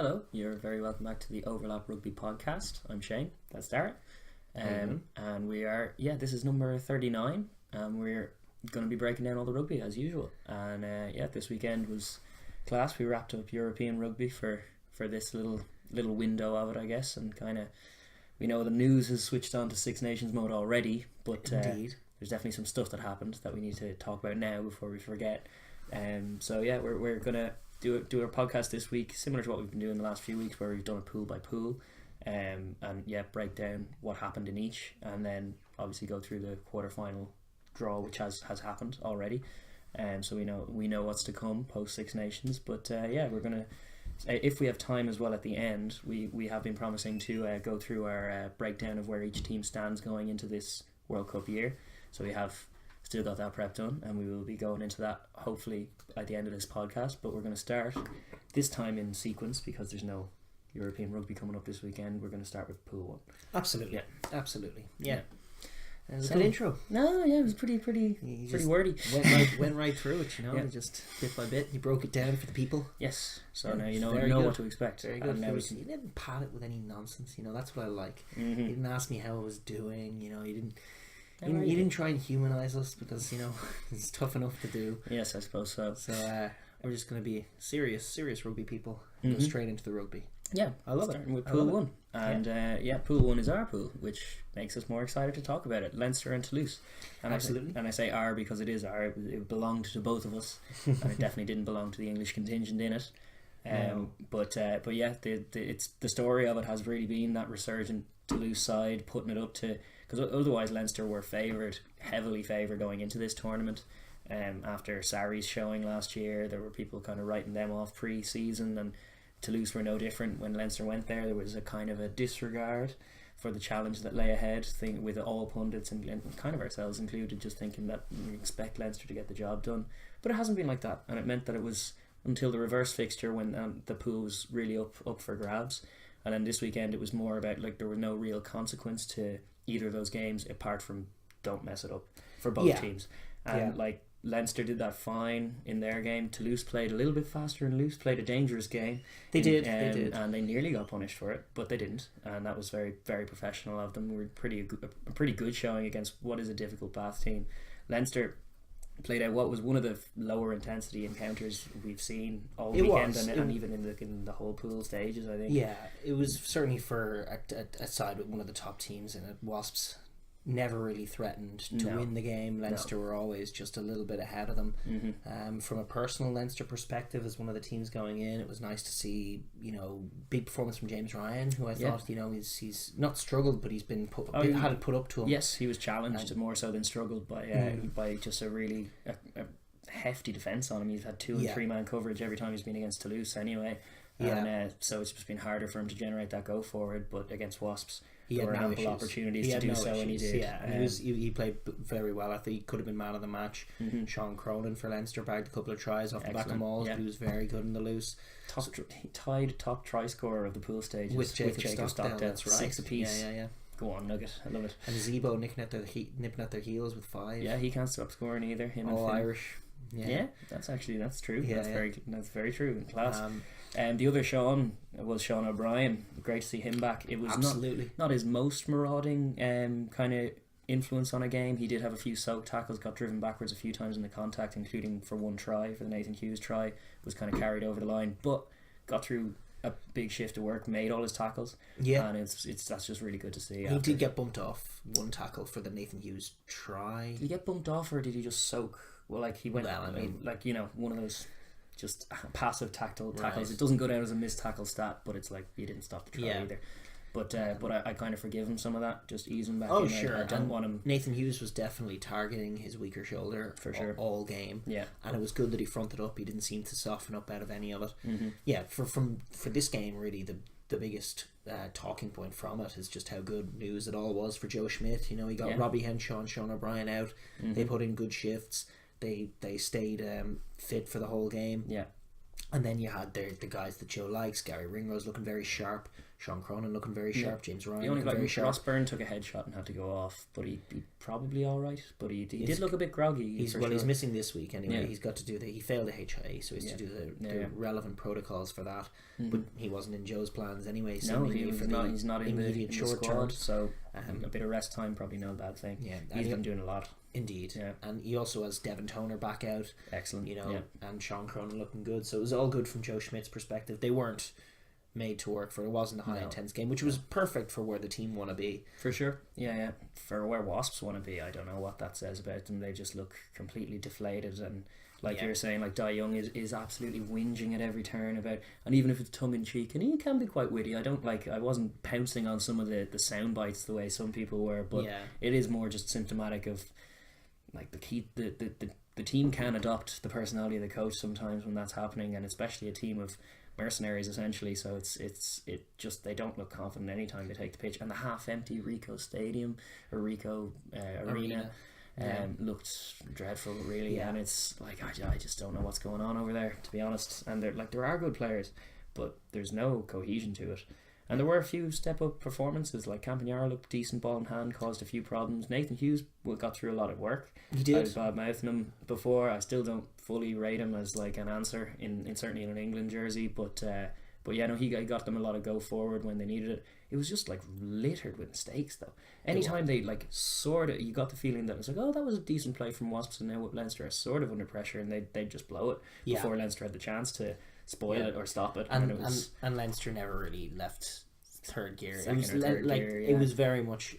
Hello, you're very welcome back to the Overlap Rugby podcast. I'm Shane, that's Daragh. And we are, this is number 39, and we're going to be breaking down all the rugby as usual. And this weekend was class. We wrapped up European rugby for this little window of it, I guess, and kind of, we know the news has switched on to Six Nations mode already, but Indeed. There's definitely some stuff that happened that we need to talk about now before we forget. We're going to do our podcast this week, similar to what we've been doing the last few weeks, where we've done a pool by pool, and break down what happened in each, and then obviously go through the quarterfinal draw, which has happened already, so we know what's to come post Six Nations. But we're gonna, if we have time as well at the end, we have been promising to go through our breakdown of where each team stands going into this World Cup year. So we have still got that prep done, and we will be going into that hopefully at the end of this podcast. But we're going to start this time in sequence because there's no European rugby coming up this weekend. We're going to start with Pool 1. Absolutely. Yeah. It was So, a good intro. No, yeah, it was pretty wordy. Went right through it, just bit by bit. You broke it down for the people. Yes. So Yeah, now you very know good. what to expect. Very good. And now we You didn't pad it with any nonsense. That's what I like. Mhm. You didn't ask me how I was doing. You didn't. Yeah, You right. didn't try and humanize us because it's tough enough to do. Yes, I suppose so. So we're just going to be serious rugby people. And Mhm. go straight into the rugby. Yeah, I love it. starting with I Pool love it. 1. And Pool 1 is our pool, which makes us more excited to talk about it. Leinster and Toulouse. And Absolutely. I say our because it is our. It belonged to both of us, and it definitely didn't belong to the English contingent in it. No. It's the story of it has really been that resurgent Toulouse side putting it up to, because otherwise Leinster were heavily favoured going into this tournament. After Sarri's showing last year, there were people kind of writing them off pre-season, and Toulouse were no different. When Leinster went there was a kind of a disregard for the challenge that lay ahead, with all pundits and kind of ourselves included, just thinking that we expect Leinster to get the job done. But it hasn't been like that, and it meant that it was until the reverse fixture when the pool was really up for grabs. And then this weekend it was more about, like, there was no real consequence to either of those games apart from don't mess it up for both teams. And Leinster did that fine in their game. Toulouse played a little bit faster, and Toulouse played a dangerous game. They did. And they nearly got punished for it, but they didn't, and that was very, very professional of them. We were a pretty good showing against what is a difficult Bath team. Leinster played out what was one of the lower intensity encounters we've seen all weekend, and even in the whole pool stages, I think. Yeah, it was certainly for a side with one of the top teams in it. Wasps never really threatened to win the game. Leinster were always just a little bit ahead of them. Mm-hmm. From a personal Leinster perspective, as one of the teams going in, it was nice to see big performance from James Ryan, who I thought he's not struggled, but he's been had it put up to him. Yes, he was challenged more so than struggled by just a really a hefty defence on him. He's had 2 and 3 man coverage every time he's been against Toulouse anyway. And so it's just been harder for him to generate that go forward, but against Wasps there were ample opportunities to do so, and he did. And he played very well. I think he could have been man of the match. Sean Cronin for Leinster bagged a couple of tries off the back of mauls, but he was very good in the loose. He tied top try scorer of the pool stages with Jacob Stockdale. That's right. 6 apiece. Yeah. Go on, Nugget. I love it. And Zebo nipping at their heels with 5. Yeah, he can't stop scoring either. Him all and Finn. Irish. Yeah, that's true. Yeah, that's very true in class. And the other Sean was Sean O'Brien. Great to see him back. It was not his most marauding kind of influence on a game. He did have a few soak tackles, got driven backwards a few times in the contact, including for one try, for the Nathan Hughes try, was kind of carried over the line, but got through a big shift of work, made all his tackles. Yeah, and that's just really good to see. He did get bumped off one tackle for the Nathan Hughes try. Did he get bumped off, or did he just soak? Well, like he went. Well, I mean, one of those just passive tackles. Right. It doesn't go down as a missed tackle stat, but it's like he didn't stop the try either. But I kind of forgive him some of that, just ease him back in. Sure. I don't want him. Nathan Hughes was definitely targeting his weaker shoulder for sure all game. Yeah, and it was good that he fronted up. He didn't seem to soften up out of any of it. Yeah, for this game, really the biggest talking point from it is just how good news it all was for Joe Schmidt. He got Robbie Henshaw and Sean O'Brien out. They put in good shifts. They stayed fit for the whole game. Yeah. And then you had the guys that Joe likes. Gary Ringrose looking very sharp. Sean Cronin looking very sharp. James Ryan the only looking very sharp. Ross Byrne took a headshot and had to go off, but he probably all right. But he did look a bit groggy. He's missing this week anyway. He's got to do he failed the HIA, so he's to do the relevant protocols for that. But he wasn't in Joe's plans anyway. No, he's not in the short squad, term. So a bit of rest time probably no bad thing. Yeah, he's been doing a lot. Indeed, and he also has Devin Toner back out. Excellent, and Sean Cronin looking good. So it was all good from Joe Schmidt's perspective. They weren't made to work for. It wasn't a high intense game, which was perfect for where the team want to be. For sure, yeah. For where Wasps want to be, I don't know what that says about them. They just look completely deflated, and like you're saying, like Dai Young is absolutely whinging at every turn about, and even if it's tongue in cheek, and he can be quite witty. I wasn't pouncing on some of the sound bites the way some people were, but it is more just symptomatic of like the team can adopt the personality of the coach sometimes when that's happening, and especially a team of mercenaries essentially. So it just they don't look confident anytime they take the pitch, and the half empty Ricoh Stadium or Ricoh Arena looked dreadful really, and it's like I just don't know what's going on over there, to be honest. And there are good players, but there's no cohesion to it. And there were a few step-up performances, like Campagnaro looked decent, ball in hand, caused a few problems. Nathan Hughes got through a lot of work. He did. I was bad-mouthing him before. I still don't fully rate him as like an answer in certainly in an England jersey, but yeah, no, he got them a lot of go forward when they needed it. It was just like littered with mistakes though. Anytime they like sort of, you got the feeling that it was like, oh, that was a decent play from Wasps, and now Leinster are sort of under pressure, and they'd just blow it before Leinster had the chance to spoil it or stop it. And Leinster never really left third gear. It was very much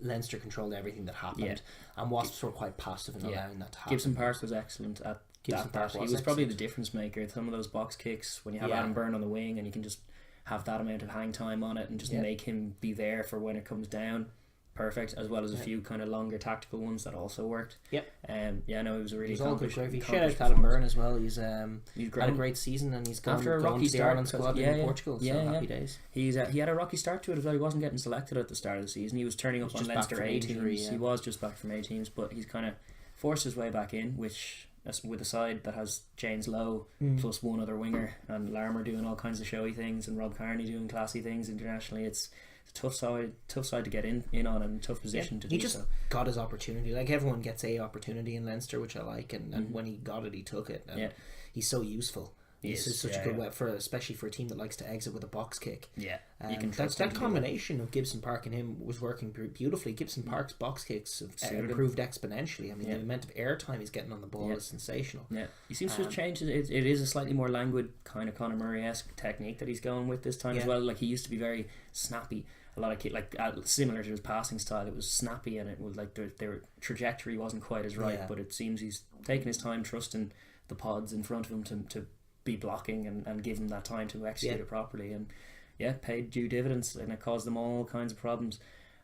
Leinster controlled everything that happened, and Wasps were quite passive in allowing that to happen. Gibson Park was excellent at that. He was probably the difference maker. Some of those box kicks, when you have Adam Byrne on the wing and you can just have that amount of hang time on it and just make him be there for when it comes down. Perfect, as well as a few kind of longer tactical ones that also worked. It was a really accomplished. Shout out to Adam Byrne as well. He's had a great season, and he's gone after a rocky to the start, Ireland squad in Portugal. Happy days. He had a rocky start to it as well. He wasn't getting selected at the start of the season. He was turning up on Leinster A teams. He was just back from A teams, but he's kind of forced his way back in, which with a side that has James Lowe plus one other winger, and Larmour doing all kinds of showy things, and Rob Kearney doing classy things internationally. It's a tough side to get in on, and tough position to do. He just got his opportunity. Like everyone gets a opportunity in Leinster, which I like, and when he got it, he took it. And he's so useful. He's such a good way especially for a team that likes to exit with a box kick. Yeah, you can that combination of Gibson Park and him was working beautifully. Gibson Park's box kicks have improved exponentially. I mean, the amount of airtime he's getting on the ball is sensational. Yeah, he seems to have changed. It is a slightly more languid kind of Conor Murray-esque technique that he's going with this time as well. Like he used to be very snappy. A lot of similar to his passing style. It was snappy, and it was like their trajectory wasn't quite as right. But it seems he's taking his time, trusting the pods in front of him to be blocking and give them that time to execute it properly, and paid due dividends, and it caused them all kinds of problems.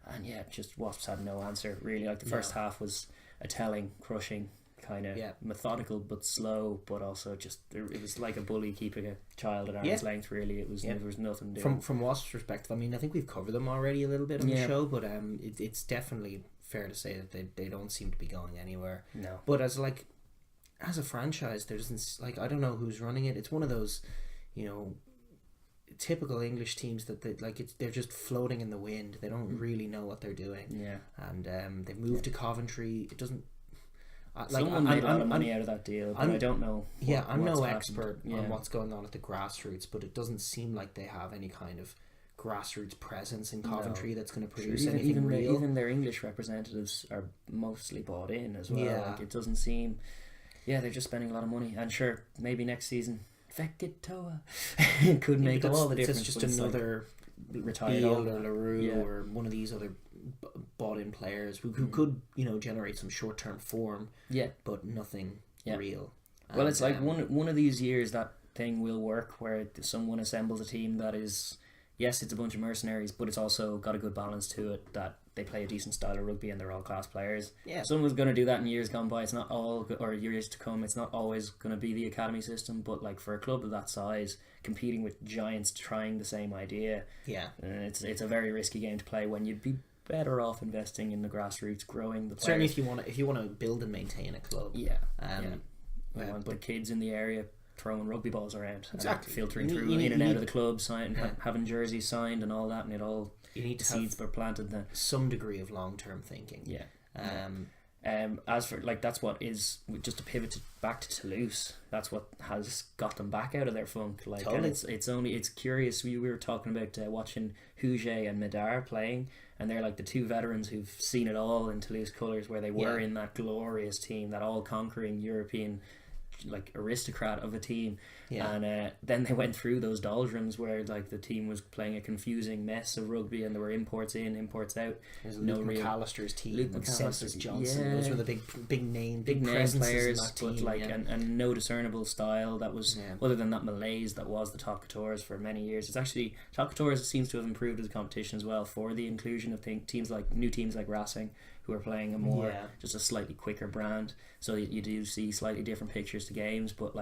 And just Wasps had no answer really. Like the first half was a telling, crushing, kind of methodical but slow, but also just it was like a bully keeping a child at arm's length. Really, it was there was nothing doing. From Wasps' perspective. I mean, I think we've covered them already a little bit on the show, but it's definitely fair to say that they don't seem to be going anywhere. No, but as a franchise, there doesn't I don't know who's running it. It's one of those, typical English teams that they're just floating in the wind. They don't really know what they're doing. Yeah, and they've moved to Coventry. It doesn't. Someone made a lot of money out of that deal, but I don't know. I'm no expert on what's going on at the grassroots, but it doesn't seem like they have any kind of grassroots presence in Coventry that's going to produce anything real. Even their English representatives are mostly bought in as well. Like it doesn't seem. Yeah, they're just spending a lot of money, and sure, maybe next season, Fekitoa could make all the difference. It's just another retired or LaRue or one of these other bought-in players who could generate some short-term form, but nothing real. Well, it's like one of these years that thing will work where someone assembles a team that is, yes, it's a bunch of mercenaries, but it's also got a good balance to it, that they play a decent style of rugby and they're all class players. Yeah, someone's going to do that in years gone by. It's not all, or years to come, it's not always going to be the academy system, but like for a club of that size, competing with giants trying the same idea, it's a very risky game to play when you'd be better off investing in the grassroots, growing the players. Certainly if you want to build and maintain a club. We want the kids in the area throwing rugby balls around, exactly, filtering through in and out of the club, having jerseys signed and all that, and it all seeds were planted then. Some degree of long-term thinking. Yeah. As for that's what is, just to pivot back to Toulouse, that's what has got them back out of their funk. And it's curious. We were talking about watching Huget and Medar playing, and they're like the two veterans who've seen it all in Toulouse colours, where they were in that glorious team, that all-conquering European aristocrat of a team, and then they went through those doldrums where the team was playing a confusing mess of rugby, and there were imports in, imports out. There's Luke McAllister's team, Luke McAllister's Johnson, those were the big name players, but and no discernible style. That was other than that malaise that was the Top Couture for many years. It's actually Top Couture seems to have improved as a competition as well, for the inclusion of new teams like Racing, who are playing a more just a slightly quicker brand, so you do see slightly different pictures to games. But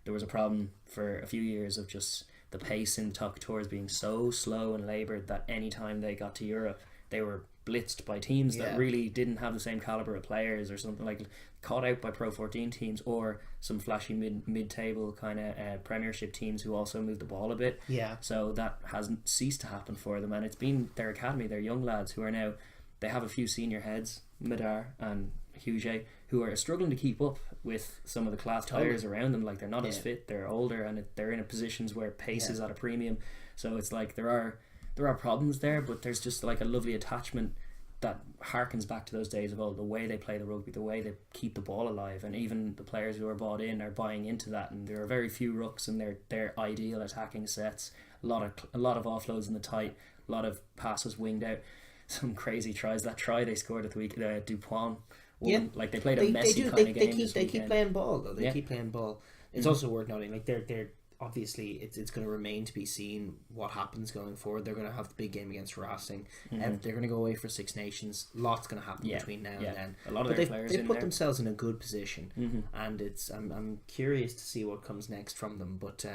there was a problem for a few years of just the pace in the Top Tours being so slow and laboured that any time they got to Europe, they were blitzed by teams that really didn't have the same calibre of players, or something caught out by Pro 14 teams, or some flashy mid-table kind of Premiership teams who also moved the ball a bit. So that hasn't ceased to happen for them, and it's been their academy, their young lads who are now, they have a few senior heads, Medar and Huget, who are struggling to keep up with some of the class players around them. They're not as fit, they're older, and they're in positions where pace is at a premium. So it's there are problems there, but there's just a lovely attachment that harkens back to those days of old, the way they play the rugby, the way they keep the ball alive, and even the players who are bought in are buying into that. And there are very few rucks in their ideal attacking sets. A lot of offloads in the tight, a lot of passes winged out. Some crazy tries. That try they scored at the week, Dupont. They played a messy kind of game. They keep playing ball though. They keep playing ball. It's also worth noting, they're obviously it's going to remain to be seen what happens going forward. They're going to have the big game against Racing, and they're going to go away for Six Nations. Lots going to happen between now and then. A lot of their players they put themselves in a good position, and I'm curious to see what comes next from them. But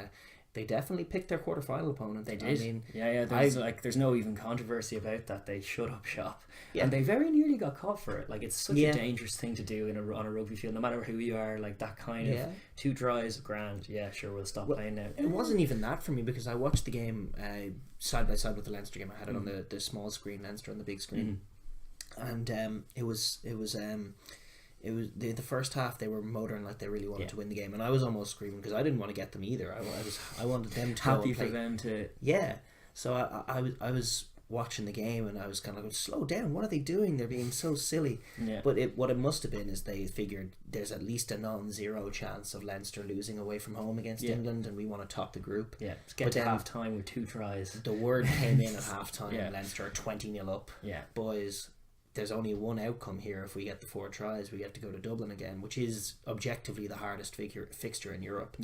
they definitely picked their quarterfinal opponent. They did. I mean, there's no even controversy about that. They shut up shop, and they very nearly got caught for it. It's such a dangerous thing to do on a rugby field, no matter who you are. That kind of 2 tries, grand. Yeah, sure, we'll stop playing now. It wasn't even that for me, because I watched the game side by side with the Leinster game. I had it on the small screen, Leinster on the big screen, and it was the first half they were motoring like they really wanted to win the game, and I was almost screaming because I didn't want to get them either. I wanted them to happy for them to So I was watching the game, and I was kind of going, slow down, what are they doing? They're being so silly. But what it must have been is they figured there's at least a non-zero chance of Leinster losing away from home against England, and we want to top the group. Let's get to half time with 2 tries. The word came in at half time. Leinster are 20-0 up. Boys, there's only one outcome here. If we get the 4 tries, we get to go to Dublin again, which is objectively the hardest fixture in Europe.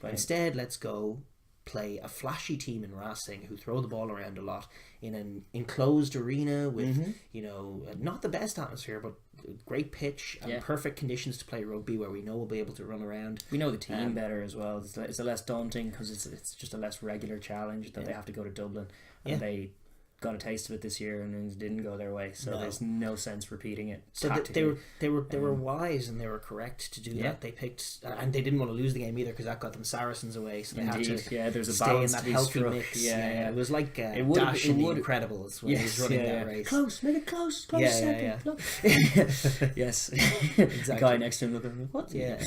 Instead, let's go play a flashy team in Racing who throw the ball around a lot in an enclosed arena with not the best atmosphere, but great pitch and perfect conditions to play rugby, where we know we'll be able to run around. We know the team better as well. It's a less daunting, because it's just a less regular challenge that they have to go to Dublin, and they got a taste of it this year and it didn't go their way, so there's no sense repeating it. So they were wise, and they were correct to do that. They picked, and they didn't want to lose the game either, because that got them Saracens away, so they had to there's a stay balance in that to be healthy struck. mix. It was like Dash in The Incredibles when he was running that race. Close, make it close, second. Yes. Exactly. The guy next to him looking, what? It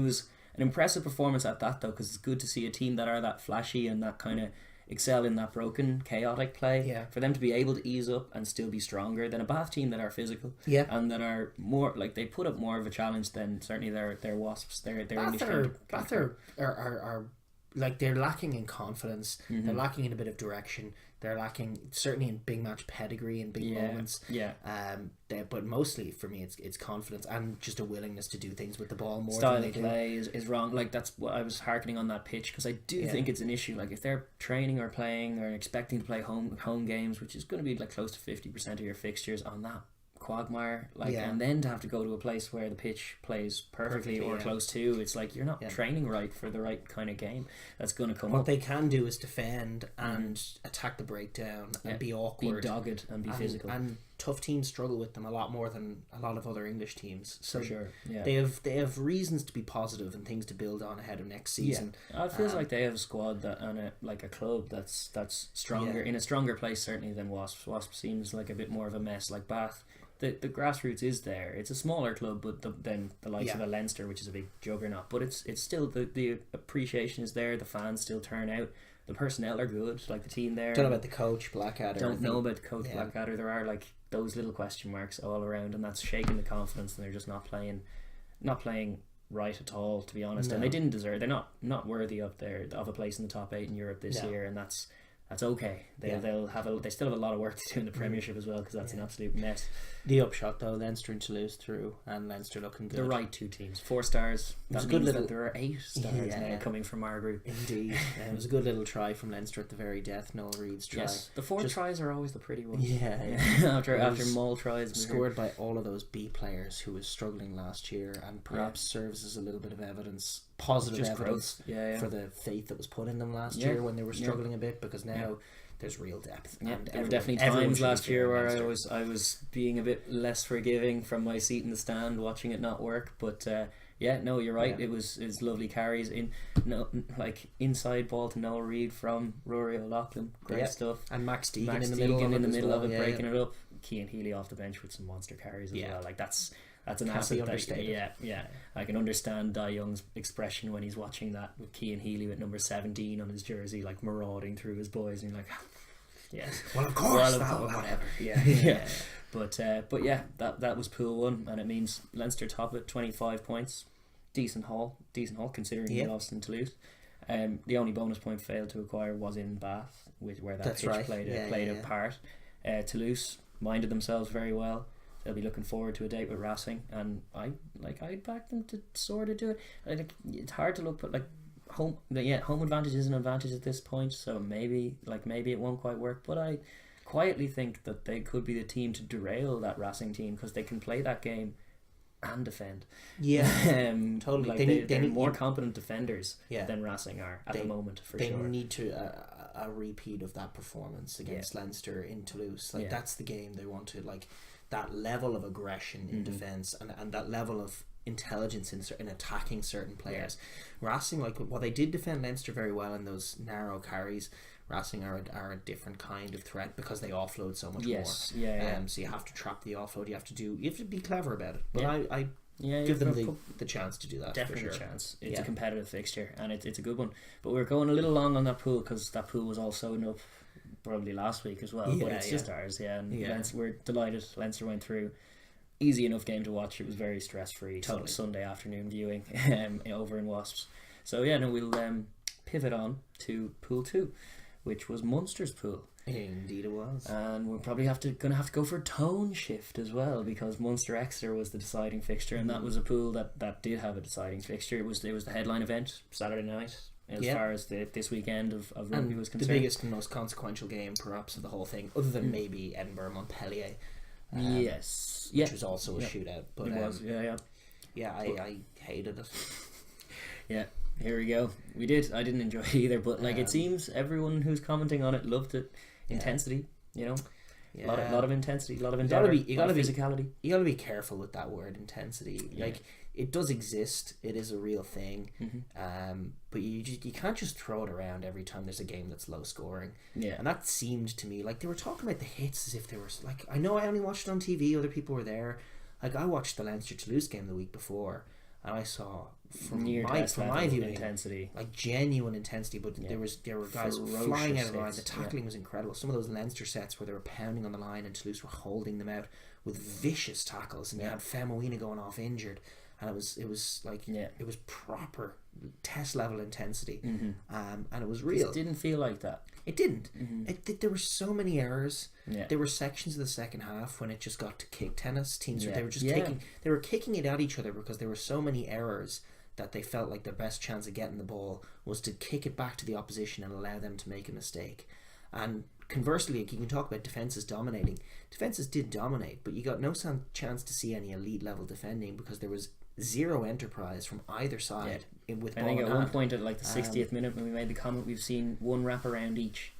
was an impressive performance at that, though, because it's good to see a team that are that flashy and that kind of excel in that broken, chaotic play, for them to be able to ease up and still be stronger than a Bath team that are physical, and that are more they put up more of a challenge than certainly their Wasps. Their Bath are they're lacking in confidence. They're lacking in a bit of direction. They're lacking certainly in big match pedigree and big moments. But mostly for me, it's confidence and just a willingness to do things with the ball more. Style of play is wrong. That's what I was hearkening on that pitch, because I do think it's an issue. If they're training or playing or expecting to play home games, which is going to be close to 50% of your fixtures on that quagmire, and then to have to go to a place where the pitch plays perfectly or close to, it's you're not training right for the right kind of game that's going to come up. What they can do is defend and attack the breakdown and be awkward, be dogged and be physical, and tough teams struggle with them a lot more than a lot of other English teams. So For sure, yeah. they have reasons to be positive and things to build on ahead of next season. Yeah. It feels like they have a squad and a club that's stronger, in a stronger place certainly than Wasps. Wasps seems like a bit more of a mess. Like Bath, the grassroots is there. It's a smaller club, but than the likes of a Leinster, which is a big juggernaut. But it's still the appreciation is there. The fans still turn out. The personnel are good. Like the team there. Don't know about the coach Blackadder. Don't know about the coach Blackadder. There are like those little question marks all around, and that's shaking the confidence. And they're just not playing right at all, to be honest. No. And they didn't deserve. They're not worthy of a place in the top 8 in Europe this year, and that's okay. They still have a lot of work to do in the Premiership as well, because that's an absolute mess. The upshot though, Leinster and Toulouse through, and Leinster looking good. The right 2 teams, 4 stars. That means that there are 8 stars now coming from our group. Indeed, it was a good little try from Leinster at the very death. Noel Reid's try. Yes, the 4 tries are always the pretty ones. after Mull tries, scored by all of those B players who was struggling last year, and perhaps serves as a little bit of evidence, positive evidence for the faith that was put in them last year when they were struggling a bit, because now there's real depth. Yeah, and there were definitely times last year where I was being a bit less forgiving from my seat in the stand watching it not work, but you're right. It was lovely carries like inside ball to Noel Reid from Rory O'Loughlin, great stuff, and Max Deegan in the middle of it, breaking it up. Cian Healy off the bench with some monster carries as well. Like that's an asset. I can understand Dai Young's expression when he's watching that with Cian Healy with number 17 on his jersey, like marauding through his boys, and you're like, yes, well of course, whatever. But that was pool 1, and it means Leinster top at 25 points. Decent haul considering he lost in Toulouse. The only bonus point failed to acquire was in Bath, where that pitch played a part. Toulouse minded themselves very well. They'll be looking forward to a date with Racing, and I'd back them to sort of do it. It's hard to look, but like home advantage is an advantage at this point, so maybe it won't quite work. But I quietly think that they could be the team to derail that Racing team, because they can play that game and defend. Yeah, totally. Like they're more competent defenders than Racing are at the moment. They need to a repeat of that performance against Leinster in Toulouse. That's the game they want to, like, that level of aggression in defence and that level of intelligence in attacking certain players. Racing, while they did defend Leinster very well in those narrow carries, Racing are a different kind of threat because they offload so much more. So you have to trap the offload. You have to be clever about it. But I give them the chance to do that. Definitely for sure. A chance. It's a competitive fixture, and it's a good one. But we're going a little long on that pool because that pool was all sewn up probably last week as well. But it's just ours, Leinster, we're delighted. Leinster went through. Easy enough game to watch. It was very stress free. Totally. Sunday afternoon viewing over in Wasps. So we'll pivot on to pool 2, which was Munster's pool. Indeed it was. And we're probably gonna have to go for tone shift as well, because Munster Exeter was the deciding fixture, and that was a pool that did have a deciding fixture. It was the headline event Saturday night as far as this weekend of rugby was concerned. The biggest and most consequential game perhaps of the whole thing, other than maybe Edinburgh Montpellier. Which was also a shootout. But it was, I hated it. Here we go. I didn't enjoy it either, but it seems everyone who's commenting on it loved it. Intensity, a lot of intensity, a lot of endeavour, a lot of physicality. You gotta be careful with that word, intensity. It does exist, it is a real thing, but you can't just throw it around every time there's a game that's low scoring. And that seemed to me like they were talking about the hits as if there was, like, I know I only watched it on TV, other people were there. Like, I watched the Leinster Toulouse game the week before, and I saw from my viewing intensity, like genuine intensity. But there were guys flying out of the line. The tackling was incredible. Some of those Leinster sets where they were pounding on the line and Toulouse were holding them out with vicious tackles, and you had Femoina going off injured. And it was proper test level intensity, and it was real. It didn't feel like that. It didn't. There were so many errors. There were sections of the second half when it just got to kick tennis. Teams they were just kicking it at each other because there were so many errors that they felt like their best chance of getting the ball was to kick it back to the opposition and allow them to make a mistake. And conversely, you can talk about defences dominating. Defences did dominate, but you got no chance to see any elite level defending because there was zero enterprise from either side. With I think at one point at like the 60th minute when we made the comment, we've seen one wrap around each.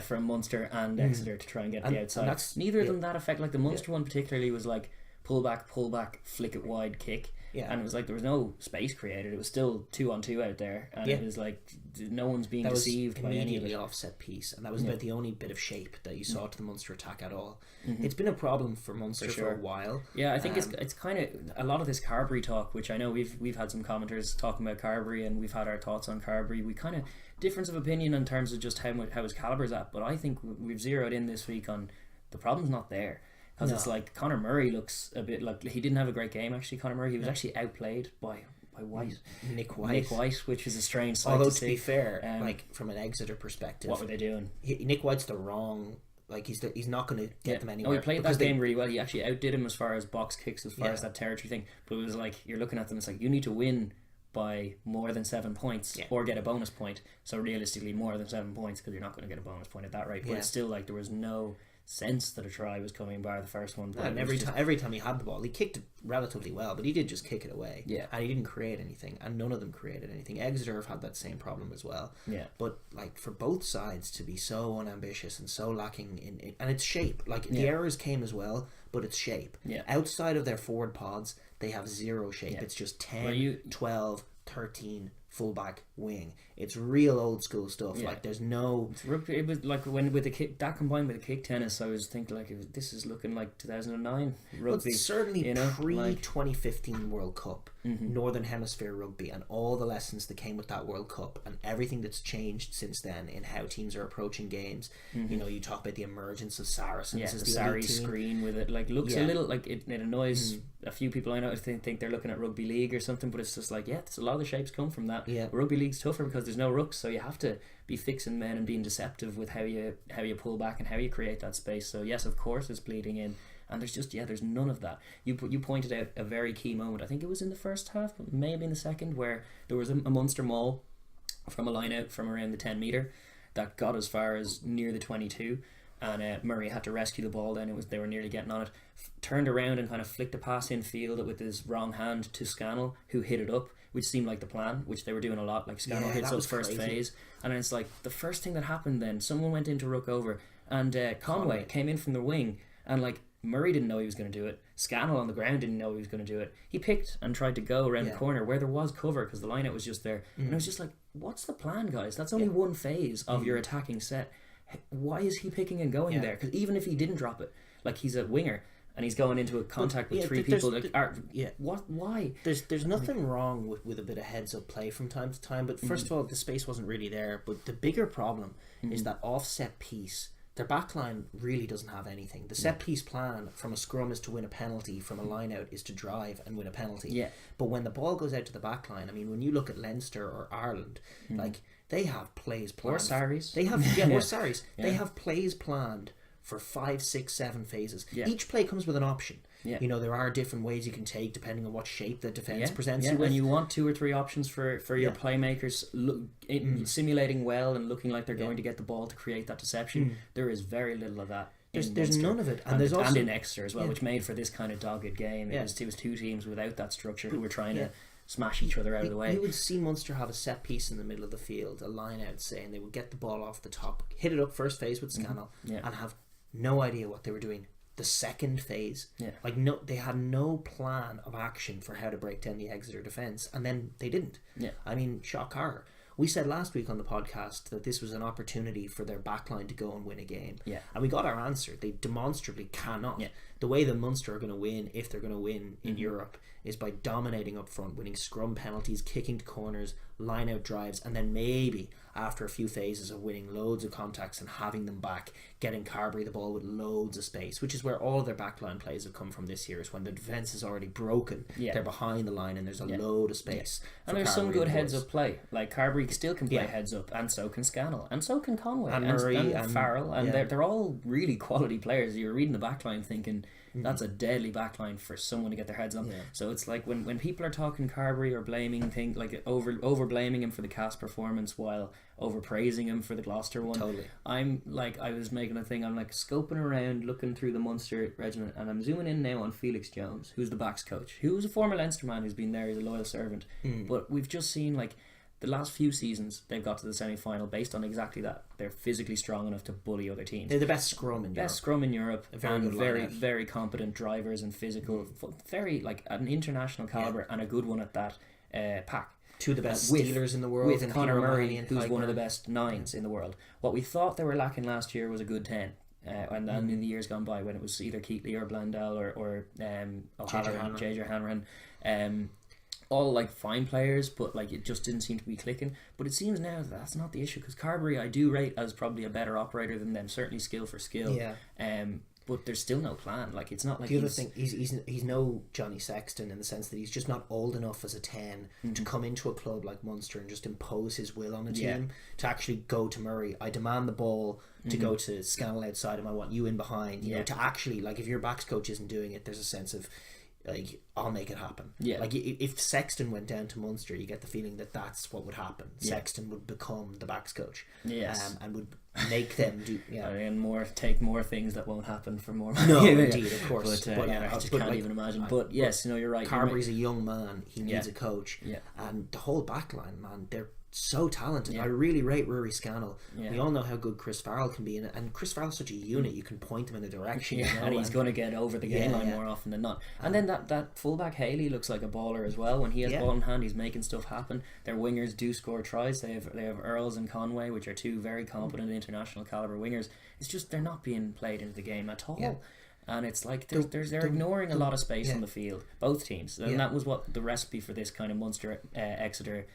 from Munster and Exeter to try and get the outside. Neither of them that effect. Like the Munster one particularly was like pull back, flick it wide, kick. Yeah. And it was like there was no space created. It was still 2-on-2 out there, and it was like no one's being deceived by any of it. Immediately offset piece, and that was about the only bit of shape that you saw to the Munster attack at all. It's been a problem for Munster for a while. Yeah, I think it's kind of a lot of this Carbery talk, which I know we've had some commenters talking about Carbery, and we've had our thoughts on Carbery. We kind of difference of opinion in terms of just how his caliber's at, but I think we've zeroed in this week on the problem's not there. Because it's like Conor Murray looks a bit like he didn't have a great game actually. Conor Murray, he was actually outplayed by White. Nick White, which is a strange sight. Although to be fair, like from an Exeter perspective, what were they doing? Nick White's the wrong. Like he's not going to get them anywhere. He played that game really well. He actually outdid him as far as box kicks, as far as that territory thing. But it was like you're looking at them. It's like you need to win by more than 7 points or get a bonus point. So realistically, more than 7 points because you're not going to get a bonus point at that rate. But it's still like there was no sense that a try was coming by the first one. And every time he had the ball, he kicked it relatively well, but he did just kick it away. Yeah. And he didn't create anything, and none of them created anything. Exeter have had that same problem as well. Yeah. But like for both sides to be so unambitious and so lacking in and it's shape. Like the errors came as well, but it's shape. Yeah. Outside of their forward pods, they have zero shape. Yeah. It's just 10, 12, 13 fullback wing. It's real old school stuff. Like there's no rugby. It was like when with the kick that combined with the kick tennis, I was thinking like this is looking like 2009 rugby. Well, certainly pre 2015 World Cup, Northern Hemisphere rugby, and all the lessons that came with that World Cup, and everything that's changed since then in how teams are approaching games. You know, you talk about the emergence of Saracens as the Sarri screen with it like looks a little like it annoys a few people I know. think they're looking at rugby league or something, but it's just like a lot of the shapes come from that. Rugby league's tougher because there's no rucks, so you have to be fixing men and being deceptive with how you pull back and how you create that space. So yes, of course it's bleeding in, and there's none of that. You pointed out a very key moment. I think it was in the first half, maybe in the second, where there was a Munster maul from a line out from around the 10 metre that got as far as near the 22, and Murray had to rescue the ball. Then they were nearly getting on it, turned around and kind of flicked a pass in field with his wrong hand to Scannell, who hit it up, which seemed like the plan, which they were doing a lot. Like Scannell hits up first phase, and then it's like the first thing that happened then, someone went in to ruck over, and Conway came in from the wing, and like Murray didn't know he was going to do it. Scannell on the ground didn't know he was going to do it. He picked and tried to go around the corner where there was cover because the line-out was just there. And I was just like, what's the plan, guys? That's only one phase of your attacking set. Why is he picking and going there? Because even if he didn't drop it, like he's a winger and he's going into a contact with three people. Why? There's nothing wrong with a bit of heads up play from time to time, but first of all, the space wasn't really there. But the bigger problem is that offset piece. Their backline really doesn't have anything. The set piece plan from a scrum is to win a penalty, from a line out is to drive and win a penalty. Yeah. But when the ball goes out to the backline, I mean, when you look at Leinster or Ireland, like they have plays planned. Or Sarries. They have or Sarries. They have plays planned for 5, 6, 7 phases. Yeah. Each play comes with an option. Yeah. You know, there are different ways you can take depending on what shape the defence presents you with. And you want 2 or 3 options for your playmakers simulating well and looking like they're going to get the ball to create that deception. There is very little of that. There's none of it. And there's also in Exeter as well, which made for this kind of dogged game. It was 2 teams without that structure who were trying to smash each other out of the way. You would see Munster have a set piece in the middle of the field, a line out, saying they would get the ball off the top, hit it up first phase with Scannell, and have no idea what they were doing the second phase. They had no plan of action for how to break down the Exeter defence, and then they didn't. I mean, shock horror. We said last week on the podcast that this was an opportunity for their backline to go and win a game, and we got our answer. They demonstrably cannot. The way that Munster are going to win, if they're going to win in Europe, is by dominating up front, winning scrum penalties, kicking to corners, line out drives, and then maybe after a few phases of winning loads of contacts and having them back, getting Carbery the ball with loads of space, which is where all their backline plays have come from this year, is when the defence is already broken, they're behind the line and there's a load of space. And there's some good heads up play. Like Carbery still can play heads up, and so can Scannell, and so can Conway, and Murray, and Farrell, and they're all really quality players. You're reading the backline thinking, that's a deadly backline for someone to get their heads on. So it's like when people are talking Carbery or blaming things like over blaming him for the Cass performance while over praising him for the Gloucester one. I'm like, I was making a thing, I'm like scoping around looking through the Munster regiment, and I'm zooming in now on Felix Jones, who's the backs coach, who's a former Leinster man who's been there, he's a loyal servant. But we've just seen like the last few seasons they've got to the semi-final based on exactly that. They're physically strong enough to bully other teams. They're the best scrum in Europe. Best scrum in Europe. A very and good very, line-out. very competent drivers and physical. Very, like, an international calibre and a good one at that pack. Two of the best with- stealers in the world. With and Conor Peter Murray, O'Mahony and who's one of the Piper. best 9s in the world. What we thought they were lacking last year was a good 10. And then in the years gone by, when it was either Keatley or Blundell or O'Halloran, JJ Hanrahan, all like fine players, but like it just didn't seem to be clicking. But it seems now that that's not the issue, because Carberry I do rate as probably a better operator than them, certainly skill for skill. Yeah. But there's still no plan. Like, it's not like The other thing, he's no Johnny Sexton in the sense that he's just not old enough as a 10 to come into a club like Munster and just impose his will on a team, to actually go to Murray. I demand the ball to go to Scannell outside him. I want you in behind. You know, to actually, like, if your backs coach isn't doing it, there's a sense of, like, I'll make it happen. Yeah. Like, if Sexton went down to Munster, you get the feeling that that's what would happen. Yeah. Sexton would become the backs coach. Yes. And would make them do. Yeah. And take more things that won't happen for more money. No, indeed, of course. But I just can't even imagine. But yes, you're right. Carberry's a young man. He needs a coach. Yeah. And the whole back line, man, they're so talented. Yeah. I really rate Rory Scannell. Yeah. We all know how good Chris Farrell can be, and Chris Farrell's such a unit. You can point him in a direction. Yeah, you know, and he's going to get over the game line yeah. more often than not. And then that fullback Haley looks like a baller as well. When he has ball in hand, he's making stuff happen. Their wingers do score tries. They have Earls and Conway, which are two very competent international caliber wingers. It's just they're not being played into the game at all. Yeah. And it's like they're ignoring a lot of space on the field, both teams. And that was what the recipe for this kind of Munster Exeter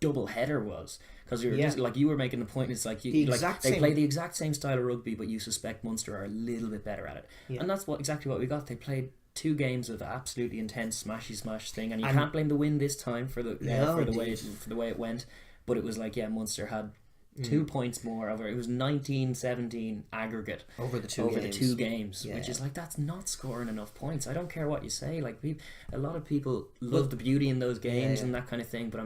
double header was, because you were just like, you were making the point, it's like they play the exact same style of rugby, but you suspect Munster are a little bit better at it, and that's exactly what we got. They played 2 games of absolutely intense smashy smash thing, and you can't blame the win this time for the way it went, but it was like, Munster had 2 points more over. It was 19-17 aggregate over the two games, which is like, that's not scoring enough points. I don't care what you say. Like, a lot of people love the beauty in those games and that kind of thing, but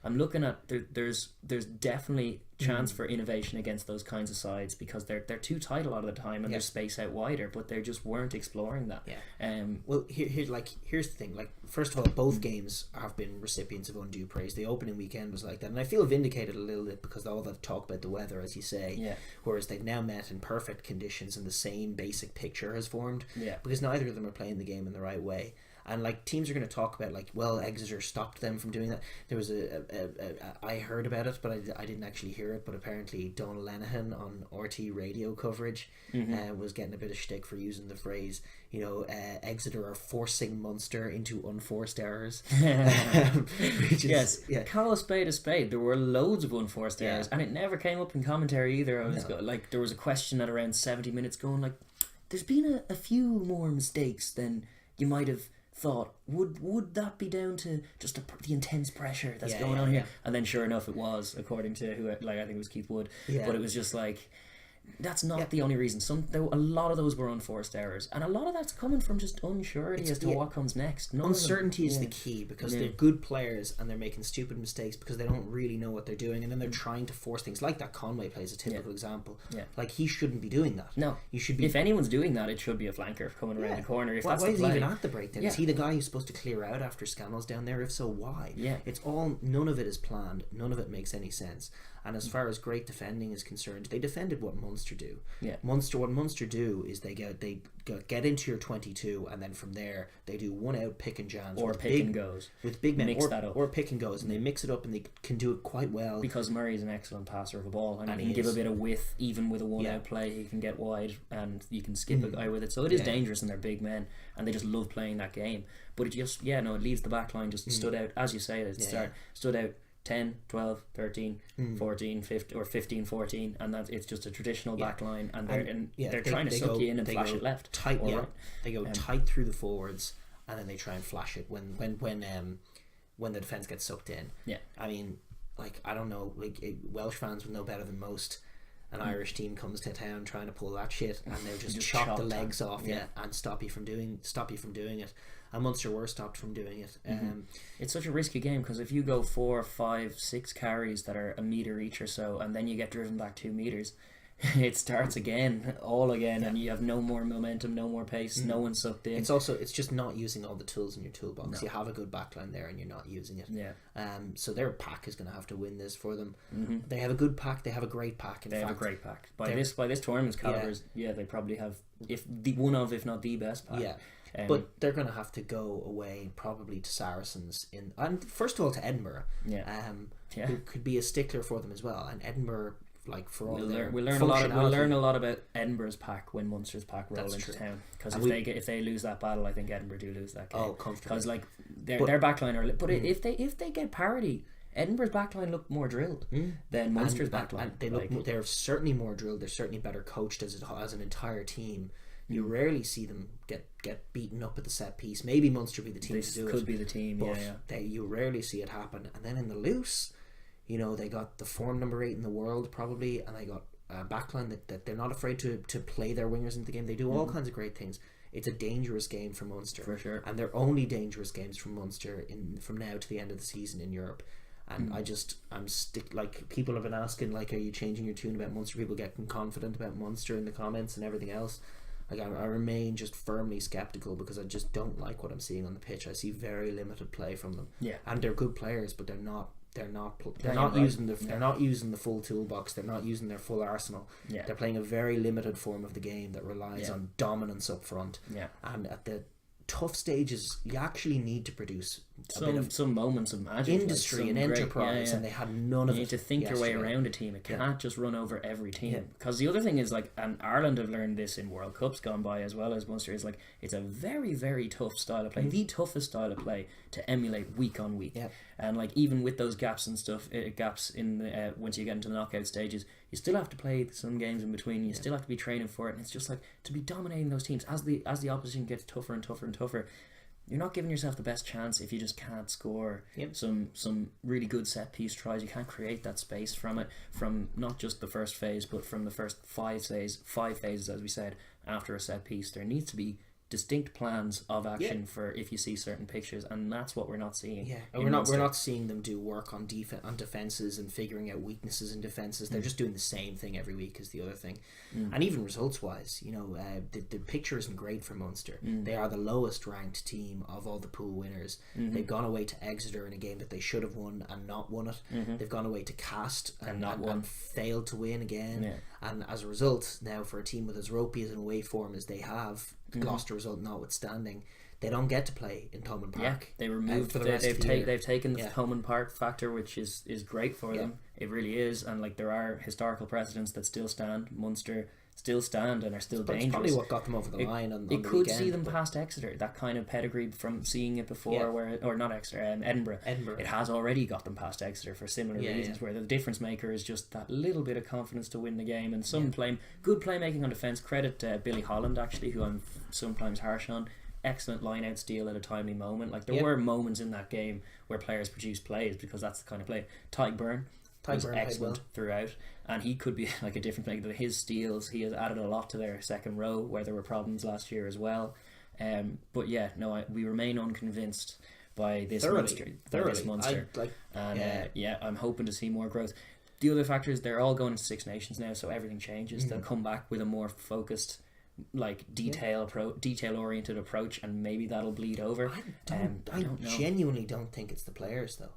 I'm looking at there's definitely chance for innovation against those kinds of sides, because they're too tight a lot of the time, and there's space out wider, but they just weren't exploring that. Well, here's the thing. Like, first of all, both games have been recipients of undue praise. The opening weekend was like that, and I feel vindicated a little bit, because all that talk about the weather, as you say, whereas they've now met in perfect conditions and the same basic picture has formed, because neither of them are playing the game in the right way. And like, teams are going to talk about, like, well, Exeter stopped them from doing that. There was I heard about it, but I didn't actually hear it. But apparently, Donal Lenihan on RT radio coverage was getting a bit of shtick for using the phrase, Exeter are forcing Munster into unforced errors. Which is, call a spade. There were loads of unforced errors, and it never came up in commentary either. There was a question at around 70 minutes going like, there's been a few more mistakes than you might have thought. Would that be down to just the intense pressure that's going on here? And then sure enough it was, according to who, like, I think it was Keith Wood, but it was just like, that's not the only reason. A lot of those were unforced errors, and a lot of that's coming from just unsurety as to what comes next. Uncertainty is the key, because they're good players and they're making stupid mistakes because they don't really know what they're doing, and then they're trying to force things. Like that Conway play is a typical example. Like, he shouldn't be doing that. No, you should be. If anyone's doing that, it should be a flanker coming around the corner. If that's why the is play. he even at the breakdown? Is he the guy who's supposed to clear out after Scannell's down there? If so, why? It's all, none of it is planned. None of it makes any sense. And as far as great defending is concerned, they defended what Munster do. What Munster do is they get into your 22, and then from there they do one out pick and jams or pick and goes with big men, mix that up, or pick and goes, and they mix it up, and they can do it quite well, because Murray is an excellent passer of a ball, and he can give a bit of width even with a one out play. He can get wide, and you can skip a guy with it, so it is dangerous, and they're big men, and they just love playing that game. But it just it leaves the back line just stood out, as you say at the start, stood out 10, 12, 13, 14, 15, or 15, 14, and that it's just a traditional back line, and they're trying to suck you in and flash it left tight. They go tight through the forwards, and then they try and flash it when the defense gets sucked in. I mean, like, I don't know, like, Welsh fans would know better than most. An Irish team comes to town trying to pull that shit, and they'll just chop the legs off and stop you from doing it. And Munster were stopped from doing it. It's such a risky game, because if you go 4, 5, 6 carries that are a metre each or so, and then you get driven back 2 metres, it starts again, all again, and you have no more momentum, no more pace, no one sucked in. It's just not using all the tools in your toolbox. No. You have a good backline there, and you're not using it. Yeah. So their pack is going to have to win this for them. They have a good pack. They have a great pack. They have a great pack. By this tournament's calibers, they probably have if not the best pack. Yeah. But they're going to have to go away probably to Saracens and first of all to Edinburgh. Who could be a stickler for them as well. And Edinburgh, like for all we'll learn a lot about Edinburgh's pack when Munster's pack roll into town. Because if they lose that battle, I think Edinburgh do lose that game. Oh, comfortably. Because like their backline are. But if they get parity, Edinburgh's backline look more drilled than Munster's backline. And they're certainly more drilled. They're certainly better coached as an entire team. You rarely see them get beaten up at the set piece. Maybe Munster be the team to do it. Could be the team, but you rarely see it happen. And then in the loose, they got the form number 8 in the world probably, and they got a backline that they're not afraid to play their wingers into the game. They do all kinds of great things. It's a dangerous game for Munster. For sure. And they're only dangerous games from Munster from now to the end of the season in Europe. And like people have been asking, like, are you changing your tune about Munster? People getting confident about Munster in the comments and everything else. Like I remain just firmly skeptical because I just don't like what I'm seeing on the pitch. I see very limited play from them. Yeah, and they're good players, but they're not using the full toolbox. They're not using their full arsenal. Yeah, they're playing a very limited form of the game that relies on dominance up front. Yeah, and at the tough stages, you actually need to produce some moments of magic, industry and enterprise, and they had none of it. You need to think your way around a team. It can't just run over every team. Because the other thing is, like, and Ireland have learned this in World Cups gone by as well as Munster, is like it's a very, very tough style of play, the toughest style of play to emulate week on week. And like even with those gaps and stuff, gaps in the, once you get into the knockout stages, you still have to play some games in between. You still have to be training for it, and it's just like to be dominating those teams as the opposition gets tougher and tougher and tougher. You're not giving yourself the best chance if you just can't score some really good set piece tries. You can't create that space from it, from not just the first phase, but from the first five phases, as we said, after a set piece. There needs to be distinct plans of action for if you see certain pictures, and that's what we're not seeing. And we're not seeing them do work on defenses and figuring out weaknesses in defenses. They're just doing the same thing every week is the other thing. And even results wise, the picture isn't great for Munster. They are the lowest ranked team of all the pool winners. They've gone away to Exeter in a game that they should have won and not won it. They've gone away to Cast and failed to win again. And as a result, now for a team with as ropey as an away form as they have, the Gloucester result notwithstanding, they don't get to play in Thomond Park. They removed they've taken the Thomond Park factor, which is great for them. It really is, and like there are historical precedents that still stand. Munster still stand and are still dangerous. It's probably what got them over the line on it the could weekend, see them past Exeter. That kind of pedigree from seeing it before, or not Exeter, Edinburgh. It has already got them past Exeter for similar reasons, where the difference maker is just that little bit of confidence to win the game, and some good playmaking on defence. Credit Billy Holland, actually, who I'm sometimes harsh on. Excellent line-out steal at a timely moment. Like there were moments in that game where players produced plays because that's the kind of play. Ty Byrne was excellent throughout, and he could be like a different player. His steals, he has added a lot to their second row where there were problems last year as well. But we remain unconvinced by this Munster. I'm hoping to see more growth. The other factor is they're all going to Six Nations now, so everything changes. They'll come back with a more focused, like detail oriented approach, and maybe that'll bleed over. I genuinely don't think it's the players though.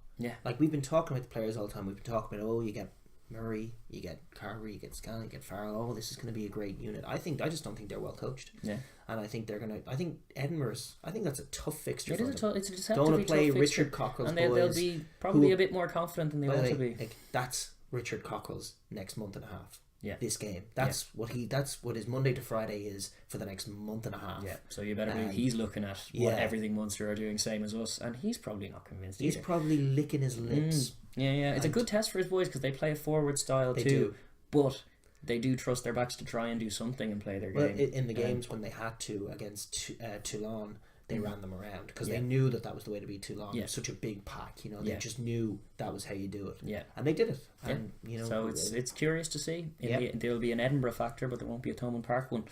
Like we've been talking about the players all the time. We've been talking about you get Murray, you get Carver, you get Scanlon, you get Farrell. This is going to be a great unit. I just don't think they're well coached. And I think I think Edinburgh's. I think that's a tough fixture. It's a deceptively don't play tough Richard fixture. Cockrell's and boys, they'll be probably a bit more confident than they ought to be. Like, that's Richard Cockrell's next month and a half. This game. That's what his Monday to Friday is for the next month and a half. So you better believe he's looking at what everything Munster are doing, same as us, and he's probably not convinced. He's probably licking his lips. It's a good test for his boys because they play a forward style too, but they do trust their backs to try and do something and play their game. In the games when they had to against Toulon, they ran them around because they knew that was the way to beat Toulon. It was such a big pack, they just knew that was how you do it. And they did it. And so it's curious to see. There'll be an Edinburgh factor, but there won't be a Thomond Park one.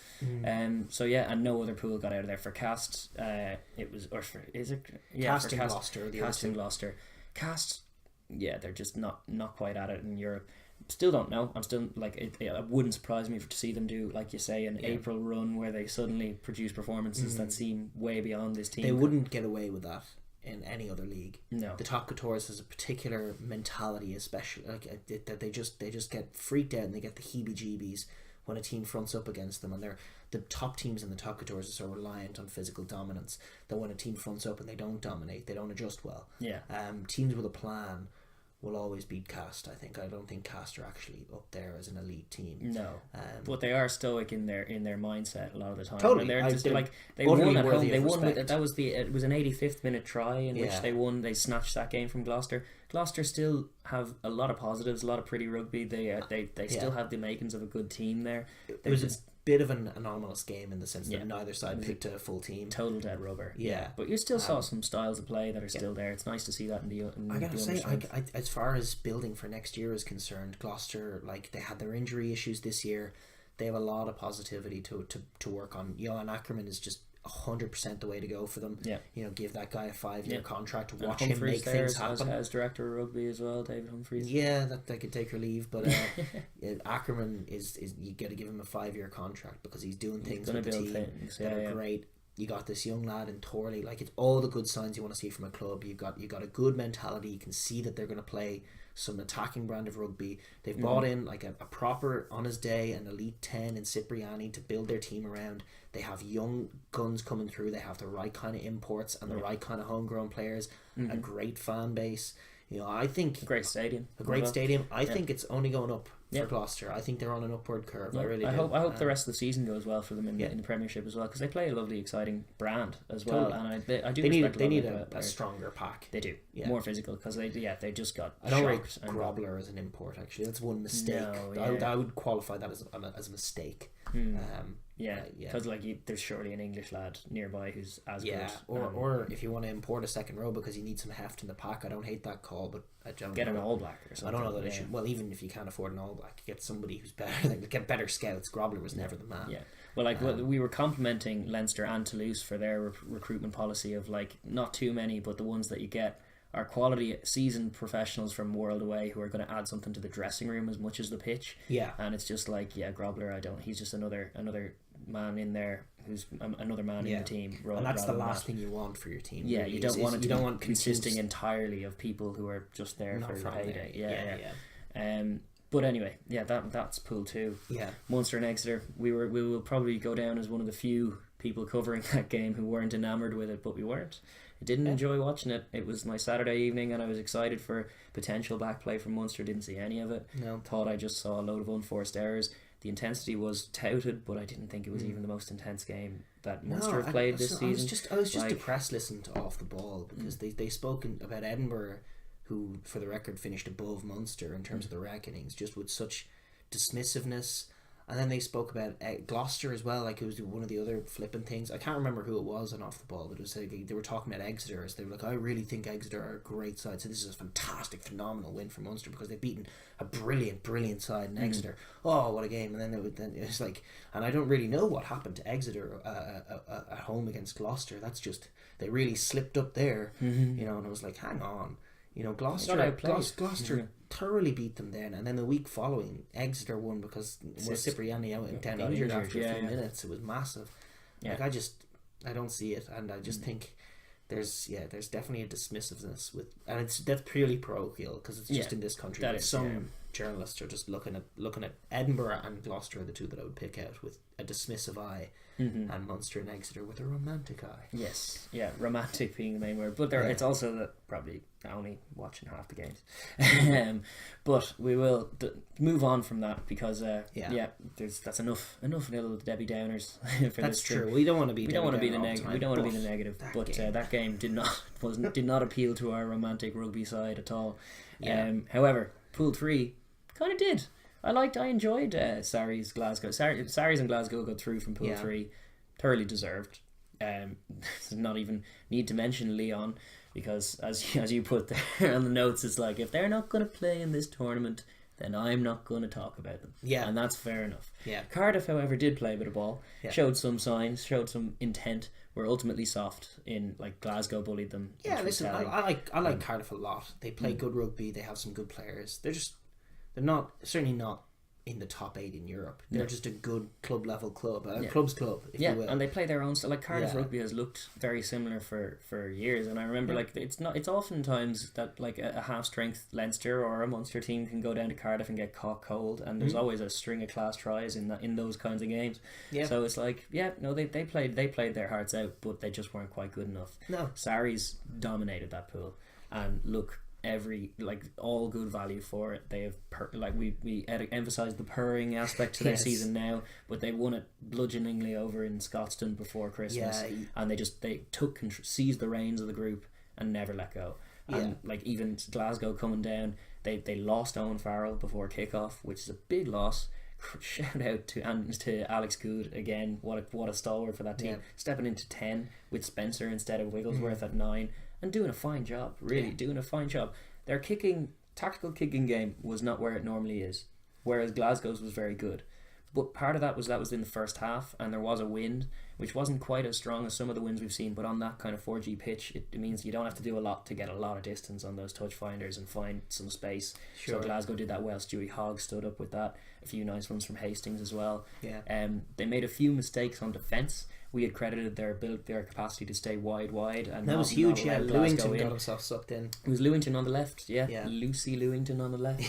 And no other pool got out of there for Cast. Cast and Gloucester. Cast and Gloucester. Cast, they're just not quite at it in Europe. Still don't know. I'm still like it wouldn't surprise me to see them do, like you say, an April run where they suddenly produce performances that seem way beyond this team. They wouldn't get away with that in any other league. No, the top couture has a particular mentality, especially that they just get freaked out and they get the heebie-jeebies when a team fronts up against them, and the top teams in the top couture are so reliant on physical dominance that when a team fronts up and they don't dominate, they don't adjust well. Yeah. Teams with a plan will always beat Cast. I don't think Cast are actually up there as an elite team. No, but they are stoic in their mindset a lot of the time. Totally, and they won at home. They won with it was an 85th minute try in which they won. They snatched that game from Gloucester. Gloucester still have a lot of positives, a lot of pretty rugby. They still have the makings of a good team there. It was a bit of an anomalous game in the sense that neither side picked a full team. Total dead rubber. Yeah. But you still saw some styles of play that are still there. It's nice to see that in the I gotta say, as far as building for next year is concerned, Gloucester, like, they had their injury issues this year. They have a lot of positivity to work on. Johan Ackerman is just 100% the way to go for them. Yeah. give that guy a 5-year contract, And watch him make things happen. As director of rugby as well, David Humphreys. Yeah, that they could take or leave, but Ackerman is you got to give him a 5-year contract because he's doing things with the team that are great. You got this young lad in Torley, like, it's all the good signs you want to see from a club. You got a good mentality. You can see that they're going to play some attacking brand of rugby. They've brought in like a proper, on his day, an elite 10 in Cipriani to build their team around. They have young guns coming through. They have the right kind of imports and the right kind of homegrown players. A great fan base. I think a great stadium. I think it's only going up for Gloucester. I think they're on an upward curve. I really do. I hope the rest of the season goes well for them in the Premiership as well, because they play a lovely, exciting brand as well. Totally. And I do. They need a stronger pack. They do more physical, because they just got. I don't rate Grobler as an import. Actually, that's one mistake. I would qualify that as a mistake. Because there's surely an English lad nearby who's as good. Or if you want to import a second row because you need some heft in the pack, I don't hate that call, but I don't get an All Black or something. I don't know that it should. Well, even if you can't afford an All Black, get somebody who's better. Get better scouts. Grobler was never the man. Yeah. Well, we were complimenting Leinster and Toulouse for their recruitment policy of, like, not too many, but the ones that you get are quality seasoned professionals from world away who are going to add something to the dressing room as much as the pitch. Yeah. And it's just like, Grobler, he's just another man in there who's another man in the team. And that's the last thing you want for your team. Yeah, really. You don't want it to be consisting entirely of people who are just there for the payday. But anyway, that's pool 2. Yeah. Munster and Exeter. We will probably go down as one of the few people covering that game who weren't enamoured with it, but we weren't. I didn't enjoy watching it. It was my Saturday evening and I was excited for potential back play from Munster. Didn't see any of it. No. Thought I just saw a load of unforced errors. The intensity was touted, but I didn't think it was even the most intense game that Munster have played this season. I was just depressed listening to Off the Ball because they spoke about Edinburgh, who, for the record, finished above Munster in terms of the reckonings, just with such dismissiveness. And then they spoke about Gloucester as well, like it was one of the other flippant things. I can't remember who it was on Off the Ball, but it was like they were talking about Exeter. So they were like, I really think Exeter are a great side. So this is a fantastic, phenomenal win for Munster because they've beaten a brilliant side in Exeter. Oh, what a game. And then it was like, and I don't really know what happened to Exeter at home against Gloucester. That's just, they really slipped up there, and I was like, hang on. Gloucester thoroughly beat them then, and then the week following Exeter won because Cipriani out and down injured after a few minutes. It was massive. Like I don't see it, and I just think there's definitely a dismissiveness and that's purely parochial because it's just in this country. Some journalists are just looking at Edinburgh and Gloucester are the two that I would pick out with a dismissive eye. And Munster and Exeter with a romantic eye. Yes, romantic being the main word, but it's also that probably only watching half the games. But we will move on from that because that's enough little Debbie Downers for that's this. True. We don't want to be. We don't want to be the negative. We don't want to be the negative. That game did not appeal to our romantic rugby side at all. However, Pool 3 kind of did. I enjoyed Sarries Glasgow. Sarries and Glasgow got through from Pool 3. Thoroughly deserved. Not even need to mention Leon because as you put there on the notes, it's like if they're not going to play in this tournament, then I'm not going to talk about them. Yeah. And that's fair enough. Yeah. Cardiff, however, did play a bit of ball. Yeah. Showed some signs, showed some intent. Were ultimately soft in, like, Glasgow bullied them. Yeah, listen, I like Cardiff a lot. They play good rugby. They have some good players. They're They're not, certainly not in the top 8 in Europe. They're just a good club level club, club's club, if you will. And they play their own style. Like Cardiff Rugby has looked very similar for years, and I remember like it's oftentimes that like a half strength Leinster or a Munster team can go down to Cardiff and get caught cold, and there's always a string of class tries in those kinds of games. So it's like they played their hearts out, but they just weren't quite good enough. No, Sarries dominated that pool, and look, all good value for it. They have we emphasised the purring aspect to their season now, but they won it bludgeoningly over in Scotstoun before Christmas, and they seized the reins of the group and never let go. And like even Glasgow coming down, they lost Owen Farrell before kickoff, which is a big loss. Shout out to Alex Good again. What a stalwart for that team, stepping into 10 with Spencer instead of Wigglesworth at 9. And doing a fine job, doing a fine job. Their tactical kicking game was not where it normally is, whereas Glasgow's was very good. But part of that was in the first half, and there was a wind, which wasn't quite as strong as some of the winds we've seen, but on that kind of 4G pitch, it means you don't have to do a lot to get a lot of distance on those touch finders and find some space. So Glasgow did that well. Stewie Hogg stood up with that. A few nice ones from Hastings as well. They made a few mistakes on defence. We had credited their capacity to stay wide, and that was huge. Lewington got himself sucked in. It was Lewington on the left. Lucy Lewington on the left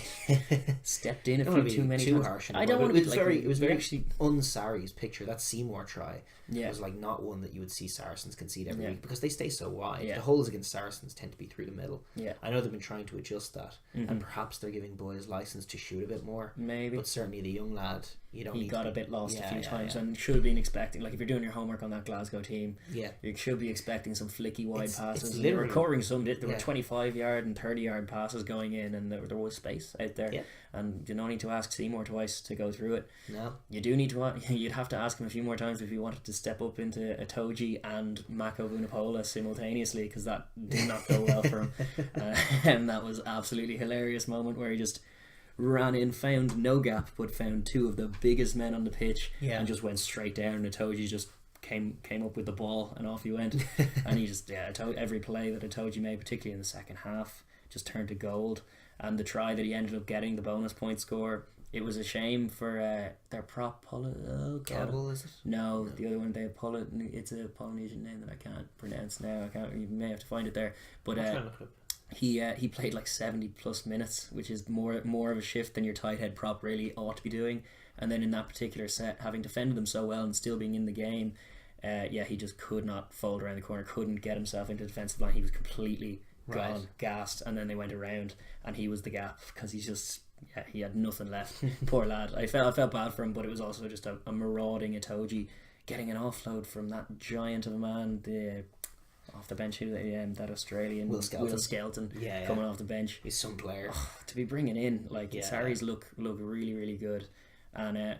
stepped in too many times. Harsh. I don't want to be it was very un-Sarries picture. That Seymour try was like not one that you would see Saracens concede every week, because they stay so wide. The holes against Saracens tend to be through the middle. I know they've been trying to adjust that, and perhaps they're giving boys license to shoot a bit more. Maybe, but certainly the young lad, he got a bit lost a few times, and should have been expecting, like if you're doing your homework on that Glasgow team, you should be expecting some flicky wide passes. They were recovering some. There were 25-yard and 30-yard passes going in, and there was space out there. And you don't need to ask Seymour twice to go through it. No, you do need to. You'd have to ask him a few more times if you wanted to step up into Itoje and Mako Vunipola simultaneously, because that did not go well for him. And that was absolutely hilarious moment where he just ran in, found no gap, but found two of the biggest men on the pitch, and just went straight down. Itoje just came up with the ball, and off he went. And he just every play that Itoje made, particularly in the second half, just turned to gold. And the try that he ended up getting, the bonus point score, it was a shame for their prop Campbell, is it? No, the other one, it's a Polynesian name that I can't pronounce now. You may have to find it there. But he played like 70 plus minutes, which is more of a shift than your tight head prop really ought to be doing. And then in that particular set, having defended them so well and still being in the game, he just could not fold around the corner, couldn't get himself into the defensive line. He was completely gone, gassed, and then they went around, and he was the gap, because he had nothing left. Poor lad. I felt bad for him, but it was also just a marauding Itoje getting an offload from that giant of a man, off the bench, that Australian Will Skelton coming off the bench. He's some player to be bringing in. Sarries look really, really good. And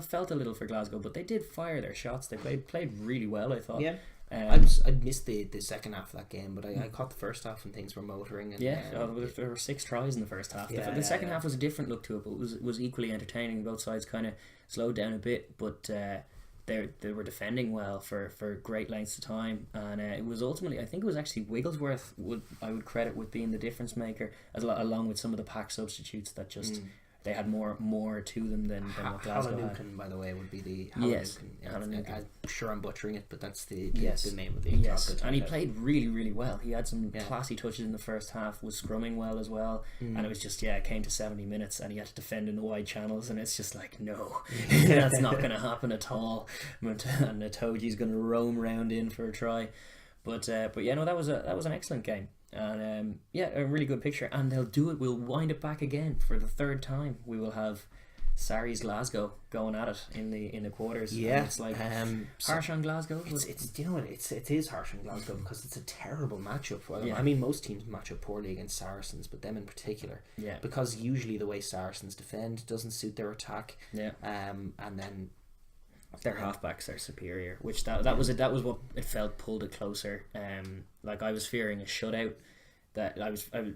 felt a little for Glasgow, but they did fire their shots. They played really well, I thought. I missed the second half of that game, but I caught the first half and things were motoring. And, there were 6 tries in the first half. The second half was a different look to it, but it was equally entertaining. Both sides kind of slowed down a bit, but they were defending well for great lengths of time, and it was ultimately, I think it was actually Wigglesworth I would credit with being the difference maker, along with some of the pack substitutes that just they had more to them than what Glasgow had. By the way, would be the Halanukin. I'm sure I'm butchering it, but that's the name of the and he played really, really well. He had some classy touches in the first half, was scrumming well as well, and it was just it came to 70 minutes and he had to defend in the wide channels, and it's just like, no, that's not going to happen at all. And Itoje's going to roam round in for a try, but that was an excellent game. And a really good picture, and they'll do it. We'll wind it back again for the third time. We will have Sarries Glasgow going at it in the quarters. And it's like harsh on Glasgow. It is harsh on Glasgow because it's a terrible matchup for them. I mean, most teams match up poorly against Saracens, but them in particular. Because usually the way Saracens defend doesn't suit their attack. And then their halfbacks are superior, which that was what it felt pulled it closer. I was fearing a shutout.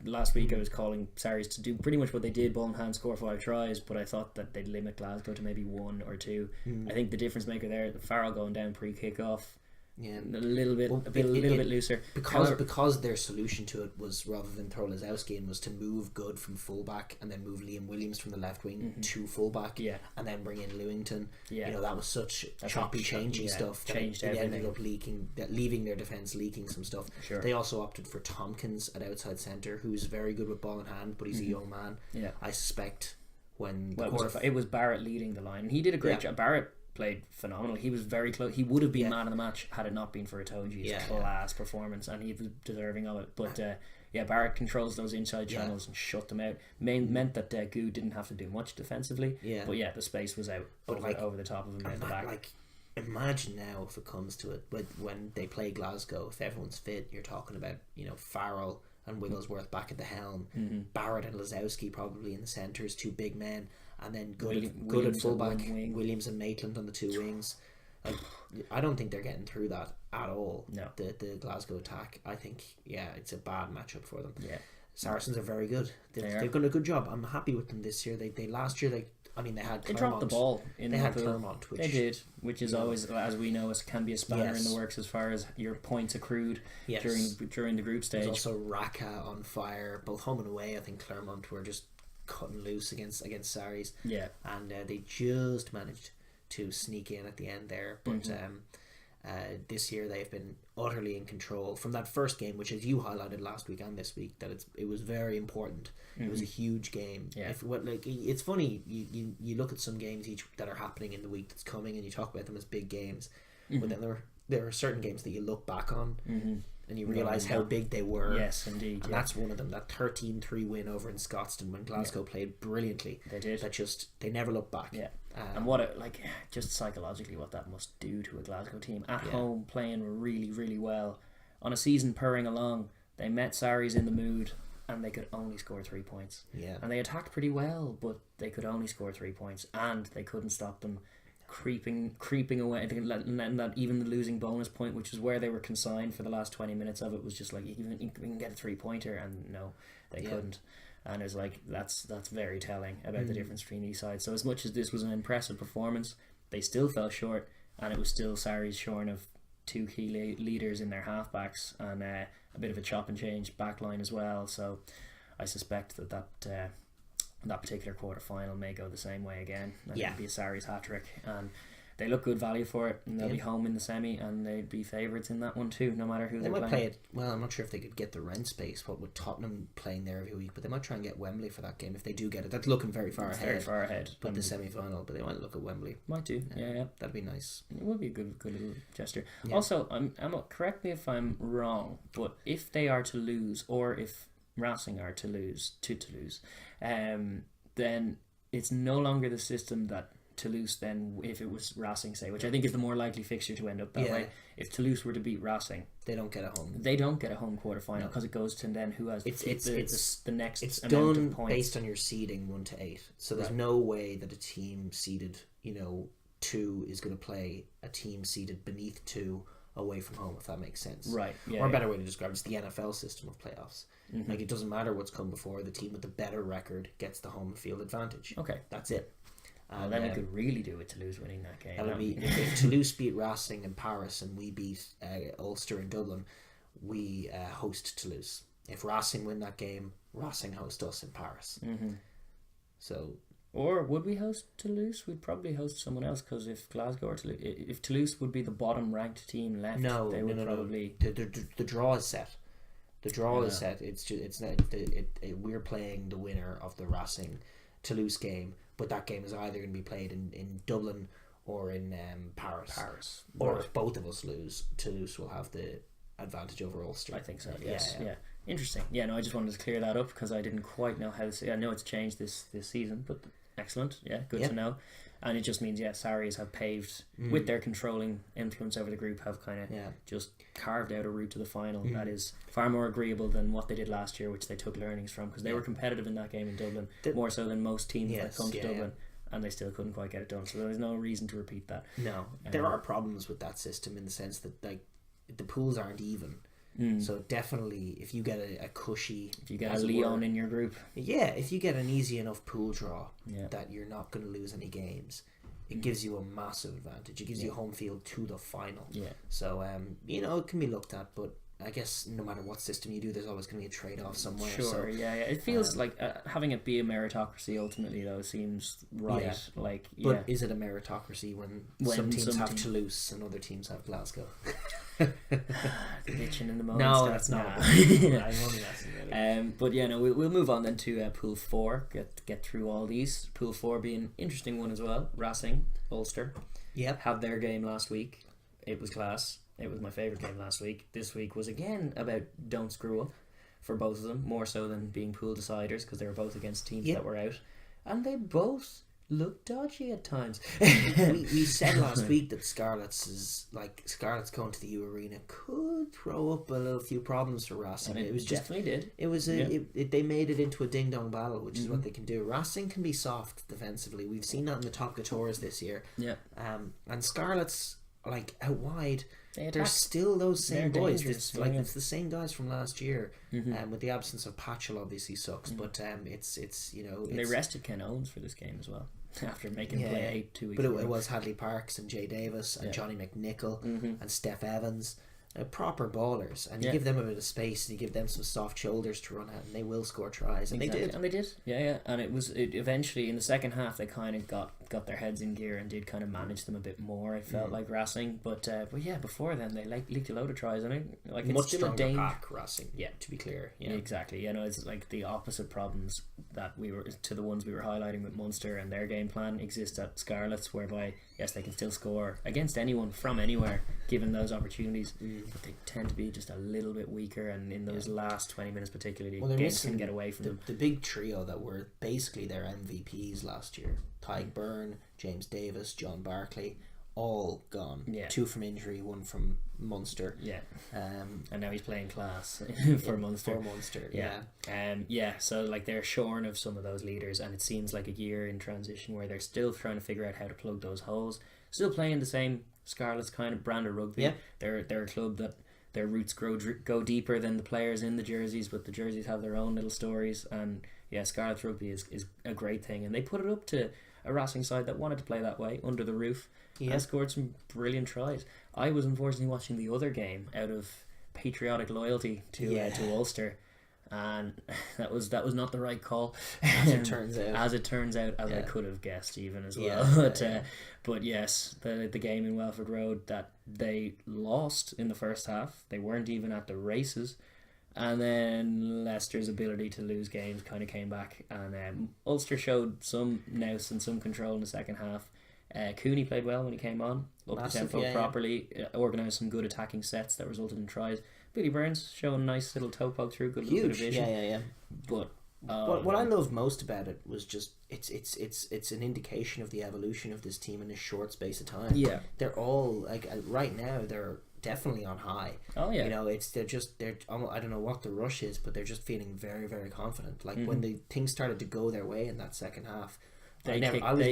Last week I was calling Sarries to do pretty much what they did, ball in hand, score 5 tries, but I thought that they'd limit Glasgow to maybe 1 or 2. I think the difference maker there, the Farrell going down pre-kick-off, Yeah, a little bit looser because their solution to it was, rather than throw Lozowski in, was to move Good from fullback and then move Liam Williams from the left wing to fullback, and then bring in Lewington. You know, that was such choppy, changey stuff. Changed that it everything. ended up leaving their defence leaking some stuff. Sure. They also opted for Tompkins at outside centre, who's very good with ball in hand, but he's a young man. Yeah, I suspect when it was Barrett leading the line, and he did a great job. Barrett played phenomenal. He was very close. He would have been man of the match had it not been for Itoje's class performance, and he was deserving of it. But Barrett controls those inside channels and shut them out. Meant that Gu didn't have to do much defensively. But the space was out over the top of him in the back. Like, imagine now if it comes to it, when they play Glasgow, if everyone's fit, you're talking about, you know, Farrell and Wigglesworth back at the helm, Barrett and Lozowski probably in the centres, two big men. And then good at fullback, Williams and Maitland on the two wings. Like, I don't think they're getting through that at all. No, the Glasgow attack. I think it's a bad matchup for them. Yeah, Saracens are very good. They've done a good job. I'm happy with them this year. They last year they had Clermont. They dropped the ball. They had Clermont, which is always, as we know, can be a spanner in the works as far as your points accrued during the group stage. There's also Raka on fire, both home and away. I think Clermont were just cutting loose against Sarries, and they just managed to sneak in at the end there, but this year they've been utterly in control from that first game, which, as you highlighted last week and this week, that it was very important. It was a huge game. It's funny, you look at some games that are happening in the week that's coming and you talk about them as big games, but then there are certain games that you look back on and you realise how big they were. Yes, indeed. And that's one of them, that 13-3 win over in Scotstoun when Glasgow played brilliantly. They did. They never looked back. Yeah. And just psychologically what that must do to a Glasgow team. At home, playing really, really well. On a season purring along, they met Sarries in the mood and they could only score 3 points. Yeah. And they attacked pretty well, but they could only score 3 points and they couldn't stop them creeping away, and that even the losing bonus point, which is where they were consigned for the last 20 minutes of it, was just like, you can get a 3-pointer, and no, they couldn't. And it's like, that's very telling about the difference between these sides. So as much as this was an impressive performance, they still fell short, and it was still Sarries shorn of two key leaders in their halfbacks and a bit of a chop and change backline as well. So I suspect that particular quarter final may go the same way again, and it'll be a Sarries hat-trick, and they look good value for it, and they'll be home in the semi, and they'd be favourites in that one too, no matter who they might play it. Well, I'm not sure if they could get the rent space, what with Tottenham playing there every week, but they might try and get Wembley for that game if they do get it. That's looking very far ahead. But the semi-final, but they might look at Wembley. Might do. Yeah. That'd be nice. It would be a good little gesture. Also, correct me if I'm wrong, but if they are to lose, or if Racing are to lose to Toulouse, then it's no longer the system that Toulouse, then if it was Racing, say, which I think is the more likely fixture to end up that way. If Toulouse were to beat Racing, they don't get a home. They don't get a home quarterfinal because it goes to then who has the next. It's amount done of points based on your seeding 1 to 8. So there's no way that a team seeded 2 is going to play a team seeded beneath 2 away from home, if that makes sense. Right. Yeah, or a better way to describe it's the NFL system of playoffs. Like, it doesn't matter what's come before, the team with the better record gets the home field advantage. Okay. That's it. And then we could really do with Toulouse winning that game. That'll be, if Toulouse beat Racing in Paris and we beat Ulster in Dublin, we host Toulouse. If Racing win that game, Racing host us in Paris. So, or would we host Toulouse? We'd probably host someone else, because if Glasgow or Toulouse, if Toulouse would be the bottom ranked team left, they would probably. The draw is set. The draw is set. We're playing the winner of the Racing Toulouse game, but that game is either going to be played in Dublin or in Paris. Or if both of us lose, Toulouse will have the advantage over Ulster. I think so. Yes. Yeah. Interesting. Yeah. No, I just wanted to clear that up because I didn't quite know how to say. I know it's changed this season, but excellent. Yeah, good to know. And it just means Sarries have paved with their controlling influence over the group, have kind of just carved out a route to the final that is far more agreeable than what they did last year, which they took learnings from, because they were competitive in that game in Dublin, more so than most teams that come to Dublin, and they still couldn't quite get it done. So there's no reason to repeat that. No, there are problems with that system in the sense that, like, the pools aren't even. So definitely, if you get a cushy, if you get a Leon in your group, if you get an easy enough pool draw that you're not going to lose any games, it gives you a massive advantage. It gives you home field to the final. Yeah. So it can be looked at, but I guess no matter what system you do, there's always going to be a trade-off somewhere. Sure, so, yeah. It feels like having it be a meritocracy ultimately, though, seems right. Yeah. Like, but is it a meritocracy when some teams have Toulouse and other teams have Glasgow? The bitching in the moment. No, that's not. Nah. I'm only asking really. But yeah, no, we'll move on then to Pool 4. Get through all these. Pool 4 being an interesting one as well. Racing, Ulster. Yep. Had their game last week. It was class. It was my favourite game last week. This week was again about don't screw up for both of them, more so than being pool deciders, because they were both against teams that were out. And they both looked dodgy at times. we said last week that Scarlets going to the U Arena could throw up a little few problems for Racing. And it was definitely did. It was they made it into a ding dong battle, which is what they can do. Racing can be soft defensively. We've seen that in the top tours this year. Yeah. And Scarlets, like, out wide, They're there's still those same boys. dangerous, It's the same guys from last year. With the absence of Patchell, obviously sucks, but it's they rested Ken Owens for this game as well after making him play 2 weeks. But ago. it was Hadley Parks and Jay Davis and Johnny McNichol and Steph Evans. Proper ballers, and you give them a bit of space and you give them some soft shoulders to run at, and they will score tries, and they did. And it eventually in the second half they kind of got their heads in gear and did kind of manage them a bit more. It felt like Racing, but yeah, before then they leaked a load of tries. I mean, like, it's much still stronger a pack Racing. Yeah, to be clear. Yeah, exactly. It's like the opposite problems that we were to the ones we were highlighting with Munster, and their game plan exists at Scarlets, whereby yes, they can still score against anyone from anywhere given those opportunities, but they tend to be just a little bit weaker, and in those last 20 minutes particularly, games can get away from them. The big trio that were basically their MVPs last year: Tyke Byrne, James Davis, John Barclay, all gone. Yeah. 2 from injury, 1 from Munster. Yeah. And now he's playing class for Munster. For Munster, so like they're shorn of some of those leaders, and it seems like a year in transition where they're still trying to figure out how to plug those holes. Still playing the same Scarlets kind of brand of rugby. Yeah. They're a club that their roots go deeper than the players in the jerseys, but the jerseys have their own little stories, and Scarlets rugby is a great thing, and they put it up to a Racing side that wanted to play that way under the roof and scored some brilliant tries. I was unfortunately watching the other game out of patriotic loyalty to Ulster, and that was not the right call, as it turns out. I could have guessed even as well. But yes, the game in Welford Road that they lost in the first half, they weren't even at the races, and then Leicester's ability to lose games kind of came back, and Ulster showed some nous and some control in the second half. Cooney played well when he came on, up the tempo properly, organised some good attacking sets that resulted in tries. Billy Burns showing a nice little toe poke through, good little bit of vision. But what I loved most about it was just it's an indication of the evolution of this team in a short space of time. Yeah, they're all like right now they're definitely on high. Oh yeah, they're I don't know what the rush is, but they're just feeling very, very confident. Like when the things started to go their way in that second half, they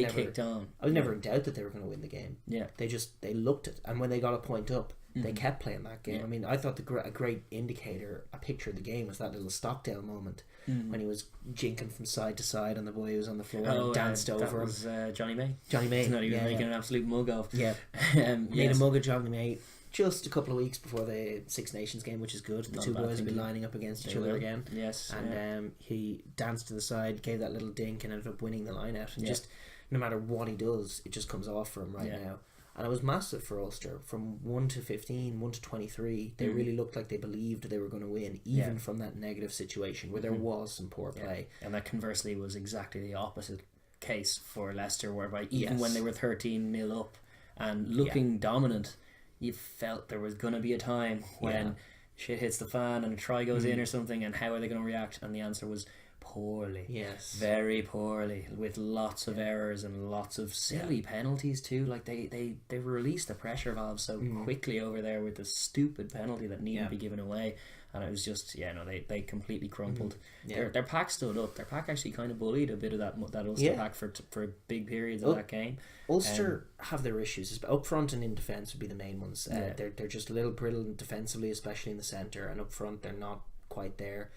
kicked on. I was never in doubt that they were going to win the game. Yeah, they looked it, and when they got a point up, they kept playing that game. I mean, I thought a great indicator, a picture of the game, was that little Stockdale moment when he was jinking from side to side on the boy who was on the floor and danced over him. That was Johnny May. Johnny May. He was making an absolute mug of. Yeah, made a mug of Johnny May just a couple of weeks before the Six Nations game, which is good. The two boys will be lining up against each other again. Yes, and he danced to the side, gave that little dink, and ended up winning the line out. And just no matter what he does, it just comes off for him now. And it was massive for Ulster. From 1 to 15, 1 to 23, they really looked like they believed they were going to win, even from that negative situation where there was some poor play. And that conversely was exactly the opposite case for Leicester, whereby even when they were 13-0 up and looking dominant, you felt there was going to be a time when shit hits the fan and a try goes in or something, and how are they going to react? And the answer was poorly. Yes. Very poorly, with lots of errors and lots of silly penalties too. Like they released the pressure valve so quickly over there with the stupid penalty that needed to be given away, and it was just they completely crumpled. Their pack stood up. Their pack actually kind of bullied a bit of that Ulster pack for big periods of that game. Ulster have their issues up front, and in defence would be the main ones. They're just a little brittle defensively, especially in the centre, and up front they're not quite there.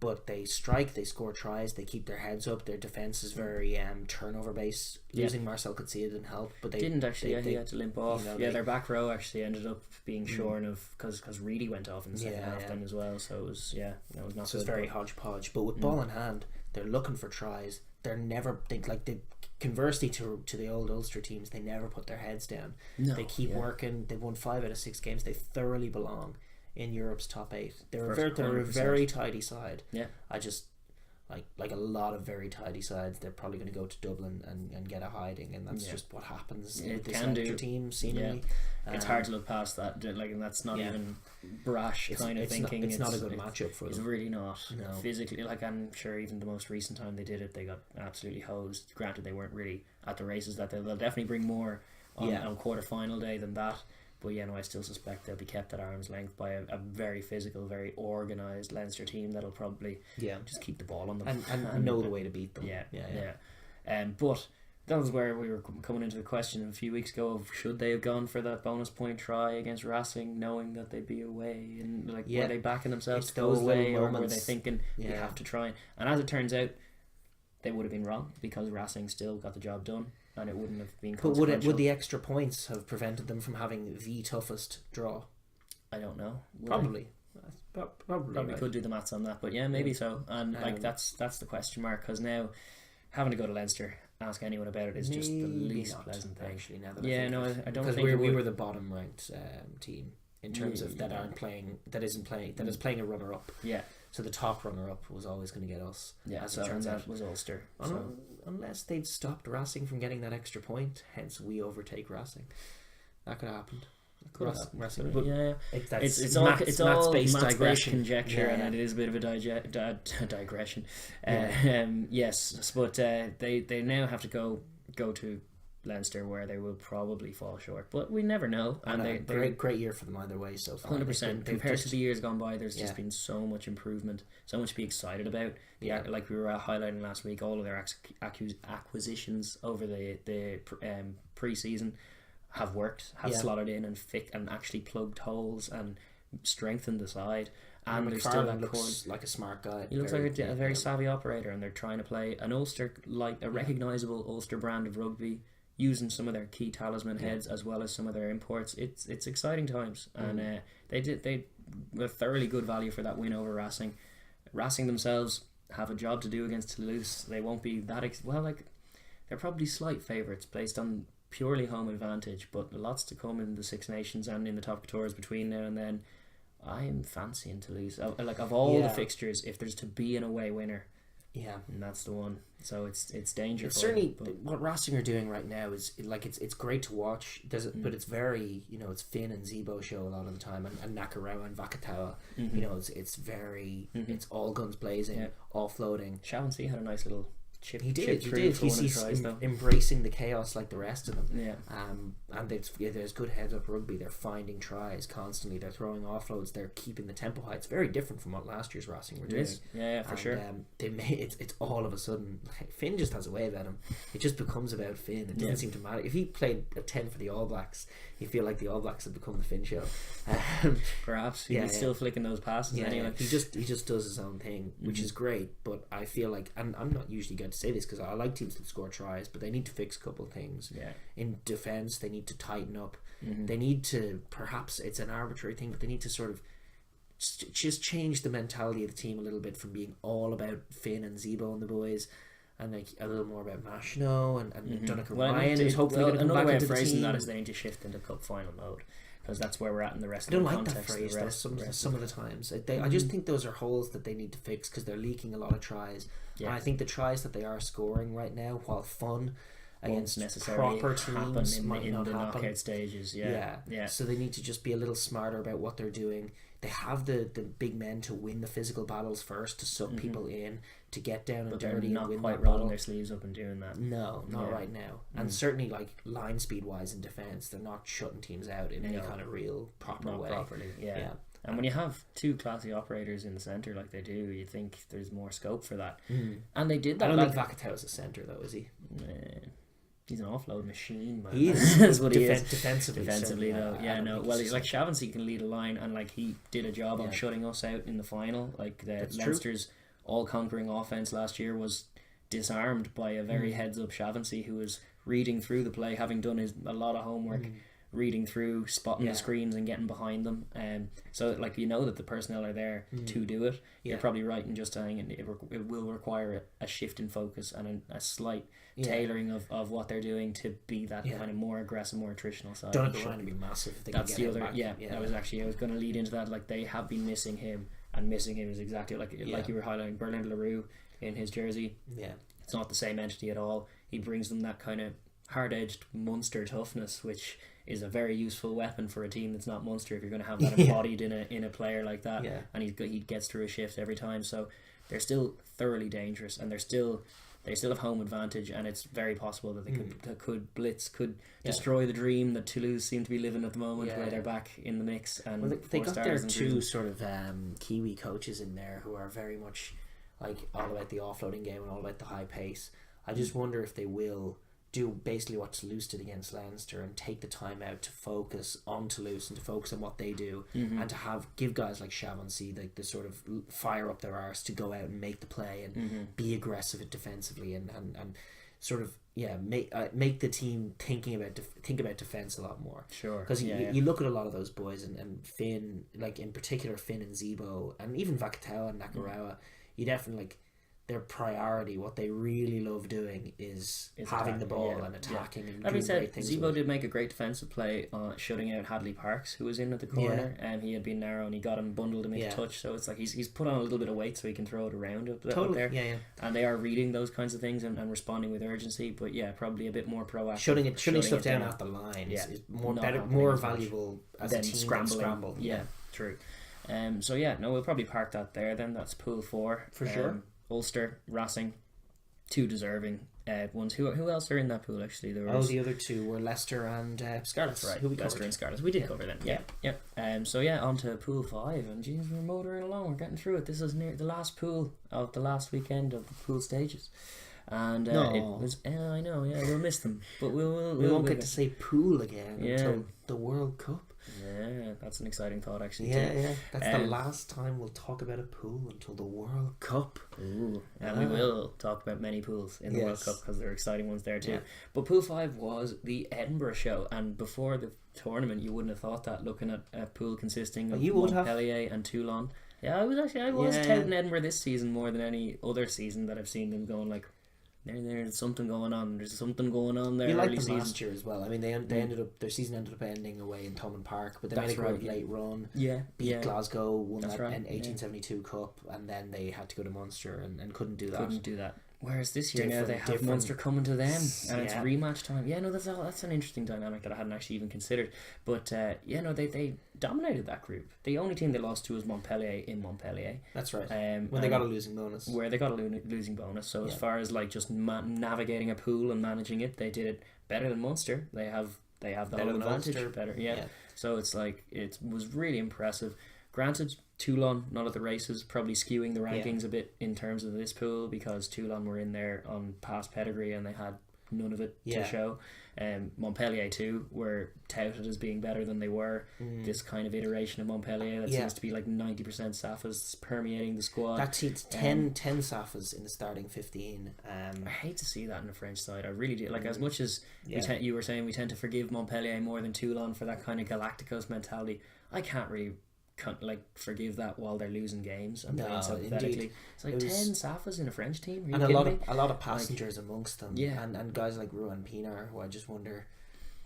But they strike, they score tries, they keep their heads up. Their defense is very turnover based. Losing Marcel Coetzee didn't help, but they didn't actually. He had to limp off. Their back row actually ended up being shorn of because Reedy went off in the second half then as well. So it was that was not. So it's very hodgepodge. But with ball in hand, they're looking for tries. They're never conversely to the old Ulster teams, they never put their heads down. They keep working. They won 5 out of 6 games. They thoroughly belong in Europe's top 8. They're a very tidy side. I just like a lot of very tidy sides. They're probably going to go to Dublin and get a hiding, and that's just what happens with this Leinster team seemingly. It's hard to look past that, and that's not even brash kind of thinking. It's not a good matchup for them. It's really not. Physically, I'm sure even the most recent time they did it, they got absolutely hosed. Granted, they weren't really at the races that they'll definitely bring more on quarter-final day than that. But I still suspect they'll be kept at arm's length by a very physical, very organised Leinster team that'll probably just keep the ball on them and know the way to beat them. But that was where we were coming into the question a few weeks ago of should they have gone for that bonus point try against Racing, knowing that they'd be away, and were they backing themselves to go away, or were they thinking we have to try? And as it turns out, they would have been wrong because Racing still got the job done. And it wouldn't have been consequential. But would the extra points have prevented them from having the toughest draw? I don't know. Probably Probably could do the maths on that, but maybe so. And that's the question mark, because now having to go to Leinster, ask anyone about it, is just the least pleasant thing. Actually, now that I don't think we were the bottom ranked team in terms of that is playing a runner up. So the top runner-up was always going to get us. As it turns out, was Ulster. Unless they'd stopped Racing from getting that extra point, hence we overtake Racing. That could have happened. Racing, it's all maths-based conjecture, and it is a bit of a digression. Yes, but they now have to go to Leinster, where they will probably fall short, but we never know. And a great year for them either way so far. 100%. Compared to the years gone by, there's just been so much improvement, so much to be excited about. Like we were highlighting last week, all of their acquisitions over the pre-season have worked, have slotted in and actually plugged holes and strengthened the side. And McFarlane looks like a smart guy. He looks like a very savvy operator, and they're trying to play an Ulster, like a recognisable Ulster brand of rugby, using some of their key talisman heads as well as some of their imports. It's exciting times, and they were thoroughly good value for that win over Racing. Racing themselves have a job to do against Toulouse. They won't be that they're probably slight favourites based on purely home advantage, but lots to come in the Six Nations and in the top tours between now and then. I'm fancying Toulouse. Of all the fixtures, if there's to be an away winner, and that's the one. So it's dangerous. Certainly, what Racing are doing right now is it's great to watch. But it's very it's Finn and Zebo show a lot of the time, and Nakarawa and Vakatawa. It's very it's all guns blazing, offloading. Shaughnessy had a nice little chip. He did. He's tries, embracing the chaos like the rest of them. And there's good heads up rugby. They're finding tries constantly. They're throwing offloads. They're keeping the tempo high. It's very different from what last year's Racing were doing. For sure. It's all of a sudden Finn just has a way about him. It just becomes about Finn. It doesn't seem to matter. If he played a 10 for the All Blacks, you feel like the All Blacks have become the Finn show. Perhaps he's still flicking those passes anyway. He just does his own thing, which is great. But I feel like, and I'm not usually going to say this because I like teams that score tries, but they need to fix a couple of things. In defence, they need to tighten up. They need to, perhaps it's an arbitrary thing, but they need to sort of just change the mentality of the team a little bit from being all about Finn and Zebo and the boys, and like a little more about Mashno and Donegal Ryan, who's hopefully going to come back into the team. Another way of phrasing that is they need to shift into cup final mode, because that's where we're at in the rest of the context. I don't like that phrase some of the times. I just think those are holes that they need to fix because they're leaking a lot of tries. And I think the tries that they are scoring right now, while fun, against proper teams might not happen in the knockout stages. So they need to just be a little smarter about what they're doing. They have the big men to win the physical battles first, to suck people in, to get down and dirty and win that battle. But they're not quite rolling their sleeves up and doing that. No, not right now. And certainly, like, line speed wise in defence, they're not shutting teams out in any kind of real proper way. Properly, And when you have two classy operators in the centre like they do, you think there's more scope for that. And they did that. I don't think Vakatawa's a centre though, is he? He's an offload machine, man. He is. That's what he is. Defensively, though. Yeah, no. Well, he's like Shaughnessy can lead a line, and like he did a job on shutting us out in the final. Like Leinster's all-conquering offense last year was disarmed by a very heads-up Shaughnessy who was reading through the play, having done a lot of homework, reading through, spotting the screens and getting behind them. So like that the personnel are there to do it. You're probably right in just saying it will require a shift in focus and a slight tailoring of what they're doing to be that kind of more aggressive, more attritional side. Don't want to be massive. If they That's can get the other. back. I was going to lead into that. Like they have been missing him, and missing him is exactly like you were highlighting Berlin LaRue in his jersey. Yeah, it's not the same entity at all. He brings them that kind of hard-edged Munster toughness, which is a very useful weapon for a team that's not Munster if you're going to have that embodied in a player like that. And he gets through a shift every time, so they're still thoroughly dangerous, and they still have home advantage, and it's very possible that they could blitz, could destroy the dream that Toulouse seem to be living at the moment, where they're back in the mix. And they got their two sort of Kiwi coaches in there who are very much like all about the offloading game and all about the high pace. I just wonder if they will do basically what Toulouse did against Leinster and take the time out to focus on Toulouse and to focus on what they do, and to give guys like Shaughnessy the sort of fire up their arse to go out and make the play and be aggressive defensively and sort of make the team think about defense a lot more. Sure, because you look at a lot of those boys and Finn, like in particular Finn and Zebo and even Vakatawa and Nakarawa, you definitely like. Their priority, what they really love doing is having the ball and attacking and doing great things. Zebo did make a great defensive play shutting out Hadley Parks, who was in at the corner, and he had been narrow and he got him, bundled him into touch, so it's like he's put on a little bit of weight so he can throw it around up there. And they are reading those kinds of things and responding with urgency, but probably a bit more proactive. Shutting stuff down at the line is more valuable as a team scramble. Yeah, true. We'll probably park that there then. That's pool 4 for sure. Ulster, Racing, two deserving ones. Who else are in that pool actually? The other two were Leicester and Scarlets. Right, Leicester and Scarlets. We did cover them. Yeah. On to pool 5, and geez, we're motoring along. We're getting through it. This is near the last pool of the last weekend of the pool stages. And it was I know, we'll miss them, but we won't get to say pool again until the World Cup. Yeah, that's an exciting thought actually. That's the last time we'll talk about a pool until the World Cup. Ooh, and we will talk about many pools in the World Cup because there are exciting ones there too. But pool 5 was the Edinburgh show, and before the tournament you wouldn't have thought that, looking at a pool consisting of Montpellier and Toulon. I was touting Edinburgh this season more than any other season that I've seen them going like, there's something going on. There's something going on there. You like them last year as well. I mean, they ended up, their season ended up ending away in Thomond Park, but they made a great late run. Beat Glasgow, won that 1872 Cup, and then they had to go to Munster and couldn't do that. Whereas this year now they have Munster coming to them, and it's rematch time. That's an interesting dynamic that I hadn't actually even considered. But they dominated that group. The only team they lost to was Montpellier in Montpellier. That's right. When they got a losing bonus. Where they got a losing bonus. So as far as like just navigating a pool and managing it, they did it better than Munster. They have the whole advantage. Better. So it's like it was really impressive. Granted, Toulon not at the races, probably skewing the rankings a bit in terms of this pool because Toulon were in there on past pedigree and they had none of it to show. Montpellier too were touted as being better than they were. This kind of iteration of Montpellier that seems to be like 90% Safas permeating the squad. That seats 10 Safas in the starting 15. I hate to see that in the French side. I really do. Like as much as you were saying we tend to forgive Montpellier more than Toulon for that kind of Galacticos mentality, I can't really forgive that while they're losing games and playing so pathetically. It's like 10 Safas in a French team. And a lot of passengers amongst them. And guys like Ruan Pinar, who I just wonder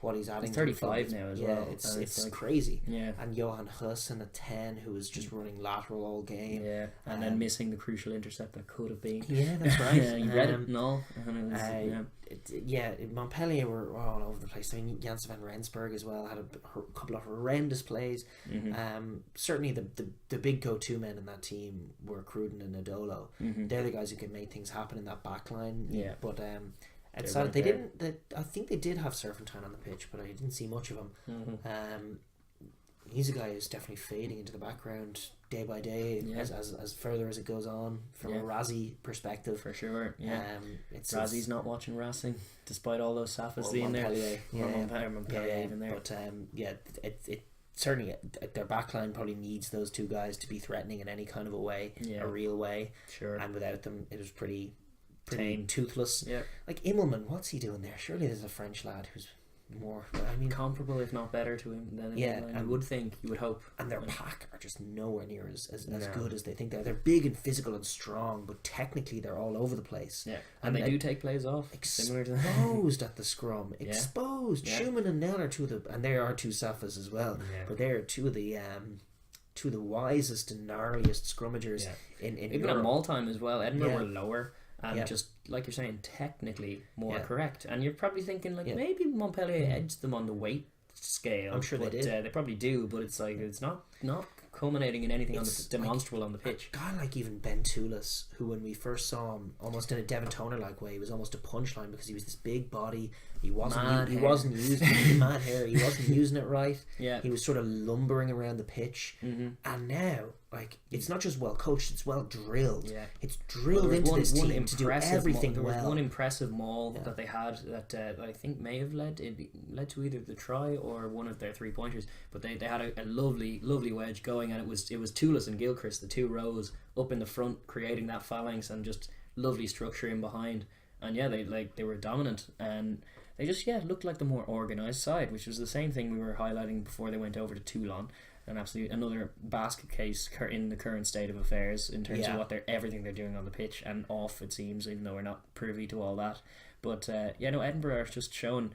what he's adding. He's 35 now as well. It's crazy. And Johan Hussen at 10, who was just running lateral all game. And then missing the crucial intercept that could have been. That's right. You read it and all. And it was, Montpellier were all over the place. I mean, Jans van Rensburg as well had a couple of horrendous plays. Certainly the big go-to men in that team were Cruden and Nadolo. They're the guys who can make things happen in that back line. But outside, they didn't. I think they did have Serpentine on the pitch, but I didn't see much of him. he's a guy who's definitely fading into the background day by day as further as it goes on from a Razzie perspective. For sure, Razzie's not watching Racing despite all those Safas in there. Montpellier even there. But it certainly their backline probably needs those two guys to be threatening in any kind of a way, a real way. Sure. And without them, it was pretty tame, toothless. Yeah. Like Immelman, what's he doing there? Surely there's a French lad who's more, I mean, comparable if not better to him than you would think, you would hope. And their pack are just nowhere near as good as they think they're big and physical and strong, but technically they're all over the place. And they do take plays off, similar to exposed at the scrum, exposed. Schumann and Nell are two of the, and there are two Safas as well, but they're two of the wisest and gnarliest scrummagers in even Europe. at Mall time as well. Edinburgh were lower and just like you're saying, technically more correct. And you're probably thinking like maybe Montpellier edged them on the weight scale. I'm sure they did. They probably do, but it's like it's not culminating in anything demonstrable on the pitch. A guy like even Ben Toulis, who when we first saw him, almost in a Devon Toner like way, he was almost a punchline because he was this big body. He wasn't using mad hair. He wasn't using it right. He was sort of lumbering around the pitch. And now, like, it's not just well coached; it's well drilled. It's drilled into this team to do everything well. There was one impressive maul that they had that I think may have led to either the try or one of their 3-pointers. But they had a lovely wedge going, and it was Toulis and Gilchrist, the two rows up in the front, creating that phalanx and just lovely structure in behind. And they were dominant, and they just looked like the more organised side, which was the same thing we were highlighting before they went over to Toulon. And absolutely another basket case in the current state of affairs in terms of everything they're doing on the pitch and off, it seems, even though we're not privy to all that. But Edinburgh are just showing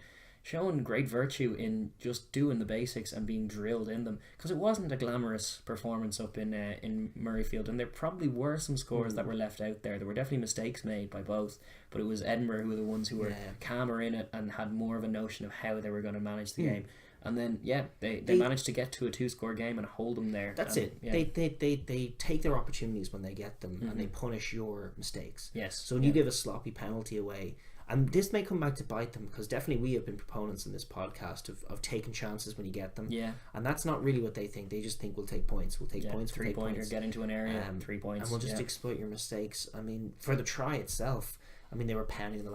great virtue in just doing the basics and being drilled in them, because it wasn't a glamorous performance up in Murrayfield, and there probably were some scores that were left out there. There were definitely mistakes made by both, but it was Edinburgh who were the ones who were calmer in it and had more of a notion of how they were going to manage the game. And then they managed to get to a 2-score game and hold them there. That's it. They take their opportunities when they get them, and they punish your mistakes. Yes. So when you give a sloppy penalty away, and this may come back to bite them, because definitely we have been proponents in this podcast of taking chances when you get them. Yeah. And that's not really what they think. They just think we'll take points. We'll take points. 3-pointer, get into an area, 3 points. And we'll just exploit your mistakes. I mean, for the try itself, I mean, they were pounding the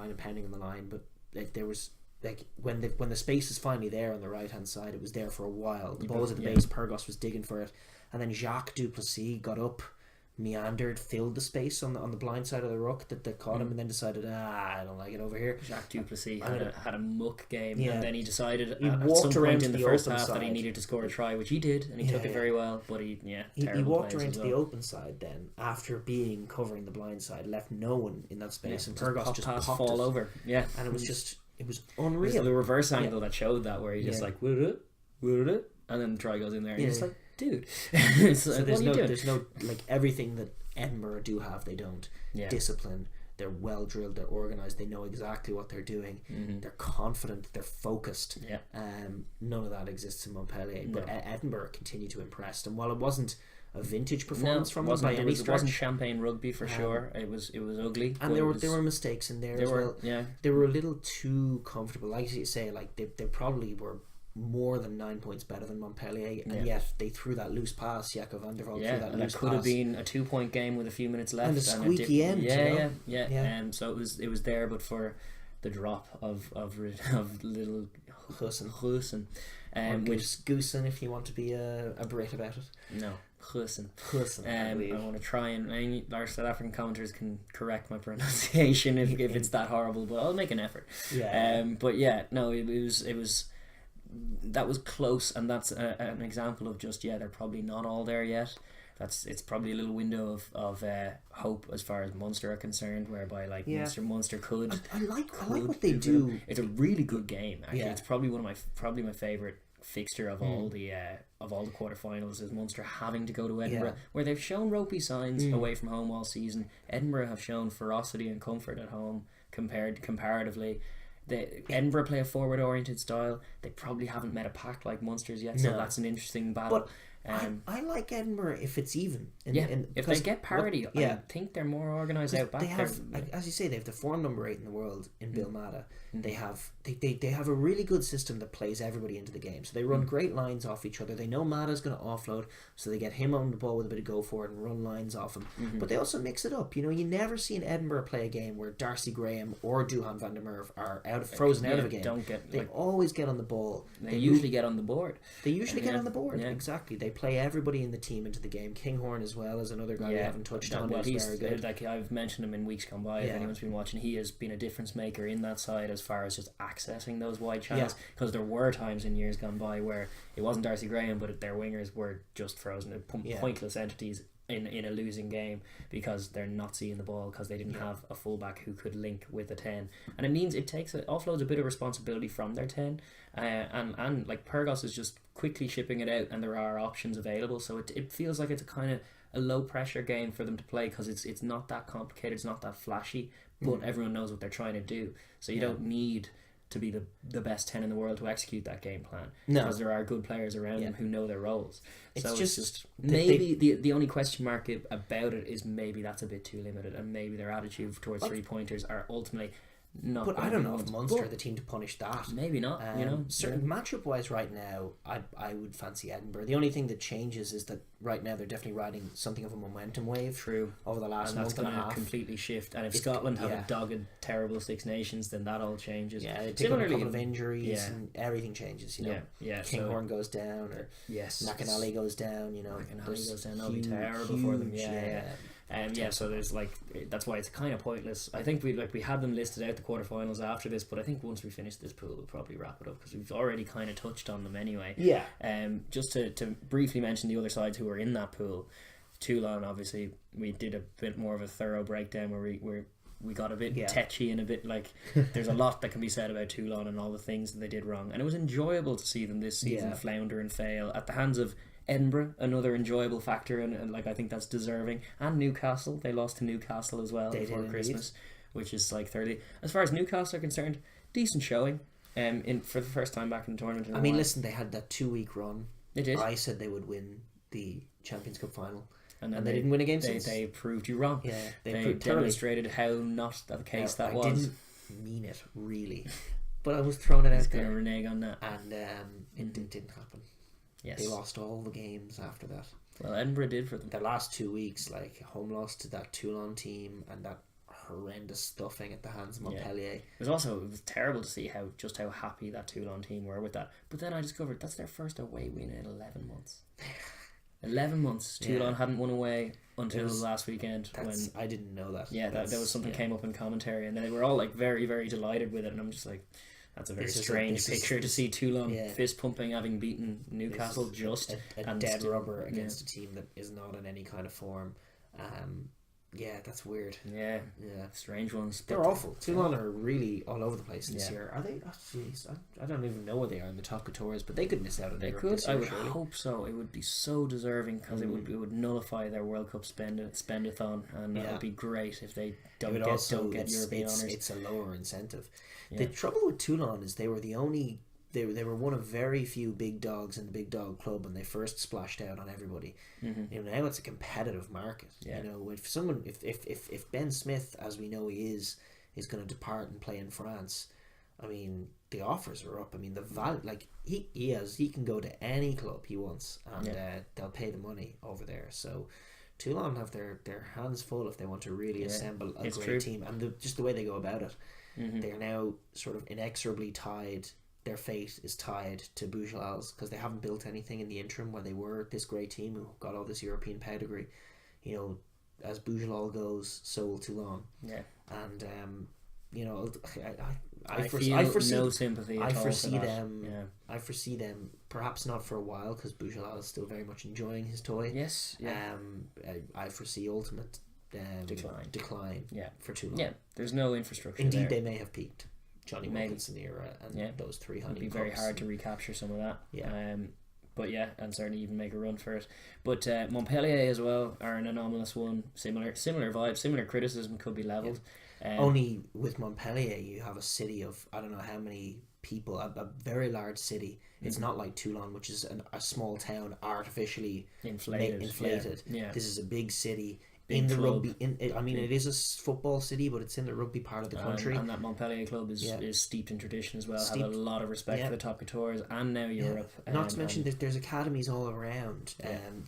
line, but like there was. Like when the space is finally there on the right hand side, it was there for a while. The ball was at the base. Pyrgos was digging for it, and then Jacques Duplessis got up, meandered, filled the space on the blind side of the ruck that caught him, and then decided, I don't like it over here. Jacques Duplessis had a muck game, Yeah. and then he decided He at walked some around point to in the the first open half that he side. needed to score a try, which he did, and he took it very well. But he walked around to the open side then after being covering the blind side, left no one in that space, and Pyrgos just popped fall it. over. Yeah, And it was It unreal. was the reverse angle that showed that, where he just like would it, and then the try goes in there, and you're just like, dude. So like, there's no like everything that Edinburgh do have, they don't. Discipline. They're well drilled. They're organised. They know exactly what they're doing. They're confident. They're focused. None of that exists in Montpellier, but Edinburgh continue to impress. And while it wasn't a vintage performance from them by any stretch, it wasn't champagne rugby for sure. It was ugly, and there were mistakes in there as well. They were a little too comfortable. Like you say, like they probably were more than 9 points better than Montpellier, and yet they threw that loose pass. Jakob van der Walt threw that loose pass. Could have been a 2-point game with a few minutes left, and a squeaky end. So it was there, but for the drop of little Hussen, which Goosen, if you want to be a Brit about it. No. Hussen. I want to try and our South African commenters can correct my pronunciation if it's that horrible, but I'll make an effort. But it was that was close, and that's an example of just they're probably not all there yet. It's probably a little window of hope as far as Munster are concerned, whereby Munster could. I like what they do. It's a really good game. Actually, it's probably my favorite fixture of all the quarterfinals is Munster having to go to Edinburgh, where they've shown ropey signs away from home all season. Edinburgh have shown ferocity and comfort at home comparatively. Edinburgh play a forward oriented style. They probably haven't met a pack like Munster's yet, so that's an interesting battle. I like Edinburgh if it's even. If they get parity, I think they're more organised out back. They have, as you say, they have the form number 8 in the world in Bill Mada. They have a really good system that plays everybody into the game. So they run great lines off each other. They know Mada's going to offload, so they get him on the ball with a bit of go for it and run lines off him. But they also mix it up. You never see in Edinburgh play a game where Darcy Graham or Duhan van der Merwe are frozen out of a game. They always get on the ball. They usually get on the board. They usually get on the board. Yeah. Exactly. They play everybody in the team into the game. Kinghorn as well as another guy we haven't touched on. Well, he's very good. Like I've mentioned him in weeks gone by. If anyone's been watching, he has been a difference maker in that side as far as just accessing those wide channels. Because there were times in years gone by where it wasn't Darcy Graham, but their wingers were just frozen, pointless entities in a losing game because they're not seeing the ball because they didn't have a fullback who could link with a 10, and it means it offloads a bit of responsibility from their 10, and like Pyrgos is just quickly shipping it out, and there are options available, so it feels like it's a kind of a low pressure game for them to play because it's not that complicated, it's not that flashy, but everyone knows what they're trying to do, so you don't need to be the best 10 in the world to execute that game plan because there are good players around them who know their roles. It's just maybe the only question mark about it is maybe that's a bit too limited, and maybe their attitude towards 3-pointers are ultimately not. But I don't know if Munster are the team to punish that. Maybe not. Matchup wise, right now, I would fancy Edinburgh. The only thing that changes is that right now they're definitely riding something of a momentum wave. Over the last month and a half. That's going to completely shift. And if Scotland have a dogged, terrible Six Nations, then that all changes. Yeah, they pick up a couple of injuries and everything changes. Kinghorn goes down, or McAnally goes down. McAnally goes down. That'll be terrible for them. So there's that's why it's kind of pointless. I think we had them listed out the quarterfinals after this, but I think once we finish this pool we'll probably wrap it up because we've already kind of touched on them anyway. Just to briefly mention the other sides who are in that pool. Toulon, obviously we did a bit more of a thorough breakdown where we got a bit tetchy and a bit there's a lot that can be said about Toulon and all the things that they did wrong, and it was enjoyable to see them this season flounder and fail at the hands of Edinburgh, another enjoyable factor, and I think that's deserving. And Newcastle, they lost to Newcastle as well before Christmas, which is thirdly. As far as Newcastle are concerned, decent showing. For the first time back in the tournament. Listen, they had that 2-week run. They did. I said they would win the Champions Cup final, and they didn't win a game since. They proved you wrong. Yeah, they demonstrated how not the case that was. I didn't mean it really, but I was throwing it out there. Going to renege on that, and it didn't happen. Yes. They lost all the games after that. Well, Edinburgh did for them. The last 2 weeks, home loss to that Toulon team and that horrendous stuffing at the hands of Montpellier. It was terrible to see how happy that Toulon team were with that. But then I discovered that's their first away win in 11 months. 11 months. Toulon hadn't won away until last weekend. I didn't know that. Yeah, there was something came up in commentary, and they were all very, very delighted with it, and I'm just like, that's a very strange picture to see Toulon fist pumping, having beaten Newcastle a dead rubber against a team that is not in any kind of form. That's weird. Yeah, strange ones. They're awful. Toulon are really all over the place this year. Are they? Oh, jeez, I don't even know where they are in the top couture, but they could miss out on Europe this year. I would hope so. It would be so deserving because it would nullify their World Cup spendathon, and that would be great if they don't get European honours. It's a lower incentive. The trouble with Toulon is they were the only. They were one of very few big dogs in the big dog club when they first splashed out on everybody. Now it's a competitive market. If Ben Smith, as we know he is going to depart and play in France, the offers are up. The value, he can go to any club he wants, and they'll pay the money over there. So Toulon have their hands full if they want to really assemble a great team, and just the way they go about it, they are now sort of inexorably tied. Their fate is tied to Bougelal's because they haven't built anything in the interim where they were this great team who got all this European pedigree. As Bougelal goes, so will Toulon. Yeah. And I foresee no sympathy. I foresee them. Yeah. I foresee them perhaps not for a while because Bougelal is still very much enjoying his toy. Yes. Yeah. I foresee ultimate decline. Yeah. For Toulon. Yeah. There's no infrastructure. Indeed, they may have peaked. Johnny Wilkinson era and those 300. It'd be very hard to recapture some of that. Yeah. And certainly even make a run for it. But Montpellier as well are an anomalous one. Similar vibe, similar criticism could be levelled. Only with Montpellier you have a city of I don't know how many people, a very large city. It's not like Toulon, which is a small town artificially inflated. Yeah. This is a big city. Big in the club. rugby, it is a football city, but it's in the rugby part of the country. And that Montpellier club is steeped in tradition as well. Have a lot of respect for the top coutures and now Europe. Not to mention that there's academies all around.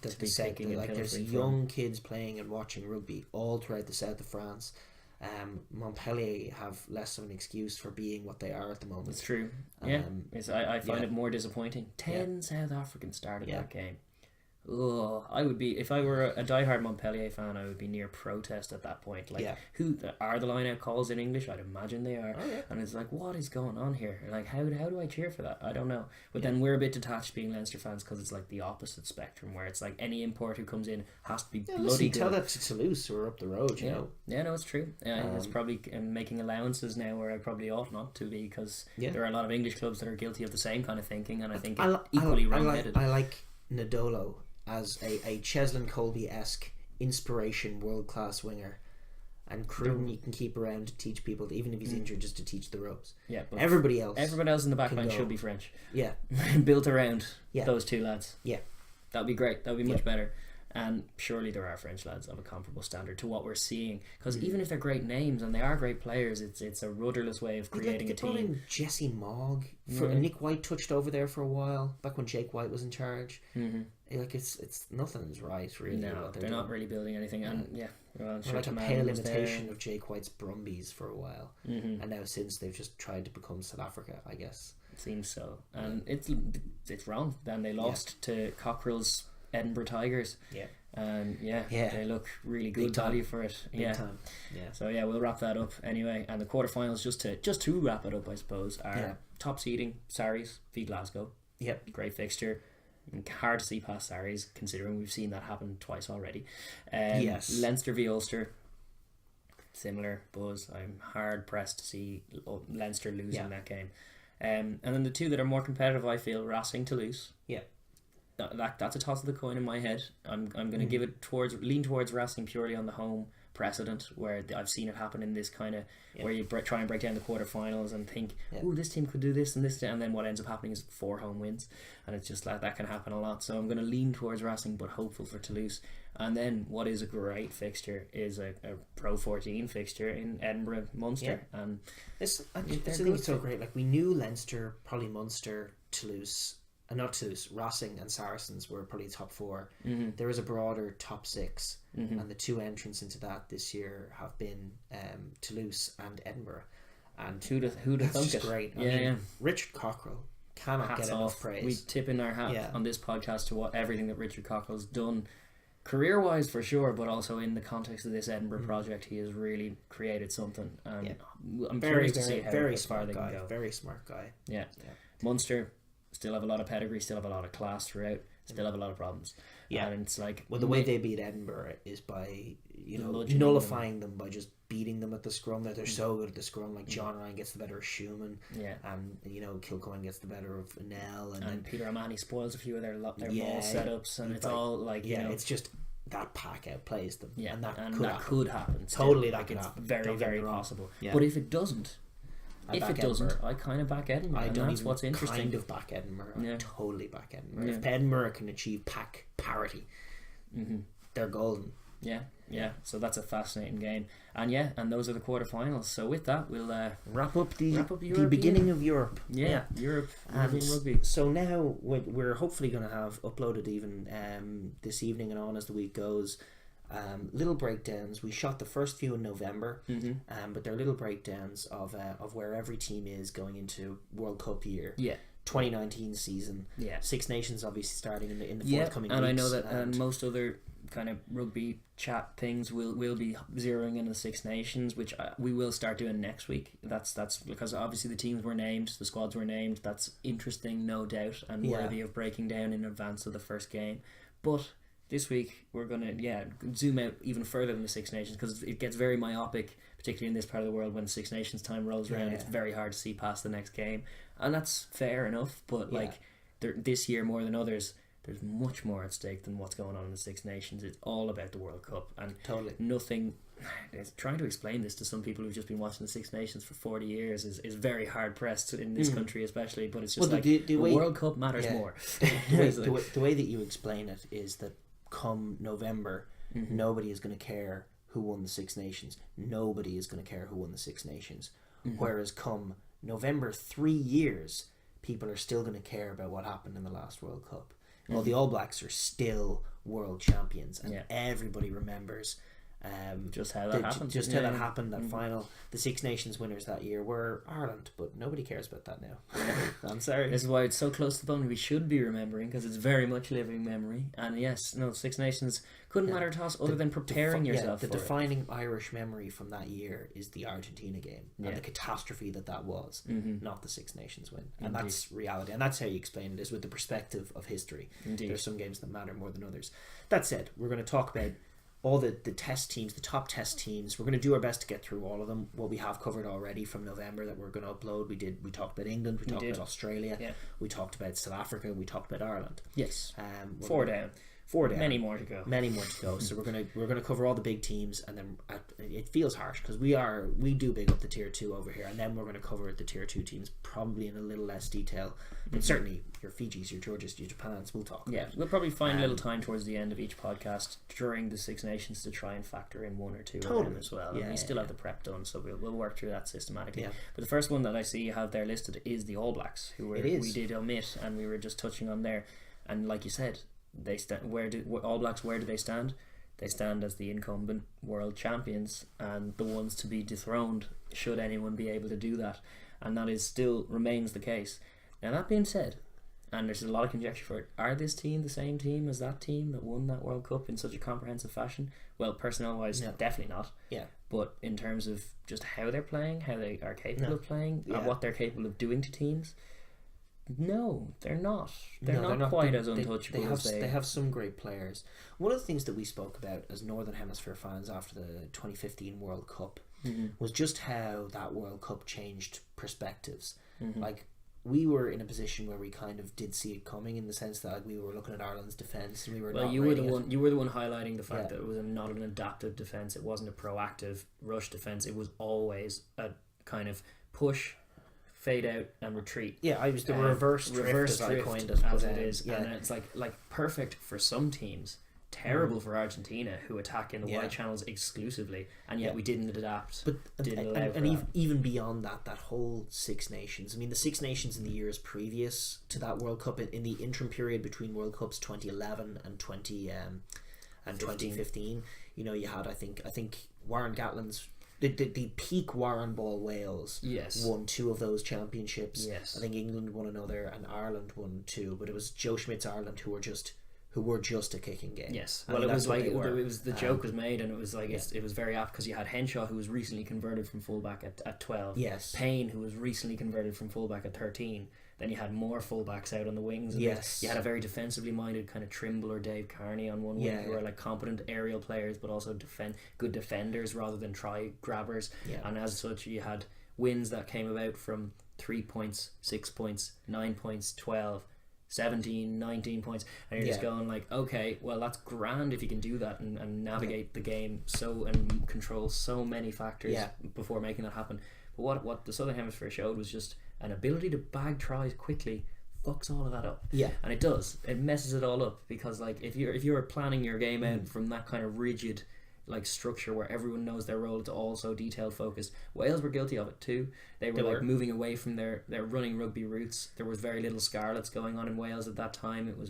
There's young kids playing and watching rugby all throughout the south of France. Montpellier have less of an excuse for being what they are at the moment. It's true. I find it more disappointing. 10 South Africans started that game. Oh, I would be, if I were a diehard Montpellier fan, I would be near protest at that point. Who are the line out calls in English? I'd imagine they are. And it's like, what is going on here? Like, how do I cheer for that? I don't know. But then we're a bit detached being Leinster fans because it's like the opposite spectrum, where it's like any import who comes in has to be bloody good. Tell that to Toulouse, who are up the road, you know. Yeah, no, it's true. It's probably making allowances now where I probably ought not to be, because there are a lot of English clubs that are guilty of the same kind of thinking, and I think equally wrong-headed. I like Nadolo as a Cheslin Colby-esque inspiration world-class winger, and Cruden you can keep around to teach people, even if he's injured, just to teach the ropes. Yeah, but everybody else in the back line should be French. Yeah. Built around those two lads. Yeah. That'd be great. That'd be much better. And surely there are French lads of a comparable standard to what we're seeing, because even if they're great names and they are great players, it's a rudderless way of creating a team. Brought in Jesse Mogg Nick White touched over there for a while back when Jake White was in charge. It's nothing's right really. No, they're not really building anything. And like a pale imitation of Jake White's Brumbies for a while, and now since they've just tried to become South Africa, I guess. It seems so, and it's wrong. Then they lost to Cockerill's Edinburgh Tigers. They look really good value for it. Big time. So we'll wrap that up anyway. And the quarterfinals, just to wrap it up, I suppose, are top seeding Sarries v Glasgow. Yep. Great fixture. Hard to see past Sarries, considering we've seen that happen twice already. Leinster v Ulster, similar buzz. I'm hard pressed to see Leinster losing that game. And then the two that are more competitive, I feel, Racing Toulouse. Yeah. That's a toss of the coin in my head. I'm going to give it lean towards Racing purely on the home precedent, where I've seen it happen in this kind of where you try and break down the quarterfinals and think, this team could do this and this, and then what ends up happening is 4 home wins, and it's just like that can happen a lot. So I'm going to lean towards Racing, but hopeful for Toulouse. And then what is a great fixture is a Pro 14 fixture in Edinburgh Munster, and I think it's so great. Like, we knew Leinster, probably Munster, Toulouse. And not Toulouse, Racing and Saracens were probably top 4. There is a broader top 6, and the 2 entrants into that this year have been Toulouse and Edinburgh. And who'd have thunk it? Great. I mean, Richard Cockerell cannot get enough praise. We tip in our hat on this podcast to everything that Richard Cockerell's done, career-wise for sure, but also in the context of this Edinburgh project, he has really created something. I'm curious to see how far they can go. Very smart guy. Yeah. Munster still have a lot of pedigree, still have a lot of class throughout, still have a lot of problems. Yeah. And it's like, well, the way they beat Edinburgh is by, nullifying them by just beating them at the scrum. That they're so good at the scrum. Like, John Ryan gets the better of Schumann. Yeah. And, Kilcoyne gets the better of Nell. And then Peter O'Mahony spoils a few of their ball setups. And it's all like, it's just that pack outplays them. Yeah. And that could happen. Totally, like, it's happen. Very, very possible. Yeah. But if it doesn't, I kind of back Edinburgh. I don't that's what's interesting. Kind of back Edinburgh. I totally back Edinburgh. If Edinburgh can achieve pack parity, they're golden. Yeah. So that's a fascinating game, and those are the quarterfinals. So with that, we'll wrap up the beginning of Europe. Europe and rugby. So now we're hopefully going to have uploaded even this evening and on as the week goes. Little breakdowns. We shot the first few in November, but they're little breakdowns of where every team is going into World Cup year. 2019 season. Six Nations obviously starting in the forthcoming weeks. And I know that most other kind of rugby chat things will be zeroing in the Six Nations, which we will start doing next week. That's because obviously the teams were named, the squads were named. That's interesting, no doubt, and worthy of breaking down in advance of the first game. But this week we're going to zoom out even further than the Six Nations, because it gets very myopic, particularly in this part of the world. When Six Nations time rolls around, it's very hard to see past the next game, and that's fair enough. But this year more than others, there's much more at stake than what's going on in the Six Nations. It's all about the World Cup, and nothing trying to explain this to some people who've just been watching the Six Nations for 40 years is very hard pressed in this country especially, but it's just the World Cup matters more. The way that you explain it is that come November, nobody is going to care who won the Six Nations. Nobody is going to care who won the Six Nations. Whereas come November 3 years, people are still going to care about what happened in the last World Cup. Well, the All Blacks are still world champions, and everybody remembers just how that happened. How that happened, that final. The Six Nations winners that year were Ireland, but nobody cares about that now. I'm sorry. This is why it's so close to the bone. We should be remembering, because it's very much living memory. And yes, no, Six Nations couldn't matter to us other than preparing yourself the for defining it. Irish memory from that year is the Argentina game and the catastrophe that was, not the Six Nations win. And that's reality, and that's how you explain it, is with the perspective of history. There's some games that matter more than others. That said, we're going to talk about all the test teams, the top test teams. We're going to do our best to get through all of them. What we have covered already from November that we're going to upload. We talked about England, we talked about Australia, we talked about South Africa, we talked about Ireland. Yes. Four down. Many more to go. So we're gonna cover all the big teams, and then it feels harsh because we do big up the tier 2 over here, and then we're gonna cover the tier 2 teams probably in a little less detail. But certainly your Fijis, your Georgias, your Japans, we'll talk. Yeah, we'll probably find a little time towards the end of each podcast during the Six Nations to try and factor in one or two of them as well. And we still have the prep done, so we'll work through that systematically. Yeah. But the first one that I see you have there listed is the All Blacks, who we did omit, and we were just touching on there. And like you said, they All Blacks, where do they stand? They stand as the incumbent world champions and the ones to be dethroned should anyone be able to do that, and that still remains the case. Now, that being said, and there's a lot of conjecture for it, are this team the same team as that team that won that World Cup in such a comprehensive fashion? Well, personnel wise, definitely not. But in terms of just how they're playing, how they are capable of playing, and what they're capable of doing to teams, no, they're not. They're not quite as untouchable as they have some great players. One of the things that we spoke about as Northern Hemisphere fans after the 2015 World Cup was just how that World Cup changed perspectives. Like, we were in a position where we kind of did see it coming, in the sense that we were looking at Ireland's defence and we were you were the one highlighting the fact that it was not an adaptive defence. It wasn't a proactive rush defence. It was always a kind of push, fade out and retreat. Yeah, I was the reverse drift, as I coined it, as it is, and it's like perfect for some teams, terrible for Argentina, who attack in the wide channels exclusively, and yet we didn't adapt. But even beyond that whole Six Nations. I mean, the Six Nations in the years previous to that World Cup, in the interim period between World Cups 2011 and 2015, you know, you had I think Warren Gatlin's. The peak Warren Ball Wales won 2 of those championships. I think England won another and Ireland won 2, but it was Joe Schmidt's Ireland who were just a kicking game. Well, it was like it was the joke was made, and it was like it was very apt because you had Henshaw, who was recently converted from fullback at 12. Payne, who was recently converted from fullback at 13. Then you had more fullbacks out on the wings. And you had a very defensively minded kind of Trimble or Dave Carney on one wing, who were like competent aerial players, but also good defenders rather than try grabbers. And as such, you had wins that came about from 3 points, 6 points, 9 points, 12, 17, 19 points, and you're just going like, okay, well, that's grand if you can do that and navigate the game and control so many factors before making that happen. But what the Southern Hemisphere showed was just an ability to bag tries quickly fucks all of that up. And it does. It messes it all up, because like if you're planning your game out from that kind of rigid like structure where everyone knows their role, it's all so detail focused. Wales were guilty of it too. They were moving away from their running rugby roots. There was very little Scarlets going on in Wales at that time. It was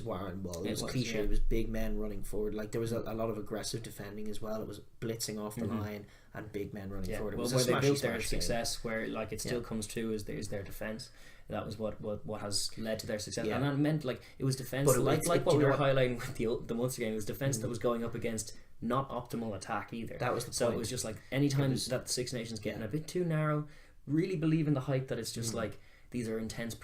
Warren Ball. It was cliche. It was big men running forward. Like there was a lot of aggressive defending as well. It was blitzing off the line and big men running forward. It was where they built their success, where like it still comes true is their defence. That was what has led to their success, and that meant like it was defence. Like what we were highlighting with the Munster game, it was defence that was going up against not optimal attack either. That was the point. It was just like anytime that the Six Nations getting a bit too narrow, really believe in the hype that it's just like these are intense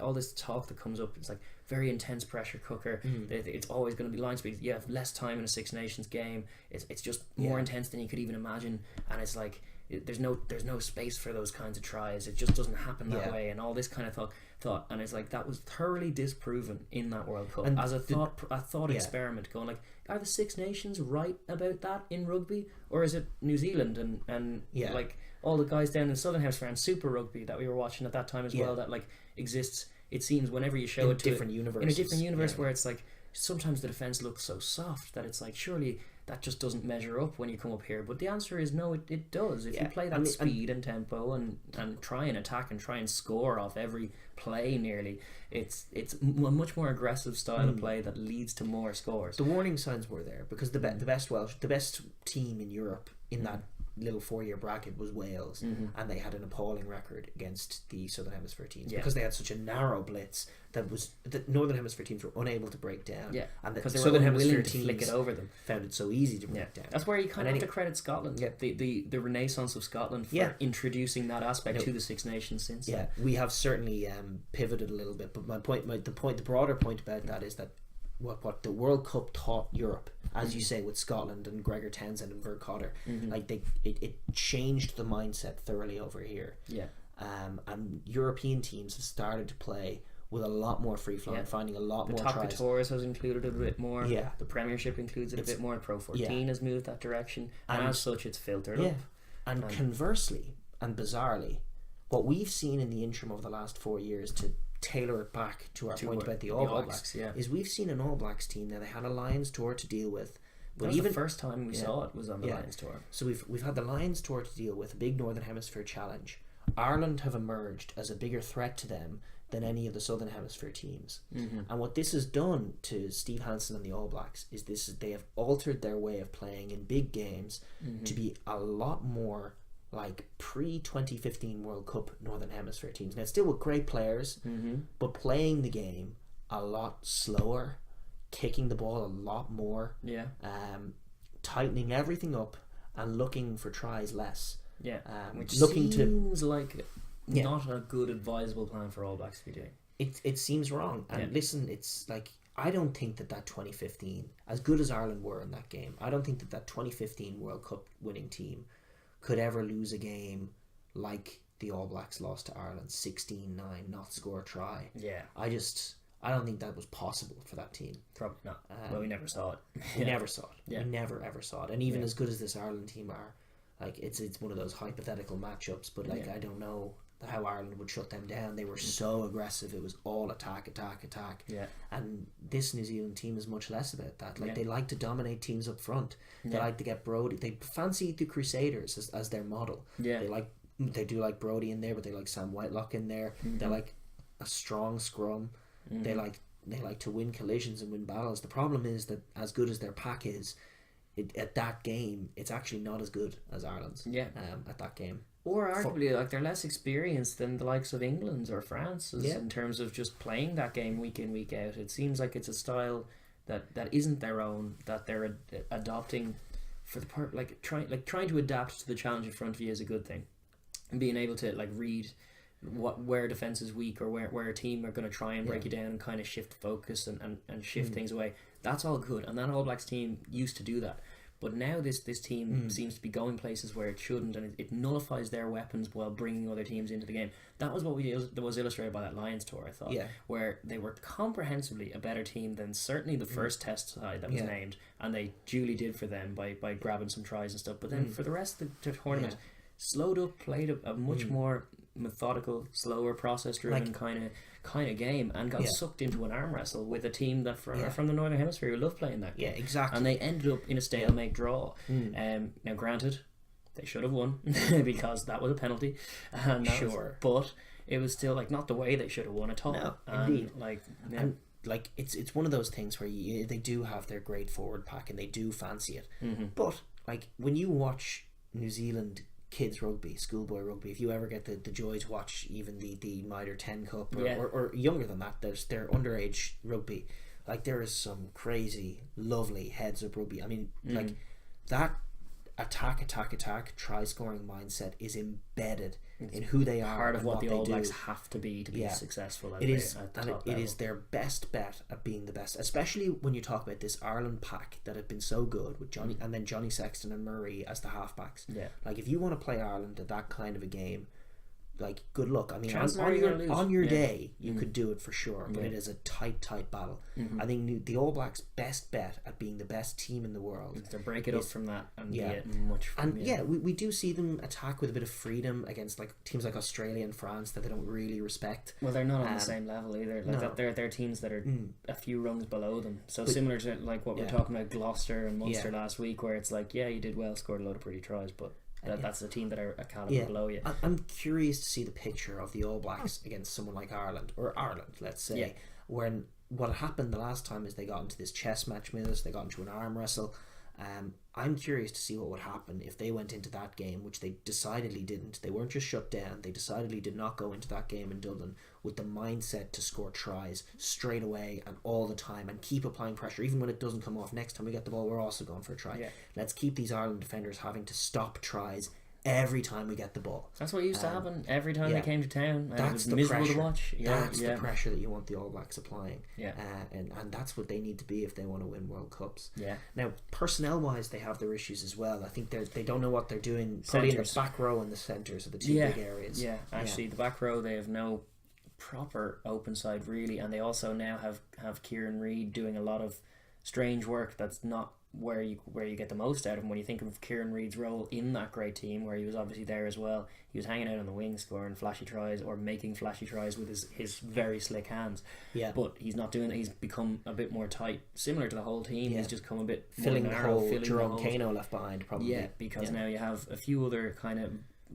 all this talk that comes up, it's like very intense pressure cooker. It's always going to be line speed. You have less time in a Six Nations game. It's just more intense than you could even imagine, and it's like there's no space for those kinds of tries. It just doesn't happen that way, and all this kind of thought, and it's like that was thoroughly disproven in that World Cup, and as a thought experiment, going like, are the Six Nations right about that in rugby, or is it New Zealand and like all the guys down in the Southern Hemisphere and Super Rugby that we were watching at that time as well, that like exists, it seems, whenever you show in it to different universes. In a different universe where it's like sometimes the defense looks so soft that it's like, surely that just doesn't measure up when you come up here. But the answer is no, it does. If you play that speed and tempo and try and attack and try and score off every play nearly, it's a much more aggressive style of play that leads to more scores. The warning signs were there because the best team in Europe in that little 4-year bracket was Wales, and they had an appalling record against the Southern Hemisphere teams because they had such a narrow blitz that the Northern Hemisphere teams were unable to break down, and the Southern Hemisphere teams flick it over them, found it so easy to break down. That's where you kind of have to credit Scotland, the renaissance of Scotland for introducing that aspect to the Six Nations since then. We have certainly pivoted a little bit, but the broader point about that is that what the World Cup taught Europe, as you say, with Scotland and Gregor Townsend and Bert Cotter, like it changed the mindset thoroughly over here. And European teams have started to play with a lot more free flow and finding a lot more tries. The Top Tours has included a bit more. The Premiership includes it a bit more. Pro 14 has moved that direction, and as such, it's filtered up. And conversely and bizarrely, what we've seen in the interim over the last 4 years, to tailor it back to our point about the All Blacks, is we've seen an All Blacks team now. They had a Lions tour to deal with, but even the first time we saw it was on the Lions tour. So we've had the Lions tour to deal with, a big Northern Hemisphere challenge. Ireland have emerged as a bigger threat to them than any of the Southern Hemisphere teams. And what this has done to Steve Hansen and the All Blacks is they have altered their way of playing in big games to be a lot more like pre-2015 World Cup Northern Hemisphere teams. Now, still with great players, but playing the game a lot slower, kicking the ball a lot more, tightening everything up and looking for tries less. Which seems like not a good advisable plan for All Blacks to be doing. It seems wrong. And listen, it's like, I don't think that 2015, as good as Ireland were in that game, I don't think that 2015 World Cup winning team could ever lose a game like the All Blacks lost to Ireland 16-9, not score a try. I don't think that was possible for that team. Probably not. Well, we never saw it. We never saw it. We never ever saw it. And even as good as this Ireland team are, like, it's one of those hypothetical matchups, but like I don't know how Ireland would shut them down. They were so aggressive. It was all attack. And this New Zealand team is much less about that. Like, they like to dominate teams up front. They like to get Brodie. They fancy the Crusaders as their model. They do like Brodie in there, but they like Sam Whitelock in there. They like a strong scrum. They like to win collisions and win battles. The problem is that as good as their pack is, at that game, it's actually not as good as Ireland's. At that game. Or arguably, like, they're less experienced than the likes of England's or France's in terms of just playing that game week in, week out. It seems like it's a style that isn't their own, that they're adopting for the part, trying to adapt to the challenge in front of you is a good thing, and being able to like read where defense is weak or where a team are going to try and break you down and kind of shift focus and shift things away. That's all good, and that All Blacks team used to do that. But now this team seems to be going places where it shouldn't, and it nullifies their weapons while bringing other teams into the game. That was what was illustrated by that Lions tour, I thought, where they were comprehensively a better team than certainly the first test side that was named, and they duly did for them by grabbing some tries and stuff. But then for the rest of the tournament, slowed up, played a much more methodical, slower, process-driven kind of game, and got sucked into an arm wrestle with a team that from the Northern Hemisphere who love playing that game. Exactly. And they ended up in a stalemate draw. Now, granted, they should have won because that was a penalty. And but it was still like not the way they should have won at all. No, indeed. And like it's one of those things where they do have their great forward pack and they do fancy it. But like when you watch New Zealand kids rugby, schoolboy rugby, if you ever get the joy to watch even the Mitre 10 Cup or younger than that, there's their underage rugby, like there is some crazy lovely heads up rugby. I mean like that attack, try scoring mindset is embedded in who they are. Part of and what the All Blacks do. have to be successful at it is, at the and top it level. is their best bet at being the best, especially when you talk about this Ireland pack that have been so good with Johnny and then Johnny Sexton and Murray as the halfbacks. Yeah. Like if you want to play Ireland at that kind of a game, like good luck. I mean, Chances are on you're gonna lose. your Yeah. day you could do it for sure, but it is a tight battle. I think the All Blacks' best bet at being the best team in the world to break it up from that and yeah. get much from we do see them attack with a bit of freedom against like teams like Australia and France that they don't really respect. Well, they're not on the same level either. Like they're teams that are a few rungs below them. So similar to like what we're talking about Gloucester and Munster last week, where it's like, yeah, you did well, scored a load of pretty tries, but that's the team that are a calibre below you. I'm curious to see the picture of the All Blacks against someone like Ireland, let's say, when what happened the last time is they got into this chess match with us, they got into an arm wrestle. I'm curious to see what would happen if they went into that game, which they decidedly didn't. They weren't just shut down. They decidedly did not go into that game in Dublin with the mindset to score tries straight away and all the time and keep applying pressure. Even when it doesn't come off, next time we get the ball, we're also going for a try. Let's keep these Ireland defenders having to stop tries every time we get the ball. That's what used to happen every time they came to town. That's it was the miserable pressure. to watch. That's the pressure that you want the All Blacks applying. Yeah. And that's what they need to be if they want to win World Cups. Yeah. Now, personnel-wise, they have their issues as well. I think they don't know what they're doing. Probably in the back row and the centres are the two big areas. Yeah, actually, the back row, they have no proper open side really, and they also now have Kieran Reid doing a lot of strange work that's not where you get the most out of him. When you think of Kieran Reid's role in that great team, where he was obviously there as well, he was hanging out on the wing scoring flashy tries or making flashy tries with his very slick hands. Yeah. But he's not doing it. He's become a bit more tight, similar to the whole team. He's just come a bit filling more the narrow, hole. Jerome Kano left behind, probably. Yeah, because now you have a few other kind of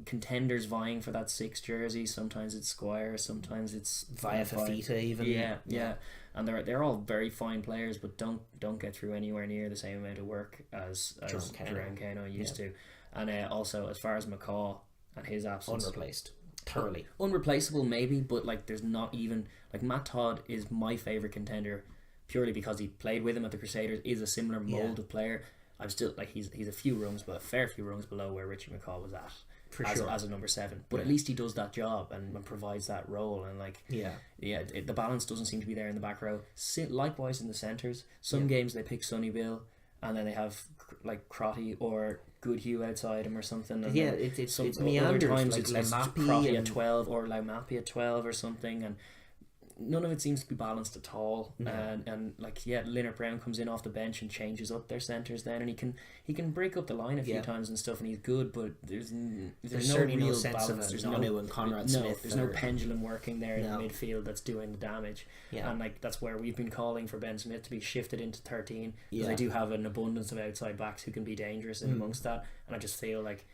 contenders vying for that 6 jersey. Sometimes it's Squire, sometimes it's Via Fafita even. Yeah. And they're all very fine players, but don't get through anywhere near the same amount of work as Jerome Kano used to. And also, as far as McCaw and his absence, unreplaced, thoroughly unreplaceable maybe, but like there's not even like Matt Todd is my favourite contender purely because he played with him at the Crusaders, is a similar mould of player. I'm still like he's a few rungs, but a fair few rungs below where Richie McCaw was at. As a number 7, but at least he does that job and provides that role, and like the balance doesn't seem to be there in the back row. Likewise in the centres, some games they pick Sonny Bill and then they have like Crotty or Goodhue outside him or something, and it's meanders, other times like it's Crotty at 12 or Laumapi at 12 or something, and none of it seems to be balanced at all. And like Leonard Brown comes in off the bench and changes up their centres then, and he can break up the line a few times and stuff, and he's good, but there's no real sense balance. There's no and Conrad Smith. There's no pendulum working there in the midfield that's doing the damage. And like that's where we've been calling for Ben Smith to be shifted into 13, because they do have an abundance of outside backs who can be dangerous in amongst that, and I just feel like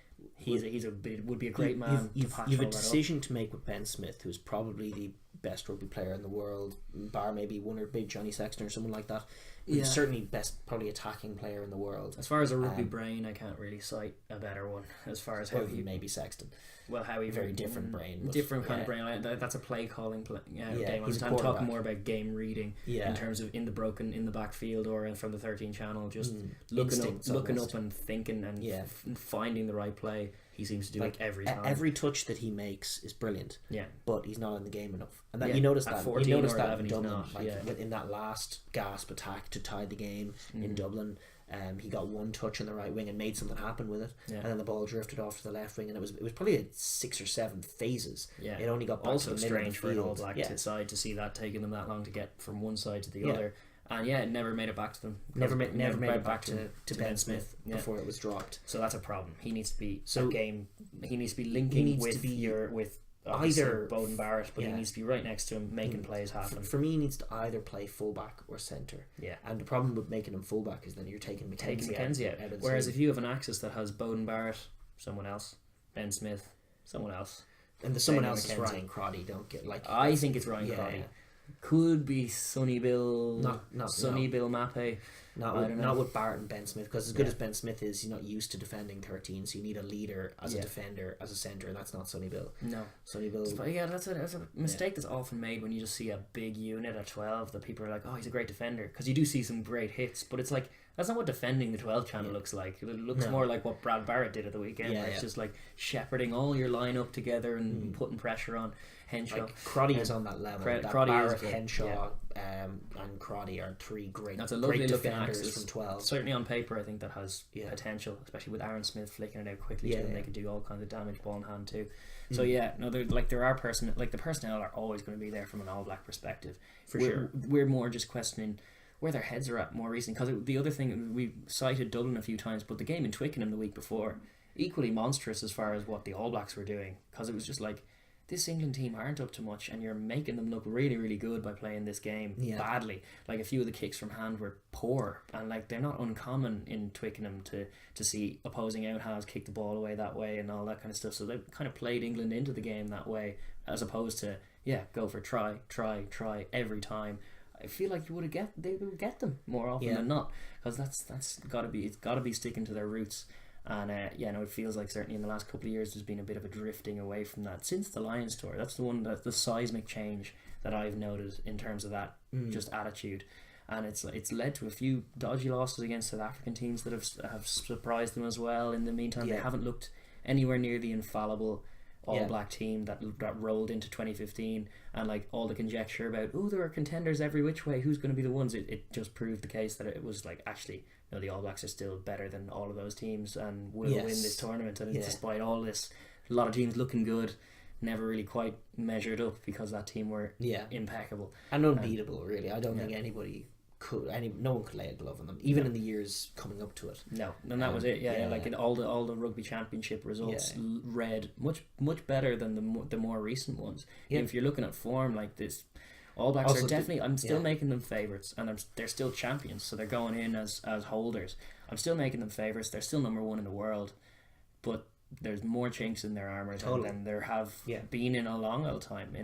would be a great man. You've a decision to make with Ben Smith, who's probably the best rugby player in the world, bar maybe one or maybe Johnny Sexton or someone like that. He's certainly best, probably attacking player in the world. As far as a rugby brain, I can't really cite a better one. As far as how he maybe Sexton. Well, how he very different brain, different kind of brain. That's a play calling game. I'm talking more about game reading in terms of in the backfield or from the 13 channel, just looking up and thinking and finding the right play. He seems to do like every time. Every touch that he makes is brilliant. Yeah, but he's not in the game enough, and that you notice that. You notice that in Dublin, in that last gasp attack to tie the game in Dublin. He got one touch on the right wing and made something happen with it, and then the ball drifted off to the left wing, and it was probably at 6 or 7 phases. Yeah, it only got back also to the strange for an All Black side to see that taking them that long to get from one side to the other. And it never made it back to them. Never made it back to Ben Smith before it was dropped. So that's a problem. He needs to be He needs to be linking with either Bowden Barrett, but he needs to be right next to him, making plays happen. For me, he needs to either play fullback or centre. Yeah. And the problem with making him fullback is then you're taking Mackenzie out. Whereas if you have an axis that has Bowden Barrett, someone else, Ben Smith, someone else, and the someone else is Ryan Crotty. Don't get like. I think it's Ryan Crotty. Could be Sonny Bill. Sonny Bill Mappe. Not with Barrett and Ben Smith, because as good as Ben Smith is, he's not used to defending 13, so you need a leader as a defender, as a centre, and that's not Sonny Bill. No. Sonny Bill... That's a mistake that's often made when you just see a big unit at 12 that people are like, oh, he's a great defender, because you do see some great hits, but it's like, that's not what defending the 12 channel looks like. It looks more like what Brad Barrett did at the weekend, where it's just like shepherding all your lineup together and putting pressure on Henshaw. Like, Crotty is on that level. Barrett, Henshaw, and Crotty are three great defenders from 12. Certainly on paper, I think that has potential, especially with Aaron Smith flicking it out quickly too, and they could do all kinds of damage ball in hand too. So the personnel are always going to be there from an All Black perspective. Sure. We're more just questioning where their heads are at more recently, because the other thing, we cited Dublin a few times, but the game in Twickenham the week before, equally monstrous as far as what the All Blacks were doing, because it was just like, this England team aren't up to much, and you're making them look really, really good by playing this game badly. Like, a few of the kicks from hand were poor, and like, they're not uncommon in Twickenham to see opposing out-halves kick the ball away that way and all that kind of stuff. So they kind of played England into the game that way, as opposed to go for try every time. I feel like they would get them more often than not, because that's got to be sticking to their roots. And it feels like certainly in the last couple of years there's been a bit of a drifting away from that since the Lions tour. That's the seismic change that I've noted in terms of that just attitude, and it's led to a few dodgy losses against South African teams that have surprised them as well. In the meantime, they haven't looked anywhere near the infallible All Black team that rolled into 2015, and like all the conjecture about there are contenders every which way, who's going to be the ones, it just proved the case that it was like, actually no, the All Blacks are still better than all of those teams and will win this tournament. And despite all this, a lot of teams looking good, never really quite measured up, because that team were impeccable and unbeatable. Really, I don't think anybody could. No one could lay a glove on them, even in the years coming up to it. No, and that was it. Like in all the rugby championship results read much better than the more recent ones. If you're looking at form like this, All Blacks also are definitely... I'm still making them favourites, and they're still champions, so they're going in as holders. I'm still making them favourites. They're still number one in the world, but there's more chinks in their armour than there have been in a long old time.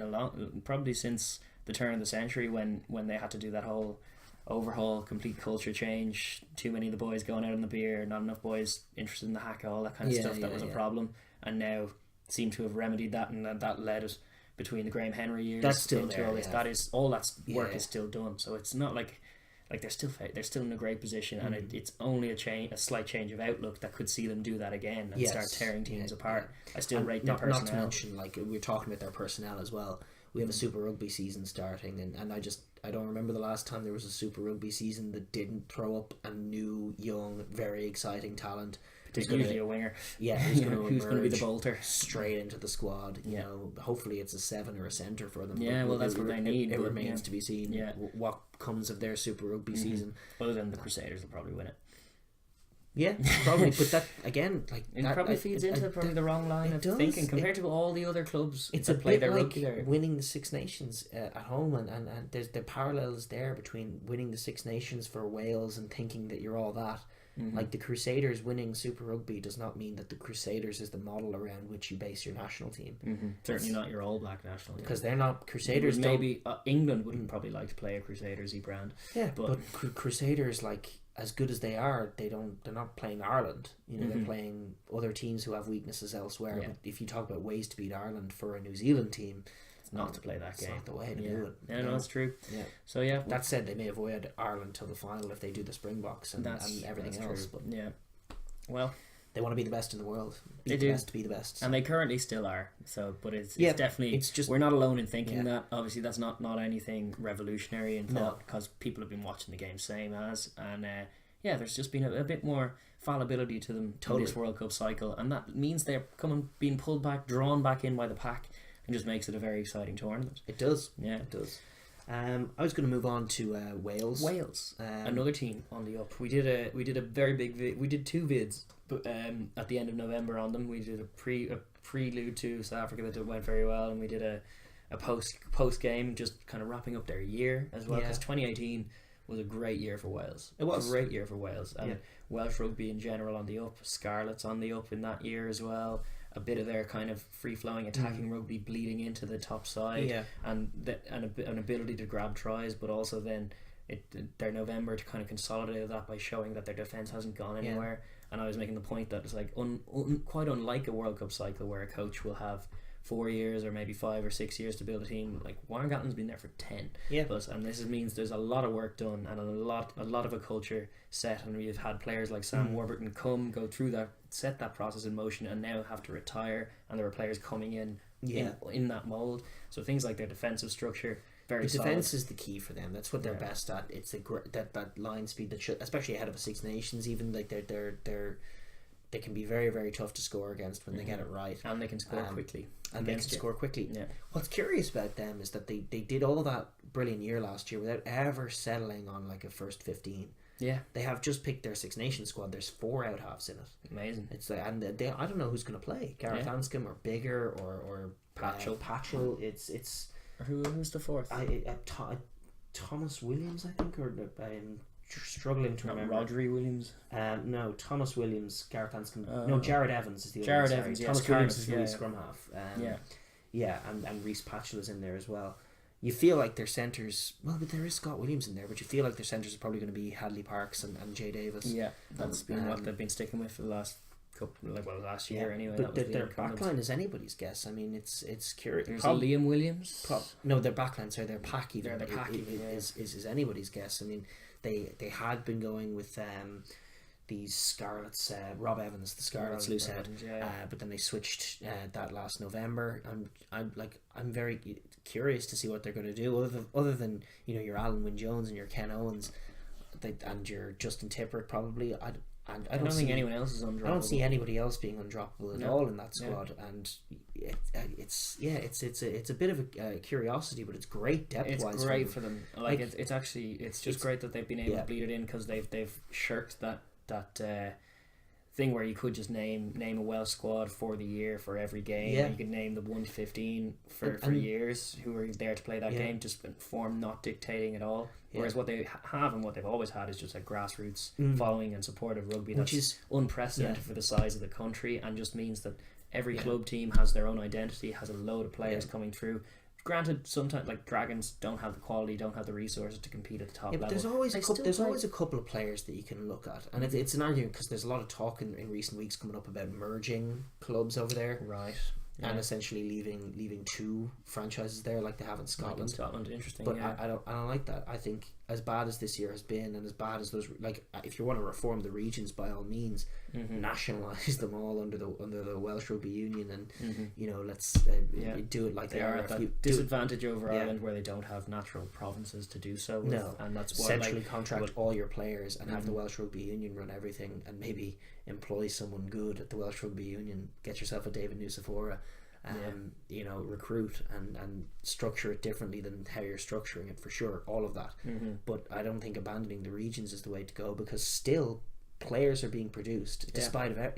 Probably since the turn of the century, when they had to do that whole overhaul, complete culture change, too many of the boys going out on the beer, not enough boys interested in the haka, all that kind of stuff. That was a problem, and now seem to have remedied that, and that led us between the Graham Henry years. That's still there, all this. That is all. That work is still done. So it's not like they're still in a great position, and it's only a slight change of outlook that could see them do that again and start tearing teams apart. I still rate their personnel. Not to mention, like, we're talking about their personnel as well. We have a Super Rugby season starting, and I don't remember the last time there was a Super Rugby season that didn't throw up a new, young, very exciting talent. There's usually a winger. Who's going to be the bolter straight into the squad. You know, hopefully it's a 7 or a centre for them. Yeah, that's what they need. It remains to be seen what comes of their Super Rugby season. Other than the Crusaders will probably win it. Yeah, probably. But that again, like, it probably feeds into probably the wrong line of thinking compared to all the other clubs. It's a play their rugby there. Winning the Six Nations at home, and there's the parallels there between winning the Six Nations for Wales and thinking that you're all that. Like, the Crusaders winning Super Rugby does not mean that the Crusaders is the model around which you base your national team. Certainly not your All Black national team, because they're not Crusaders. Maybe England wouldn't probably like to play a Crusaders-y brand. Yeah, but Crusaders, like, as good as they are, they're not playing Ireland. You know, they're playing other teams who have weaknesses elsewhere. But if you talk about ways to beat Ireland for a New Zealand team, not to play that game. It's not the way to do it. Yeah, no, that's true. Yeah. So that said, they may avoid Ireland till the final if they do the Springboks and everything else. True. But well, they want to be the best in the world. Be the best. And they currently still are. So, but it's definitely, we're not alone in thinking that. Obviously, that's not anything revolutionary in thought, because people have been watching the game same as, and there's just been a bit more fallibility to them in this World Cup cycle, and that means they're being pulled back, drawn back in by the pack. And just makes it a very exciting tournament. It does. Yeah, it does. I was going to move on to Wales. Another team on the up. We did a very big. We did 2 vids, but at the end of November on them. We did a prelude to South Africa that went very well, and we did a post game, just kind of wrapping up their year as well, because 2018 was a great year for Wales. It was a great year for Wales, and Welsh rugby in general on the up. Scarlets on the up in that year as well. a bit of their kind of free flowing attacking rugby bleeding into the top side, and an ability to grab tries, but also then their November to kind of consolidate that by showing that their defence hasn't gone anywhere. And I was making the point that it's like quite unlike a World Cup cycle where a coach will have 4 years or maybe 5 or 6 years to build a team. Like Warren Gatland's been there for 10. And this means there's a lot of work done and a lot of a culture set, and we've had players like Sam Warburton go through that, set that process in motion, and now have to retire, and there are players coming in that mould. So things like their defensive structure, very solid. Defense is the key for them. That's what they're best at. It's that line speed that should, especially ahead of a Six Nations, even like they can be very, very tough to score against when they get it right, and they can score quickly. Score quickly. What's curious about them is that they did all that brilliant year last year without ever settling on like a first 15. They have just picked their Six Nations squad. There's 4 out halves in it. Amazing. It's like, and they, I don't know who's going to play. Gareth Anscombe or Bigger or Patchell. It's who's the fourth? Thomas Williams, I think, or I'm struggling to remember. Rodri Williams. No, Thomas Williams, Gareth Anscombe. No, Jared Evans is the other. Jared Evans. Thomas Williams is the scrum half. And Reece Patchell is in there as well. You feel like their centres, but there is Scott Williams in there, but you feel like their centres are probably going to be Hadley Parks and Jay Davis. That's been what they've been sticking with for the last couple, last year anyway. But their backline is anybody's guess. I mean, it's curious. There's Liam Williams. No, their backline, sorry, their pack even. Their pack is anybody's guess. I mean, they had been going with these Scarlets, Rob Evans, the Scarlets loose head, but then they switched that last November. I'm very curious to see what they're going to do, other than your Alan Wynne Jones and your Ken Owens, and your Justin Tippert probably. I don't think anyone else is undroppable. I don't see anybody else being undroppable at all in that squad, and it's a bit of a curiosity, but it's great depth wise. It's great for them. It's just great that they've been able to bleed it in, because they've shirked that thing where you could just name a Welsh squad for the year for every game. You could name the 1 to 15 for years who are there to play that game, just form not dictating at all. Whereas what they have and what they've always had is just a grassroots following and support of rugby, which is unprecedented for the size of the country, and just means that every club team has their own identity, has a load of players coming through. Granted, sometimes like Dragons don't have the quality, don't have the resources to compete at the top level. But there's always a couple of players that you can look at, and it's an argument, because there's a lot of talk in recent weeks coming up about merging clubs over there, right? And essentially leaving 2 franchises there, like they have in Scotland. Like in Scotland, interesting. But I don't like that. I think as bad as this year has been, and as bad as those, like, if you want to reform the regions, by all means, nationalise them all under the Welsh Rugby Union, and let's do it like they are at that disadvantage over Ireland, where they don't have natural provinces to do so with, and that's what, centrally contract all your players and have the Welsh Rugby Union run everything, and maybe employ someone good at the Welsh Rugby Union. Get yourself a David Nusafora. Recruit and structure it differently than how you're structuring it, for sure, all of that. But I don't think abandoning the regions is the way to go, because still players are being produced in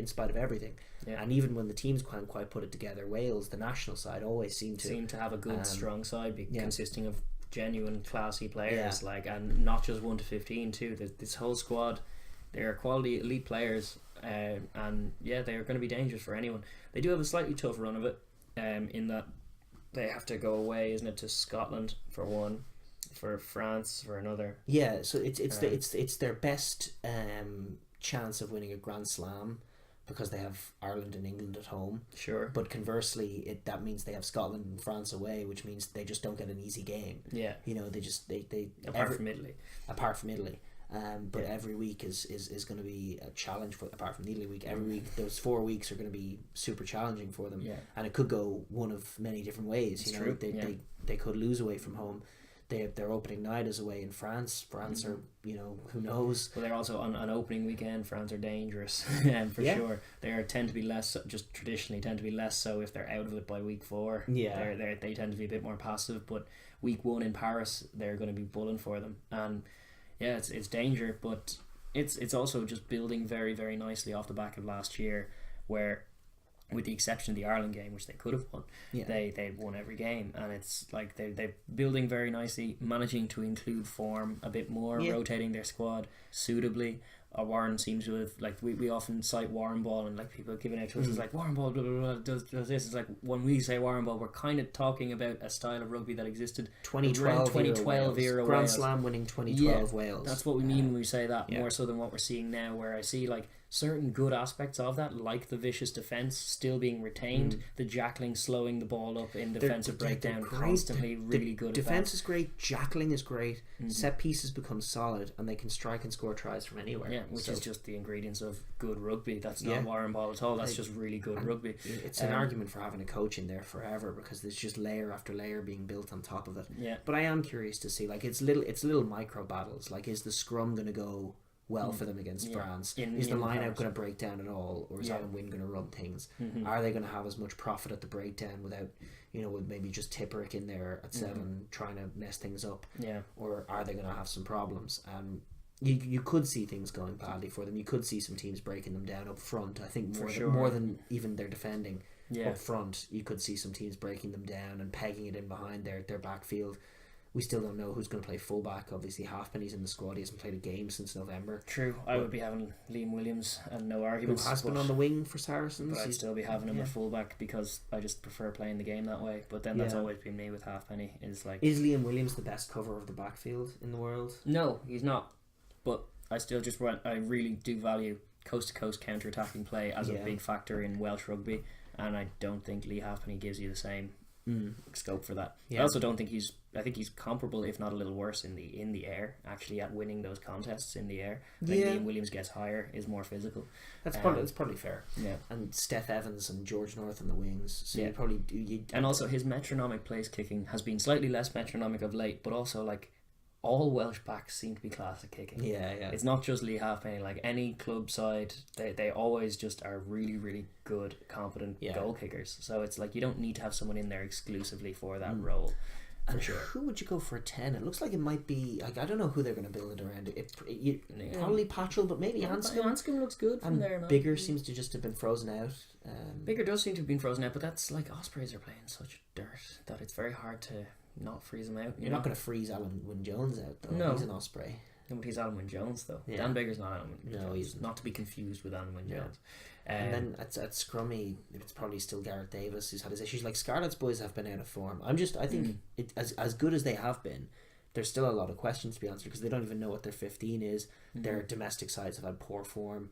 spite of everything. And even when the teams can't quite put it together, Wales, the national side, always seem to have a good strong side consisting of genuine classy players, and not just 1 to 15 too. This whole squad, they are quality elite players, and they are going to be dangerous for anyone. They do have a slightly tough run of it, in that they have to go away, isn't it, to Scotland for one, for France for another. So it's their best chance of winning a Grand Slam, because they have Ireland and England at home. Sure. But conversely, that means they have Scotland and France away, which means they just don't get an easy game. They apart from Italy. But every week is going to be a challenge for, apart from the Italy week. Every week, those 4 weeks are going to be super challenging for them, and it could go one of many different ways. It's true. They could lose away from home. Their opening night is away in France. France are, who knows. Well, they're also on opening weekend. France are dangerous, for sure. They tend to be less, just traditionally tend to be less so if they're out of it by week 4. They tend to be a bit more passive. But week 1 in Paris, they're going to be bulling for them, and it's danger, but it's also just building very, very nicely off the back of last year, where, with the exception of the Ireland game, which they could have won, they won every game, and it's like they're building very nicely, managing to include form a bit more, rotating their squad suitably, Warren seems to have, like, we often cite Warren Ball, and like people giving out to us it's like Warren Ball blah, blah, blah, does this. It's like when we say Warren Ball, we're kind of talking about a style of rugby that existed 2012 era Grand Wales. Slam winning 2012 Yeah, Wales. that's what we mean when we say that, more so than what we're seeing now, where I see like certain good aspects of that, like the vicious defence still being retained, the jackling, slowing the ball up in defensive breakdown, constantly really good. Defence is great, jackling is great, set pieces become solid, and they can strike and score tries from anywhere. Yeah, which is just the ingredients of good rugby. That's not Warren Ball at all. That's just really good rugby. It's an argument for having a coach in there forever, because there's just layer after layer being built on top of it. Yeah. But I am curious to see, like, it's little micro battles. Like, is the scrum going to go well for them against France? Is the line out going to break down at all, or is Alan Wynne going to run things? Are they going to have as much profit at the breakdown without, with maybe just Tipperick in there at 7 trying to mess things up? Yeah. Or are they going to have some problems? You could see things going badly for them. You could see some teams breaking them down up front. I think more than even their defending. Up front, you could see some teams breaking them down and pegging it in behind their backfield. We still don't know who's going to play fullback. Obviously, Halfpenny's in the squad. He hasn't played a game since November. True. I would be having Liam Williams, and no arguments. Who has been on the wing for Saracens. But I'd still be having him at fullback, because I just prefer playing the game that way. But then that's always been me with Halfpenny. Is Liam Williams the best cover of the backfield in the world? No, he's not. But I still I really do value coast-to-coast counter-attacking play as a big factor in Welsh rugby. And I don't think Lee Halfpenny gives you the same scope for that. I also don't think I think he's comparable, if not a little worse, in the air, actually, at winning those contests in the air. I think Liam Williams gets higher, is more physical. That's probably fair. Yeah. And Steph Evans and George North in the wings. So you probably do. And also his metronomic place kicking has been slightly less metronomic of late, but also like all Welsh backs seem to be class at kicking. Yeah. It's not just Lee Halfpenny. Like any club side, they always just are really, really good, competent goal kickers. So it's like you don't need to have someone in there exclusively for that role. And who would you go for a 10? It looks like it might be, like, I don't know who they're going to build it around. Probably Patchell, but maybe Anscombe. Anscombe looks good from there. Bigger seems to just have been frozen out. Bigger does seem to have been frozen out, but that's like Ospreys are playing such dirt that it's very hard to not freeze them out. You're not going to freeze Alan Wynne-Jones out, though. No. He's an Osprey. No, but he's Alan Wynne-Jones, though. Dan Bigger's not Alan Wynne-Jones. No, he's not to be confused with Alan Wynne-Jones. And then at Scrummy, it's probably still Gareth Davis who's had his issues. Like, Scarlett's boys have been out of form. I think as good as they have been, there's still a lot of questions to be answered, because they don't even know what their 15 is. Their domestic sides have had poor form.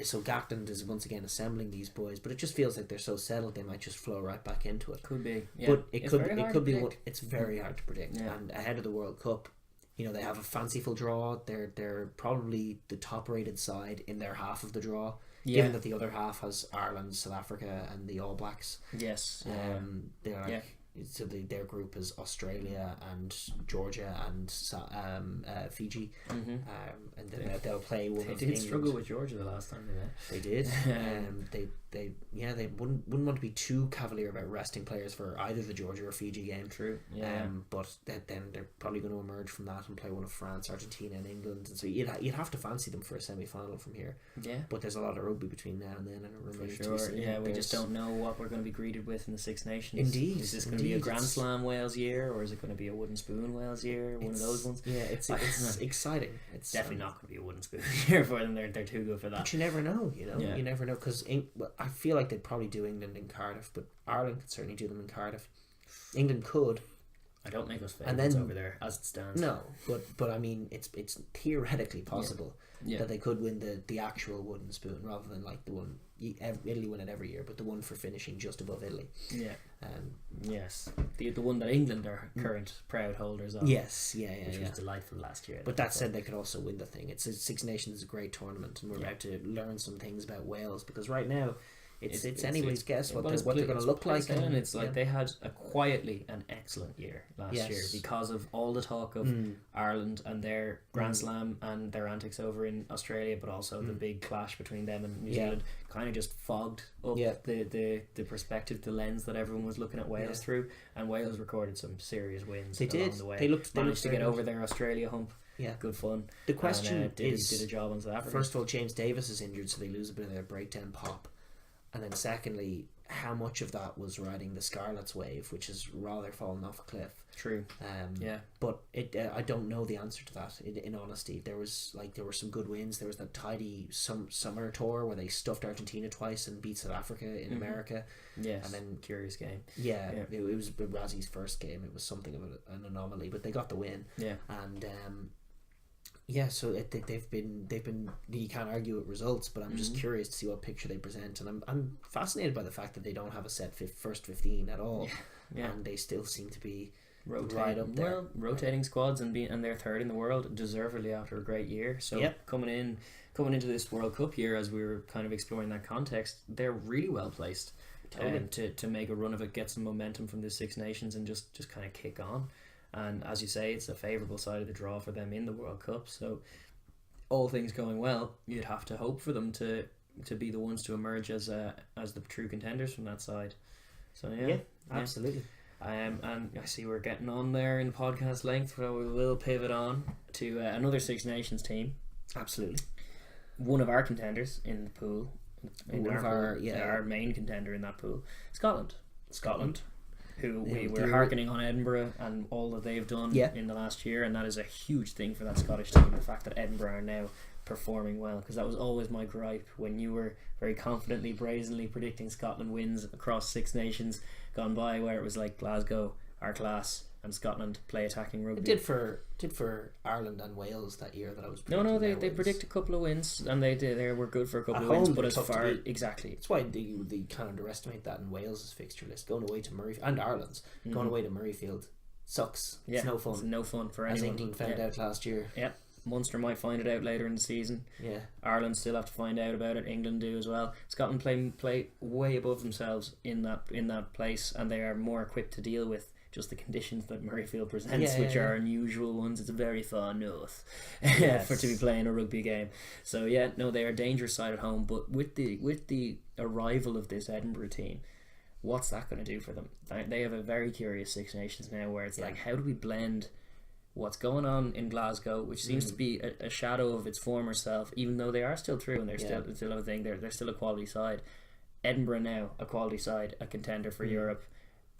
So Gatland is once again assembling these boys, but it just feels like they're so settled they might just flow right back into it. Could be, but it could be. It's very hard to predict. And ahead of the World Cup, they have a fanciful draw. They're probably the top rated side in their half of the draw. Given that the other half has Ireland, South Africa, and the All Blacks. Yes. They're so their group is Australia and Georgia and Fiji, and then they'll play one. They did struggle with Georgia the last time they met. They did. They wouldn't want to be too cavalier about resting players for either the Georgia or Fiji game. True. But then they're probably going to emerge from that and play one of France, Argentina, and England, and so you'd have to fancy them for a semi-final from here. Yeah. But there's a lot of rugby between now and then, and it remains to be seen. Yeah, we just don't know what we're going to be greeted with in the Six Nations. Indeed. Is this going to be a Grand Slam Wales year, or is it going to be a wooden spoon Wales year? One of those ones. Yeah, it's exciting. It's definitely not going to be a wooden spoon year for them. They're too good for that. But you never know. You never know, because I feel like they'd probably do England in Cardiff, but Ireland could certainly do them in Cardiff. England could. I don't make us favourites over there as it stands. No, but I mean, it's theoretically possible that they could win the actual wooden spoon rather than like the one Italy win it every year, but the one for finishing just above Italy. Yeah. Yes. The one that England are current proud holders of. Yes. Which was delightful last year. But that said, they could also win the thing. Six Nations is a great tournament, and we're about to learn some things about Wales, because right now it's anybody's guess what they're going to look like. And it's like they had a quietly an excellent year last year because of all the talk of Ireland and their Grand Slam and their antics over in Australia, but also the big clash between them and New Zealand kind of just fogged up the perspective, the lens that everyone was looking at Wales through. And Wales recorded some serious wins along the way. They managed to get over their Australia hump. Yeah, good fun. The question is, did a job on South Africa. First of all, James Davis is injured, so they lose a bit of their breakdown pop. And then secondly, how much of that was riding the Scarlets wave, which has rather fallen off a cliff. True. But I don't know the answer to that. In honesty, there were some good wins. There was that tidy summer tour where they stuffed Argentina twice and beat South Africa in America. Yes. And then curious game. Yeah. It was Razzie's first game. It was something of an anomaly, but they got the win. Yeah. And so they've been you can't argue with results, but I'm just curious to see what picture they present, and I'm fascinated by the fact that they don't have a set first 15 at all. Yeah. And they still seem to be rotating up there. Rotating squads and they're third in the world, deservedly after a great year. So coming into this World Cup year, as we were kind of exploring that context, they're really well placed to make a run of it, get some momentum from the Six Nations, and just kind of kick on. And as you say, it's a favourable side of the draw for them in the World Cup. So all things going well, you'd have to hope for them to be the ones to emerge as the true contenders from that side. So absolutely. And I see we're getting on there in podcast length, so we will pivot on to another Six Nations team. Absolutely. One of our contenders in the pool. Our main contender in that pool. Scotland. Who we were hearkening on Edinburgh and all that they've done in the last year, and that is a huge thing for that Scottish team, the fact that Edinburgh are now performing well, because that was always my gripe when you were very confidently, brazenly predicting Scotland wins across Six Nations gone by, where it was like Glasgow, our class, and Scotland play attacking rugby. It did for Ireland and Wales that year that I was predicting. No, they predict a couple of wins, and they were good for a couple of wins, but as far exactly, that's why they kind of underestimate that in Wales's fixture list. Going away to Murrayfield, and Ireland's going away to Murrayfield sucks. It's no fun. It's no fun for anyone. As England found out last year. Yeah. Munster might find it out later in the season. Yeah. Ireland still have to find out about it. England do as well. Scotland play way above themselves in that place, and they are more equipped to deal with just the conditions that Murrayfield presents, which are unusual ones. It's very far north for to be playing a rugby game. So they are a dangerous side at home. But with the arrival of this Edinburgh team, what's that going to do for them? They have a very curious Six Nations now, where it's like, how do we blend what's going on in Glasgow, which seems to be a shadow of its former self, even though they are still through and they're still a thing. They're still a quality side. Edinburgh now a quality side, a contender for Europe.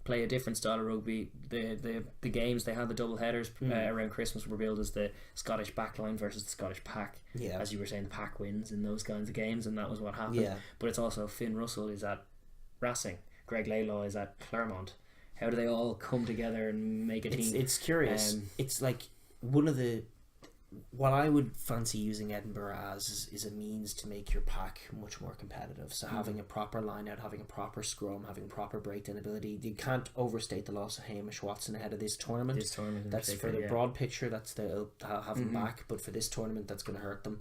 Play a different style of rugby. The games they had, the double headers around Christmas, were billed as the Scottish backline versus the Scottish pack. As you were saying, the pack wins in those kinds of games, and that was what happened. But it's also Finn Russell is at Racing, Greg Laidlaw is at Claremont. How do they all come together and make a team? It's curious. It's like one of the... What I would fancy using Edinburgh as is a means to make your pack much more competitive. So having a proper line out, having a proper scrum, having proper breakdown ability. You can't overstate the loss of Hamish Watson ahead of this tournament. That's for the broad picture. That's they'll have him back. But for this tournament, that's going to hurt them.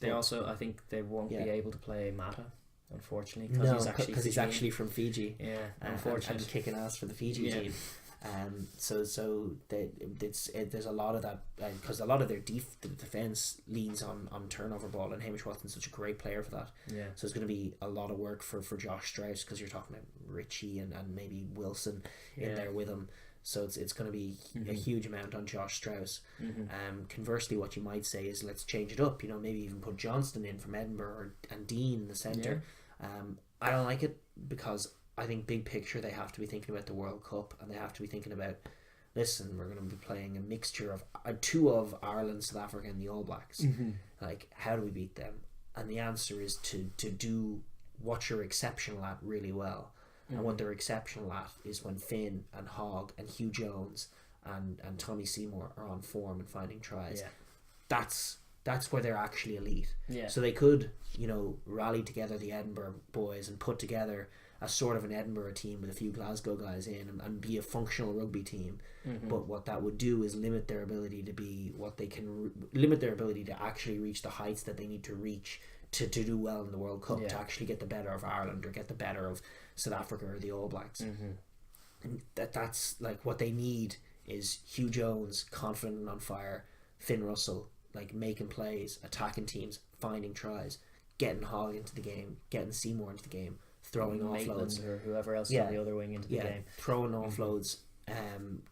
They also, I think, they won't be able to play Mata, unfortunately, because he's actually from Fiji. Unfortunately, and kicking ass for the Fiji team. There's a lot of that, because a lot of their defense leans on turnover ball, and Hamish Watson's such a great player for that. So it's going to be a lot of work for Josh Strauss, because you're talking about Richie and maybe Wilson in there with him. So it's going to be a huge amount on Josh Strauss. Conversely, what you might say is, let's change it up. Maybe even put Johnston in from Edinburgh and Dean in the centre. I don't like it, because I think big picture they have to be thinking about the World Cup, and they have to be thinking about, listen, we're going to be playing a mixture of two of Ireland, South Africa and the All Blacks. Like, how do we beat them? And the answer is to do what you're exceptional at really well. And what they're exceptional at is when Finn and Hogg and Hugh Jones and Tommy Seymour are on form and finding tries. That's where they're actually elite. So they could, rally together the Edinburgh boys and put together a sort of an Edinburgh team with a few Glasgow guys in, and be a functional rugby team. But what that would do is limit their ability to be what they can, limit their ability to actually reach the heights that they need to reach to do well in the World Cup, to actually get the better of Ireland or get the better of South Africa or the All Blacks. And that's like what they need is Hugh Jones, confident and on fire, Finn Russell, like making plays, attacking teams, finding tries, getting Hogg into the game, getting Seymour into the game, throwing offloads, or whoever else on the other wing into the game, throwing offloads,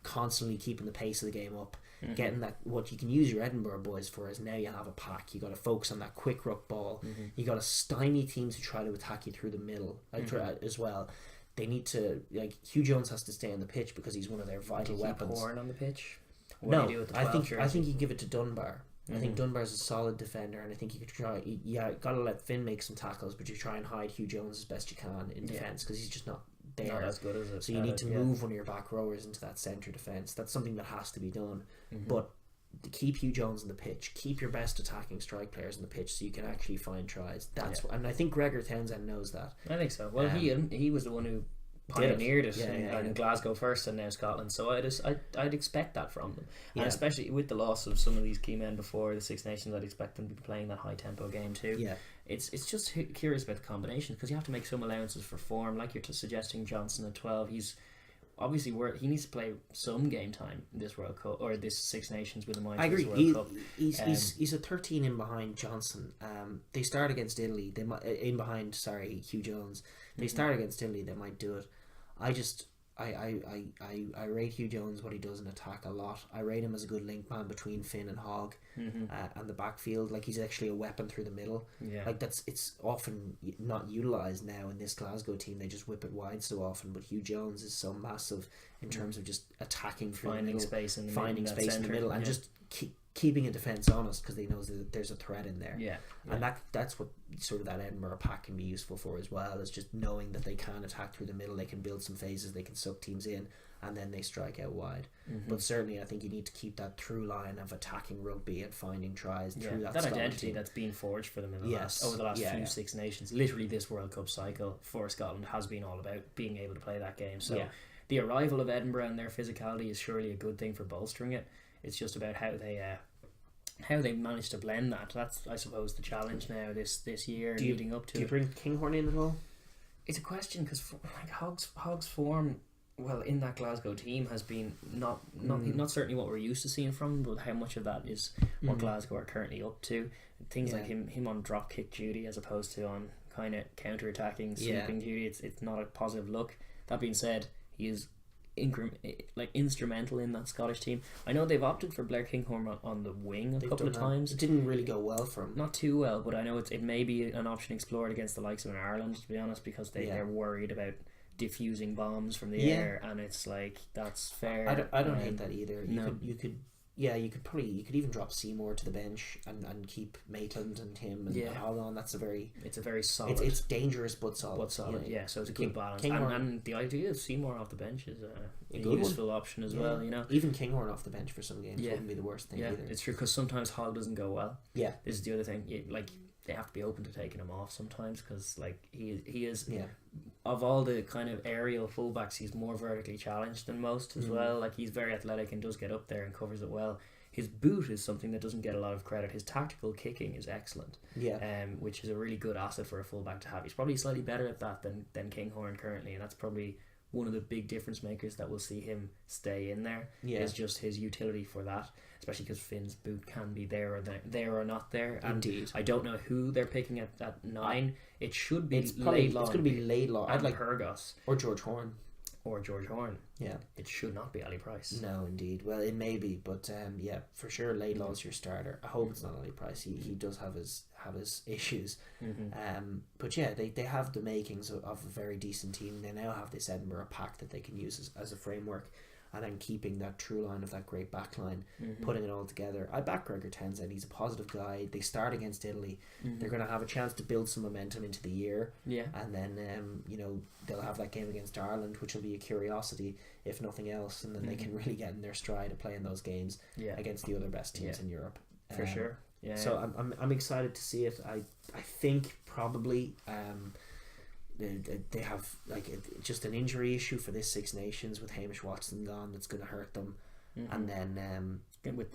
constantly keeping the pace of the game up, getting that. What you can use your Edinburgh boys for is, now you have a pack, you got to focus on that quick ruck ball, you got to stymie teams who try to attack you through the middle as well. they need to, like, Hugh Jones has to stay on the pitch because he's one of their vital weapons. Horn on the pitch? No, I think you give it to Dunbar. I think Dunbar's a solid defender, and I think you could try. Gotta let Finn make some tackles, but you try and hide Hugh Jones as best you can in defence because he's just not there. Not as good as it. So you need to move one of your back rowers into that centre defence. That's something that has to be done. But to keep Hugh Jones on the pitch, keep your best attacking strike players on the pitch so you can actually find tries. And I think Gregor Townsend knows that. I think so. Well, he was the one who pioneered it in Glasgow first and now Scotland, so I'd expect that from them, and especially with the loss of some of these key men before the Six Nations, I'd expect them to be playing that high tempo game too. It's just curious about the combination because you have to make some allowances for form, like you're suggesting. Johnson at 12, he's obviously he needs to play some game time in this World Cup or this Six Nations with the mind. I agree. He's a 13 in behind Johnson. They start against Italy. They might Hugh Jones. They start against Italy. They might do it. I rate Hugh Jones what he does in attack a lot. I rate him as a good link man between Finn and Hogg and the backfield. Like, he's actually a weapon through the middle. Like, it's often not utilised now in this Glasgow team. They just whip it wide so often. But Hugh Jones is so massive in terms of just attacking through the middle, finding space in the middle, and just keeping a defence honest because they know that there's a threat in there. And that's what sort of that Edinburgh pack can be useful for as well, is just knowing that they can attack through the middle, they can build some phases, they can suck teams in, and then they strike out wide. But certainly I think you need to keep that through line of attacking rugby and finding tries through that identity that's been forged for them over the last few Six Nations. Literally this World Cup cycle for Scotland has been all about being able to play that game. So the arrival of Edinburgh and their physicality is surely a good thing for bolstering it. It's just about how they manage to blend that. That's, I suppose, the challenge now this year leading up to. Do you bring Kinghorn in at all? It's a question because like Hogg's form, well, in that Glasgow team has been not certainly what we're used to seeing from him, but how much of that is what Glasgow are currently up to. Things like him on drop kick duty as opposed to on kind of counter attacking sweeping duty. It's not a positive look. That being said, he is instrumental in that Scottish team. I know they've opted for Blair Kinghorn on the wing a couple of times. It didn't really go well for him. Not too well, but I know it may be an option explored against the likes of Ireland, to be honest, because they're worried about diffusing bombs from the air, and it's like, that's fair. I don't hate that either. You could even drop Seymour to the bench and keep Maitland and him and Hogg on. It's a very solid. It's dangerous but solid. So it's a good balance. And the idea of Seymour off the bench is a useful option as well. You know, even Kinghorn off the bench for some games wouldn't be the worst thing either. It's true, because sometimes Hogg doesn't go well. Yeah, this is the other thing. They have to be open to taking him off sometimes, because he is of all the kind of aerial fullbacks, he's more vertically challenged than most as well. Like, he's very athletic and does get up there and covers it well. His boot is something that doesn't get a lot of credit. His tactical kicking is excellent, which is a really good asset for a fullback to have. He's probably slightly better at that than Kinghorn currently, and that's probably one of the big difference makers that will see him stay in there. Is just his utility for that, especially because Finn's boot can be there or not there. And indeed, I don't know who they're picking at 9. It should be Laidlaw. It's going to be Laidlaw. I'd like Hergos or George Horn. Yeah, it should not be Ali Price. No, indeed. Well, it may be, but for sure, Laidlaw's your starter. I hope it's not Ali Price. He does have his issues. But they have the makings of a very decent team. They now have this Edinburgh pack that they can use as a framework, and then keeping that true line of that great back line, putting it all together. I back Gregor Townsend. He's a positive guy. They start against Italy. They're going to have a chance to build some momentum into the year. And then they'll have that game against Ireland, which will be a curiosity if nothing else, and then they can really get in their stride of playing those games against the other best teams in Europe. For sure. So I'm excited to see it. I think probably they have just an injury issue for this Six Nations with Hamish Watson gone that's going to hurt them. And then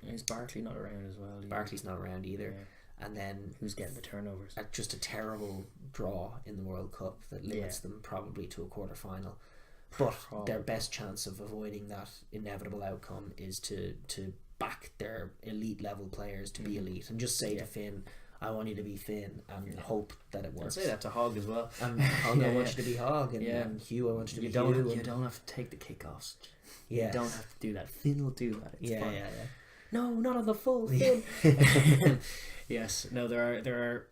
is Barkley not around as well? Barkley's not around either. And then who's getting the turnovers? Just a terrible draw in the World Cup that limits them probably to a quarter final. But their best chance of avoiding that inevitable outcome is to back their elite level players to be elite, and just say to Finn, I want you to be Finn, and hope that it works. I'd say that to Hogg as well. And Hogg, I want you to be Hogg, and Hugh, I want you to be Hugh. You don't have to take the kickoffs. You don't have to do that. Finn will do that. It's fun. No, not on the full Finn. Yes, no, there are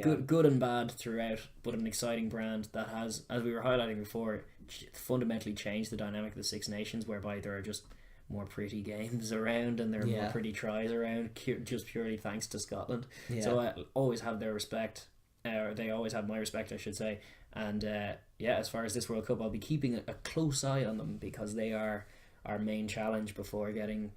good and bad throughout, but an exciting brand that has, as we were highlighting before, fundamentally changed the dynamic of the Six Nations, whereby there are just more pretty games around and there are more pretty tries around, just purely thanks to Scotland. So I always have their respect, or they always have my respect, I should say. And as far as this World Cup, I'll be keeping a close eye on them, because they are our main challenge before getting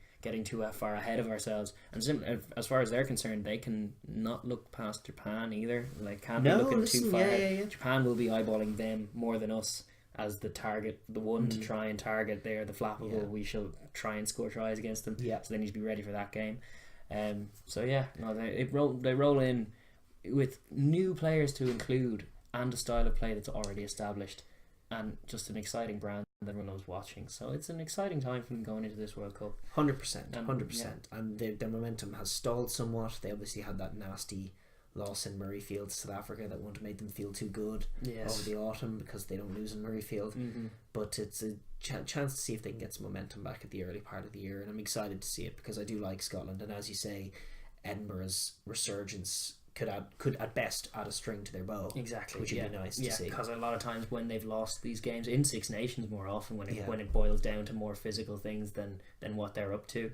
too far ahead of ourselves. And as far as they're concerned, they can not look past Japan either. Like, can't be looking too far ahead. Japan will be eyeballing them more than us as the target, the one to try and target. They're the flappable. We shall try and score tries against them. So they need to be ready for that game. They roll in with new players to include, and a style of play that's already established, and just an exciting brand that everyone knows watching. So it's an exciting time for them going into this World Cup. 100%. And their momentum has stalled somewhat. They obviously had that nasty loss in Murrayfield to South Africa that wouldn't have made them feel too good over the autumn, because they don't lose in Murrayfield. But it's a chance to see if they can get some momentum back at the early part of the year, and I'm excited to see it, because I do like Scotland, and as you say, Edinburgh's resurgence could at best add a string to their bow. Exactly, which would be nice to see. Because a lot of times when they've lost these games in Six Nations, more often when it boils down to more physical things than what they're up to,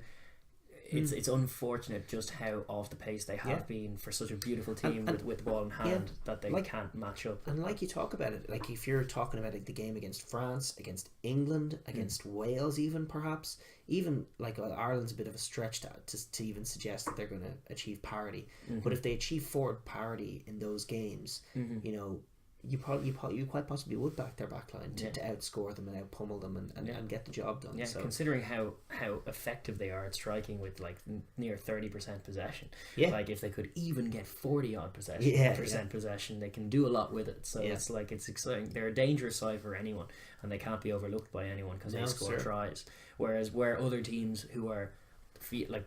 it's unfortunate just how off the pace they have been for such a beautiful team with the ball in hand, that they can't match up. And like you talk about it, like if you're talking about the game against France, against England, against Wales, even perhaps, even like Ireland's a bit of a stretch to even suggest that they're going to achieve parity. But if they achieve forward parity in those games, you know, you quite possibly would back their backline to outscore them and outpummel them and get the job done. So, considering how effective they are at striking with like near 30% possession, like if they could even get 40 odd possession, they can do a lot with it. So it's exciting. They're a dangerous side for anyone, and they can't be overlooked by anyone because they score tries. Whereas where other teams who are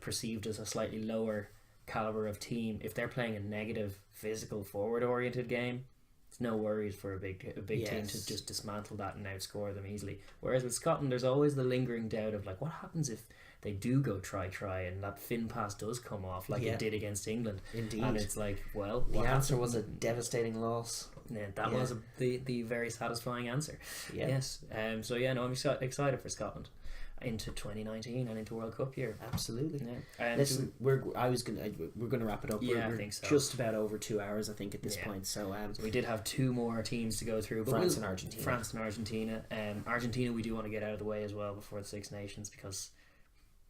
perceived as a slightly lower caliber of team, if they're playing a negative, physical, forward oriented game, it's no worries for a big team to just dismantle that and outscore them easily. Whereas with Scotland, there's always the lingering doubt of like, what happens if they do go try and that fin pass does come off like it did against England. Indeed. And it's like, well, the answer was a devastating loss. That was the very satisfying answer. Yes. I'm excited for Scotland into 2019 and into World Cup year. Absolutely. Listen, we're gonna wrap it up. I think so. Just about over 2 hours, I think, at this point. So we did have two more teams to go through, but France and Argentina. Argentina we do want to get out of the way as well before the Six Nations, because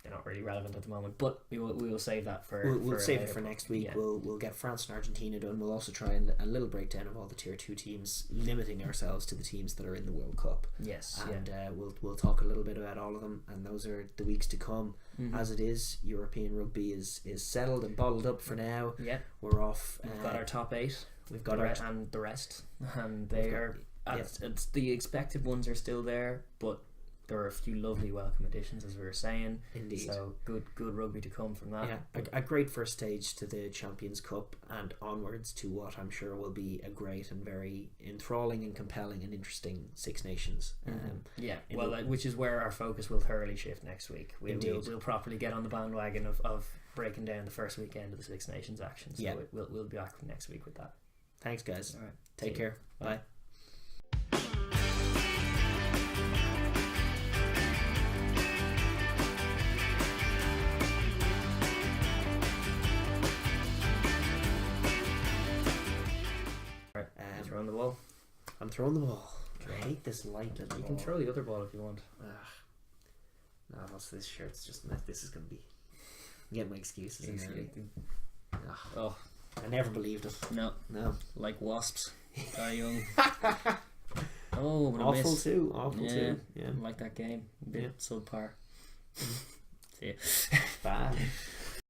they're not really relevant at the moment, but we will save that for we'll save it for next week. We'll get France and Argentina done. We'll also try a little breakdown of all the tier 2 teams, limiting ourselves to the teams that are in the World Cup. We'll talk a little bit about all of them, and those are the weeks to come. As it is, European rugby is settled and bottled up for now. We're off. We've got our top 8. We've got and the rest, and they are it's the expected ones are still there, but there are a few lovely welcome additions, as we were saying. Indeed. So good rugby to come from that. A great first stage to the Champions Cup, and onwards to what I'm sure will be a great and very enthralling and compelling and interesting Six Nations. Which is where our focus will thoroughly shift next week. We'll properly get on the bandwagon of breaking down the first weekend of the Six Nations action. So we'll be back next week with that. Thanks, guys. All right. Take care. Bye. Throwing the ball. I'm throwing the ball. I hate this light. You can throw the other ball if you want. No, also this shirt's just this is gonna be. I'm getting my excuses in there. I never believed it. No. Like wasps. Die young. Awful miss. Too. Awful too. Yeah. I like that game. A bit subpar. See ya. Bye.